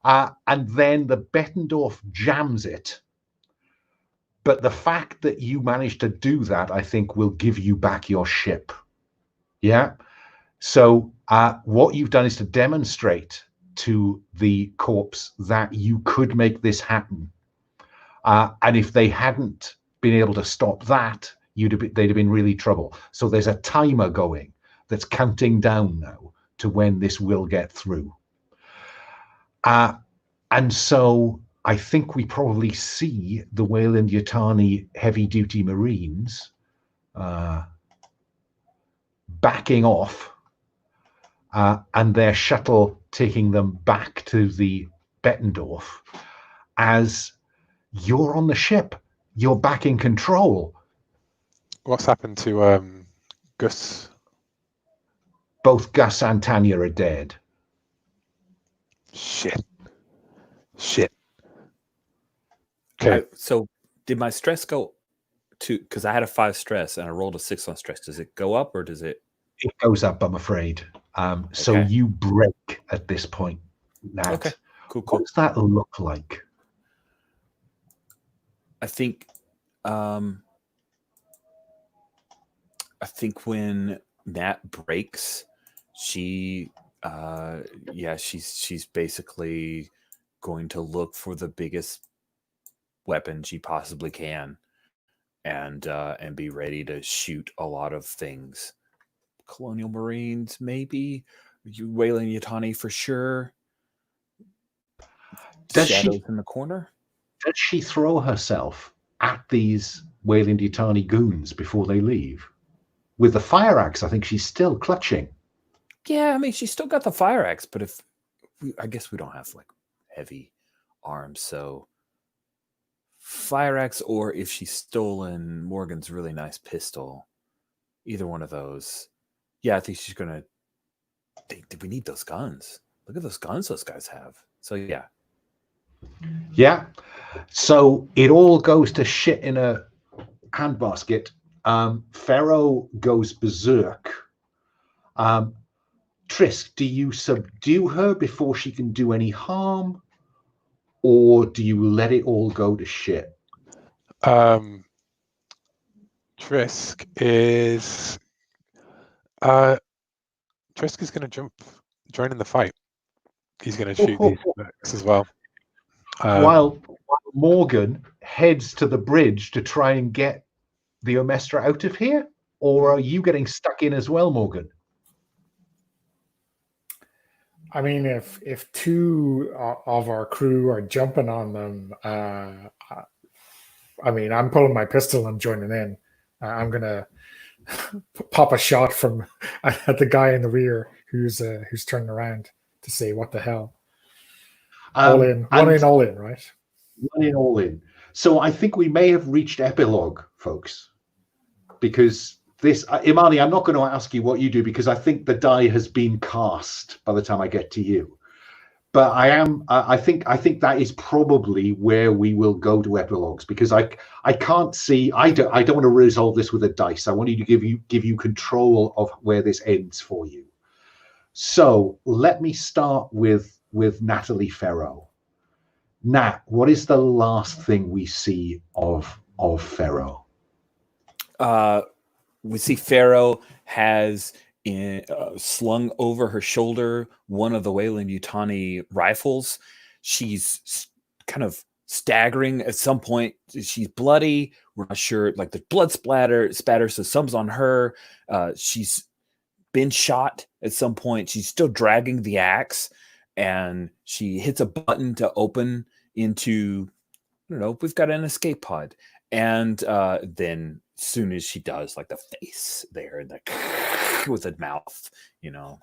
And then the Bettendorf jams it. But the fact that you managed to do that, I think, will give you back your ship. Yeah. So what you've done is to demonstrate to the corps that you could make this happen. And if they hadn't been able to stop that, they'd have been really trouble. So there's a timer going that's counting down now to when this will get through. And so I think we probably see the Weyland-Yutani heavy-duty Marines backing off, and their shuttle taking them back to the Bettendorf. As you're on the ship, you're back in control. What's happened to Gus? Both Gus and Tanya are dead. Shit. Okay. So did my stress go to, because I had a 5 stress and I rolled a 6 on stress. Does it go up or does it? It goes up, I'm afraid. So you break at this point, Nat. Okay, cool. What does that look like? I think when Nat breaks, she's basically going to look for the biggest weapon she possibly can and be ready to shoot a lot of things. Colonial Marines, maybe. Weyland-Yutani for sure. Shadows in the corner. Does she throw herself at these Weyland-Yutani goons before they leave? With the fire axe, I think she's still clutching. Yeah, I mean, she's still got the fire axe, but I guess we don't have like heavy arms, so fire axe, or if she's stolen Morgan's really nice pistol, either one of those. Yeah, I think she's gonna. We need those guns. Look at those guns those guys have. So yeah. Yeah. So it all goes to shit in a handbasket. Ferro goes berserk. Trisk, do you subdue her before she can do any harm, or do you let it all go to shit? Trisk is going to join in the fight. He's going to shoot these mercs as well. While Morgan heads to the bridge to try and get the Omestra out of here, or are you getting stuck in as well, Morgan? I mean, if two of our crew are jumping on them, I mean, I'm pulling my pistol and joining in. I'm gonna pop a shot from at the guy in the rear who's turning around to say, "What the hell?" All in, all in, right? One in, all in. So I think we may have reached epilogue, folks, because this, Imani, I'm not going to ask you what you do because I think the die has been cast by the time I get to you. But I think that is probably where we will go to epilogues, because I can't see, I don't want to resolve this with a dice. I want you to give you control of where this ends for you. So let me start with Natalie Ferro. Nat, what is the last thing we see of Ferro? We see Ferro has slung over her shoulder one of the Weyland-Yutani rifles. She's kind of staggering at some point. She's bloody. We're not sure, like the blood spatter, so some's on her. She's been shot at some point. She's still dragging the axe, and she hits a button to open into, I don't know, we've got an escape pod. And then as soon as she does, like the face there, and the with the mouth, you know,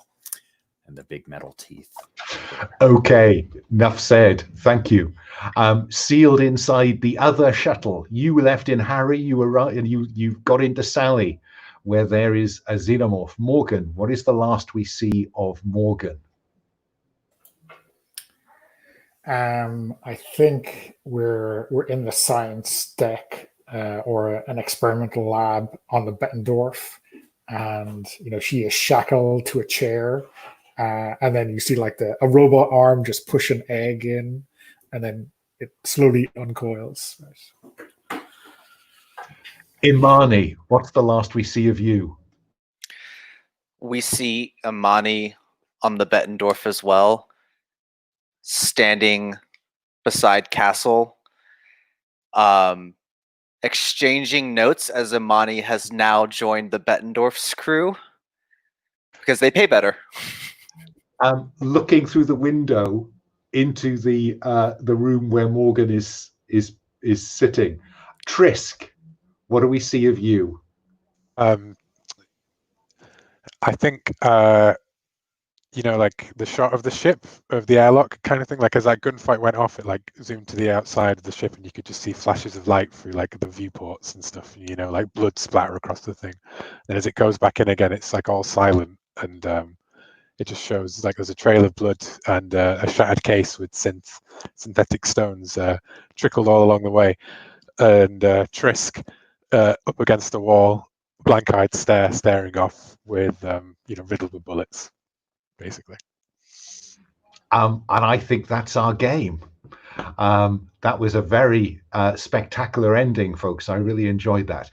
and the big metal teeth. Okay, enough said. Thank you. Sealed inside the other shuttle. You left in Harry. You were right, and you got into Sally, where there is a xenomorph. Morgan, what is the last we see of Morgan? I think we're in the science deck or an experimental lab on the Bettendorf, and she is shackled to a chair, and then you see like a robot arm just push an egg in, and then it slowly uncoils. Imani, what's the last we see of you? We see Imani on the Bettendorf as well, standing beside Castle, exchanging notes as Imani has now joined the Bettendorf's crew because they pay better. Looking through the window into the room where Morgan is sitting. Trisk, what do we see of you? I think like the shot of the ship, of the airlock kind of thing, like as that gunfight went off, it like zoomed to the outside of the ship and you could just see flashes of light through like the viewports and stuff, like blood splatter across the thing. And as it goes back in again, it's like all silent, and it just shows like there's a trail of blood and a shattered case with synthetic stones trickled all along the way. And Trisk up against the wall, blank-eyed staring off with riddled with bullets, basically. And I think that's our game. That was a very spectacular ending, folks. I really enjoyed that.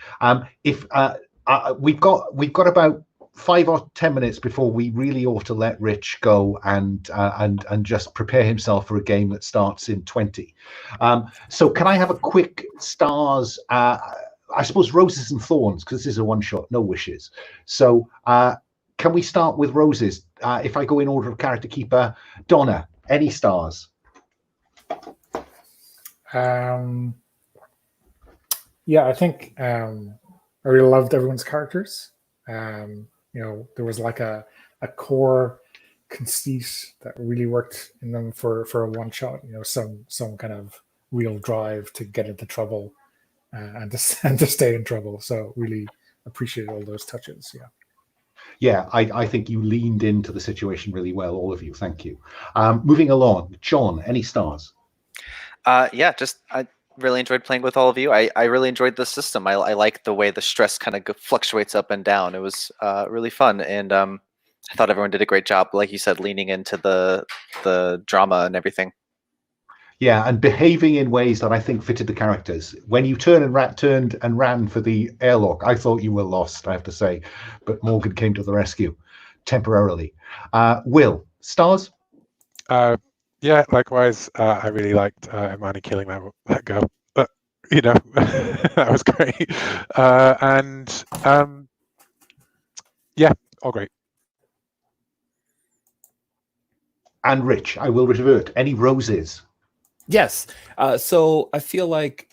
We've got about 5 or 10 minutes before we really ought to let Rich go and just prepare himself for a game that starts in 20. So can I have a quick stars? I suppose roses and thorns, because this is a one shot, no wishes. So can we start with roses? If I go in order of character keeper, Donna, any stars? Yeah, I think I really loved everyone's characters. There was like a core conceit that really worked in them for a one shot. Some kind of real drive to get into trouble and to stay in trouble. So really appreciated all those touches. Yeah, I think you leaned into the situation really well, all of you. Thank you. Moving along, John, any stars? I really enjoyed playing with all of you. I really enjoyed the system. I like the way the stress kind of fluctuates up and down. It was really fun, and I thought everyone did a great job, like you said, leaning into the drama and everything. Yeah, and behaving in ways that I think fitted the characters. When you turned and ran for the airlock, I thought you were lost, I have to say, but Morgan came to the rescue temporarily. Will, stars? Yeah, likewise. I really liked Imani killing that girl. That was great. Yeah, all great. And Rich, I will revert. Any roses? Yes. So I feel like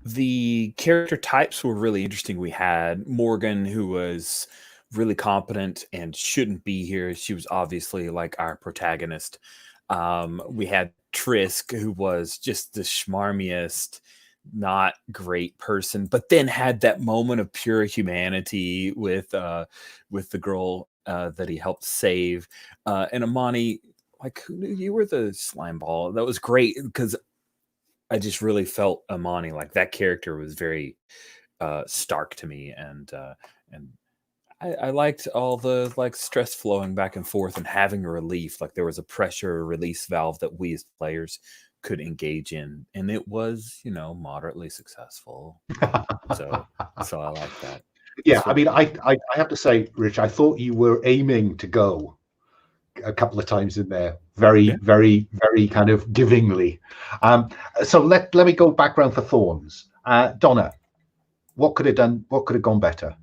the character types were really interesting. We had Morgan, who was really competent and shouldn't be here. She was obviously like our protagonist. We had Trisk, who was just the schmarmiest, not great person, but then had that moment of pure humanity with the girl that he helped save. And Imani, like, you were the slime ball. That was great because I just really felt Imani, like that character was very stark to me, and I liked all the like stress flowing back and forth and having a relief. Like there was a pressure release valve that we as players could engage in, and it was, you know, moderately successful. so I like that. Yeah, I mean, I have to say, Rich, I thought you were aiming to go a couple of times in there, very kind of givingly. So let me go back round for Thorns. Donna, what could have gone better?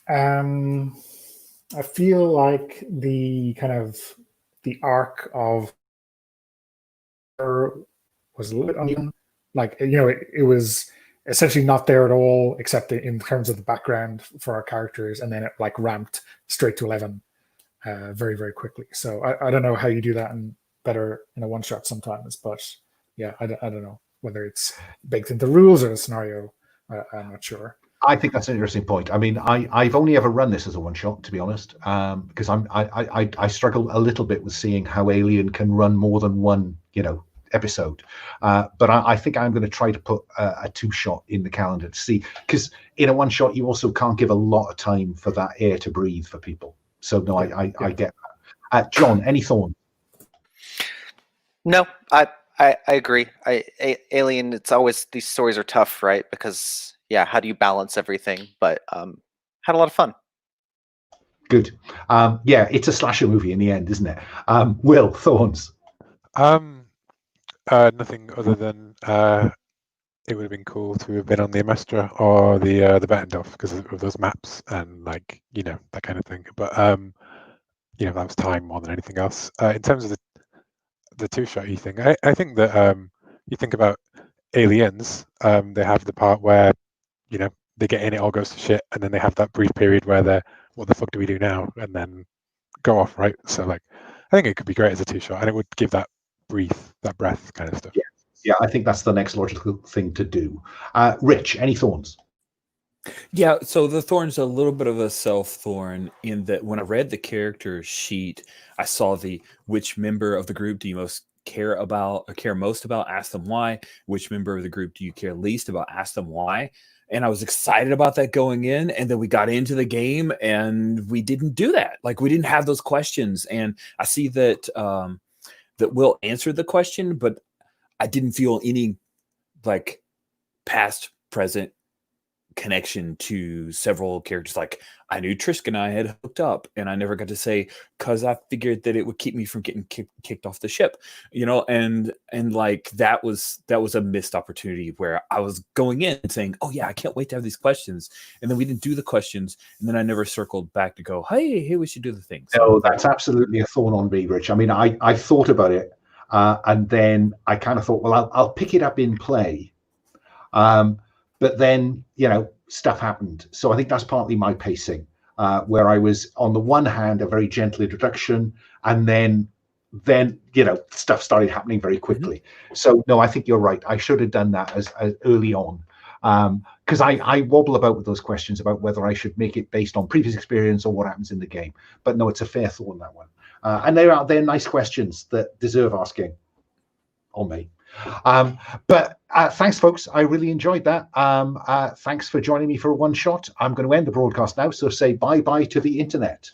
I feel like the arc of her was a little bit uneven. Like, you know, it was essentially not there at all, except in terms of the background for our characters, and then it like ramped straight to 11 very, very quickly. So I don't know how you do that and better in a one shot sometimes, but yeah, I don't know whether it's baked into rules or a scenario. I'm not sure. I think that's an interesting point. I mean, I've only ever run this as a one shot, to be honest, because I struggle a little bit with seeing how Alien can run more than one, you know, episode. But I think I'm going to try to put a two shot in the calendar to see, because in a one shot you also can't give a lot of time for that air to breathe for people. So no, I get that. John, any thorn? No, I agree. Alien, it's always, these stories are tough, right? Because yeah, how do you balance everything? But had a lot of fun. Good. Yeah, it's a slasher movie in the end, isn't it? Will, thorns? Nothing other than it would have been cool to have been on the Omestra or the Bettendorf because of those maps and, like, you know, that kind of thing. But you know, that was time more than anything else. In terms of the two-shot-y thing, I think that you think about Aliens, they have the part where, you know, they get in, it all goes to shit, and then they have that brief period where they're, what the fuck do we do now? And then go off, right? So, like, I think it could be great as a two-shot, and it would give that breath kind of stuff. Yeah, I think that's the next logical thing to do. Rich, any thorns? Yeah, so the thorn's a little bit of a self-thorn in that when I read the character sheet, I saw the which member of the group do you most care about or care most about, ask them why. Which member of the group do you care least about, ask them why. And I was excited about that going in, and then we got into the game and we didn't do that. Like, we didn't have those questions. And I see that that Will answered the question, but I didn't feel any like past, present connection to several characters. Like, I knew Trisk and I had hooked up, and I never got to say, because I figured that it would keep me from getting kicked off the ship, you know, and like that was a missed opportunity where I was going in and saying, oh yeah, I can't wait to have these questions, and then we didn't do the questions, and then I never circled back to go, hey, we should do the things. No, that's absolutely a thorn on me, Rich. I mean, I thought about it, and then I kind of thought, well, I'll pick it up in play. But then, you know, stuff happened. So I think that's partly my pacing, where I was, on the one hand, a very gentle introduction, and then you know, stuff started happening very quickly. So no, I think you're right. I should have done that as early on, because I wobble about with those questions about whether I should make it based on previous experience or what happens in the game. But no, it's a fair thorn, that one. And they're nice questions that deserve asking on me. But thanks, folks. I really enjoyed that. Thanks for joining me for a one shot. I'm going to end the broadcast now, so say bye-bye to the internet.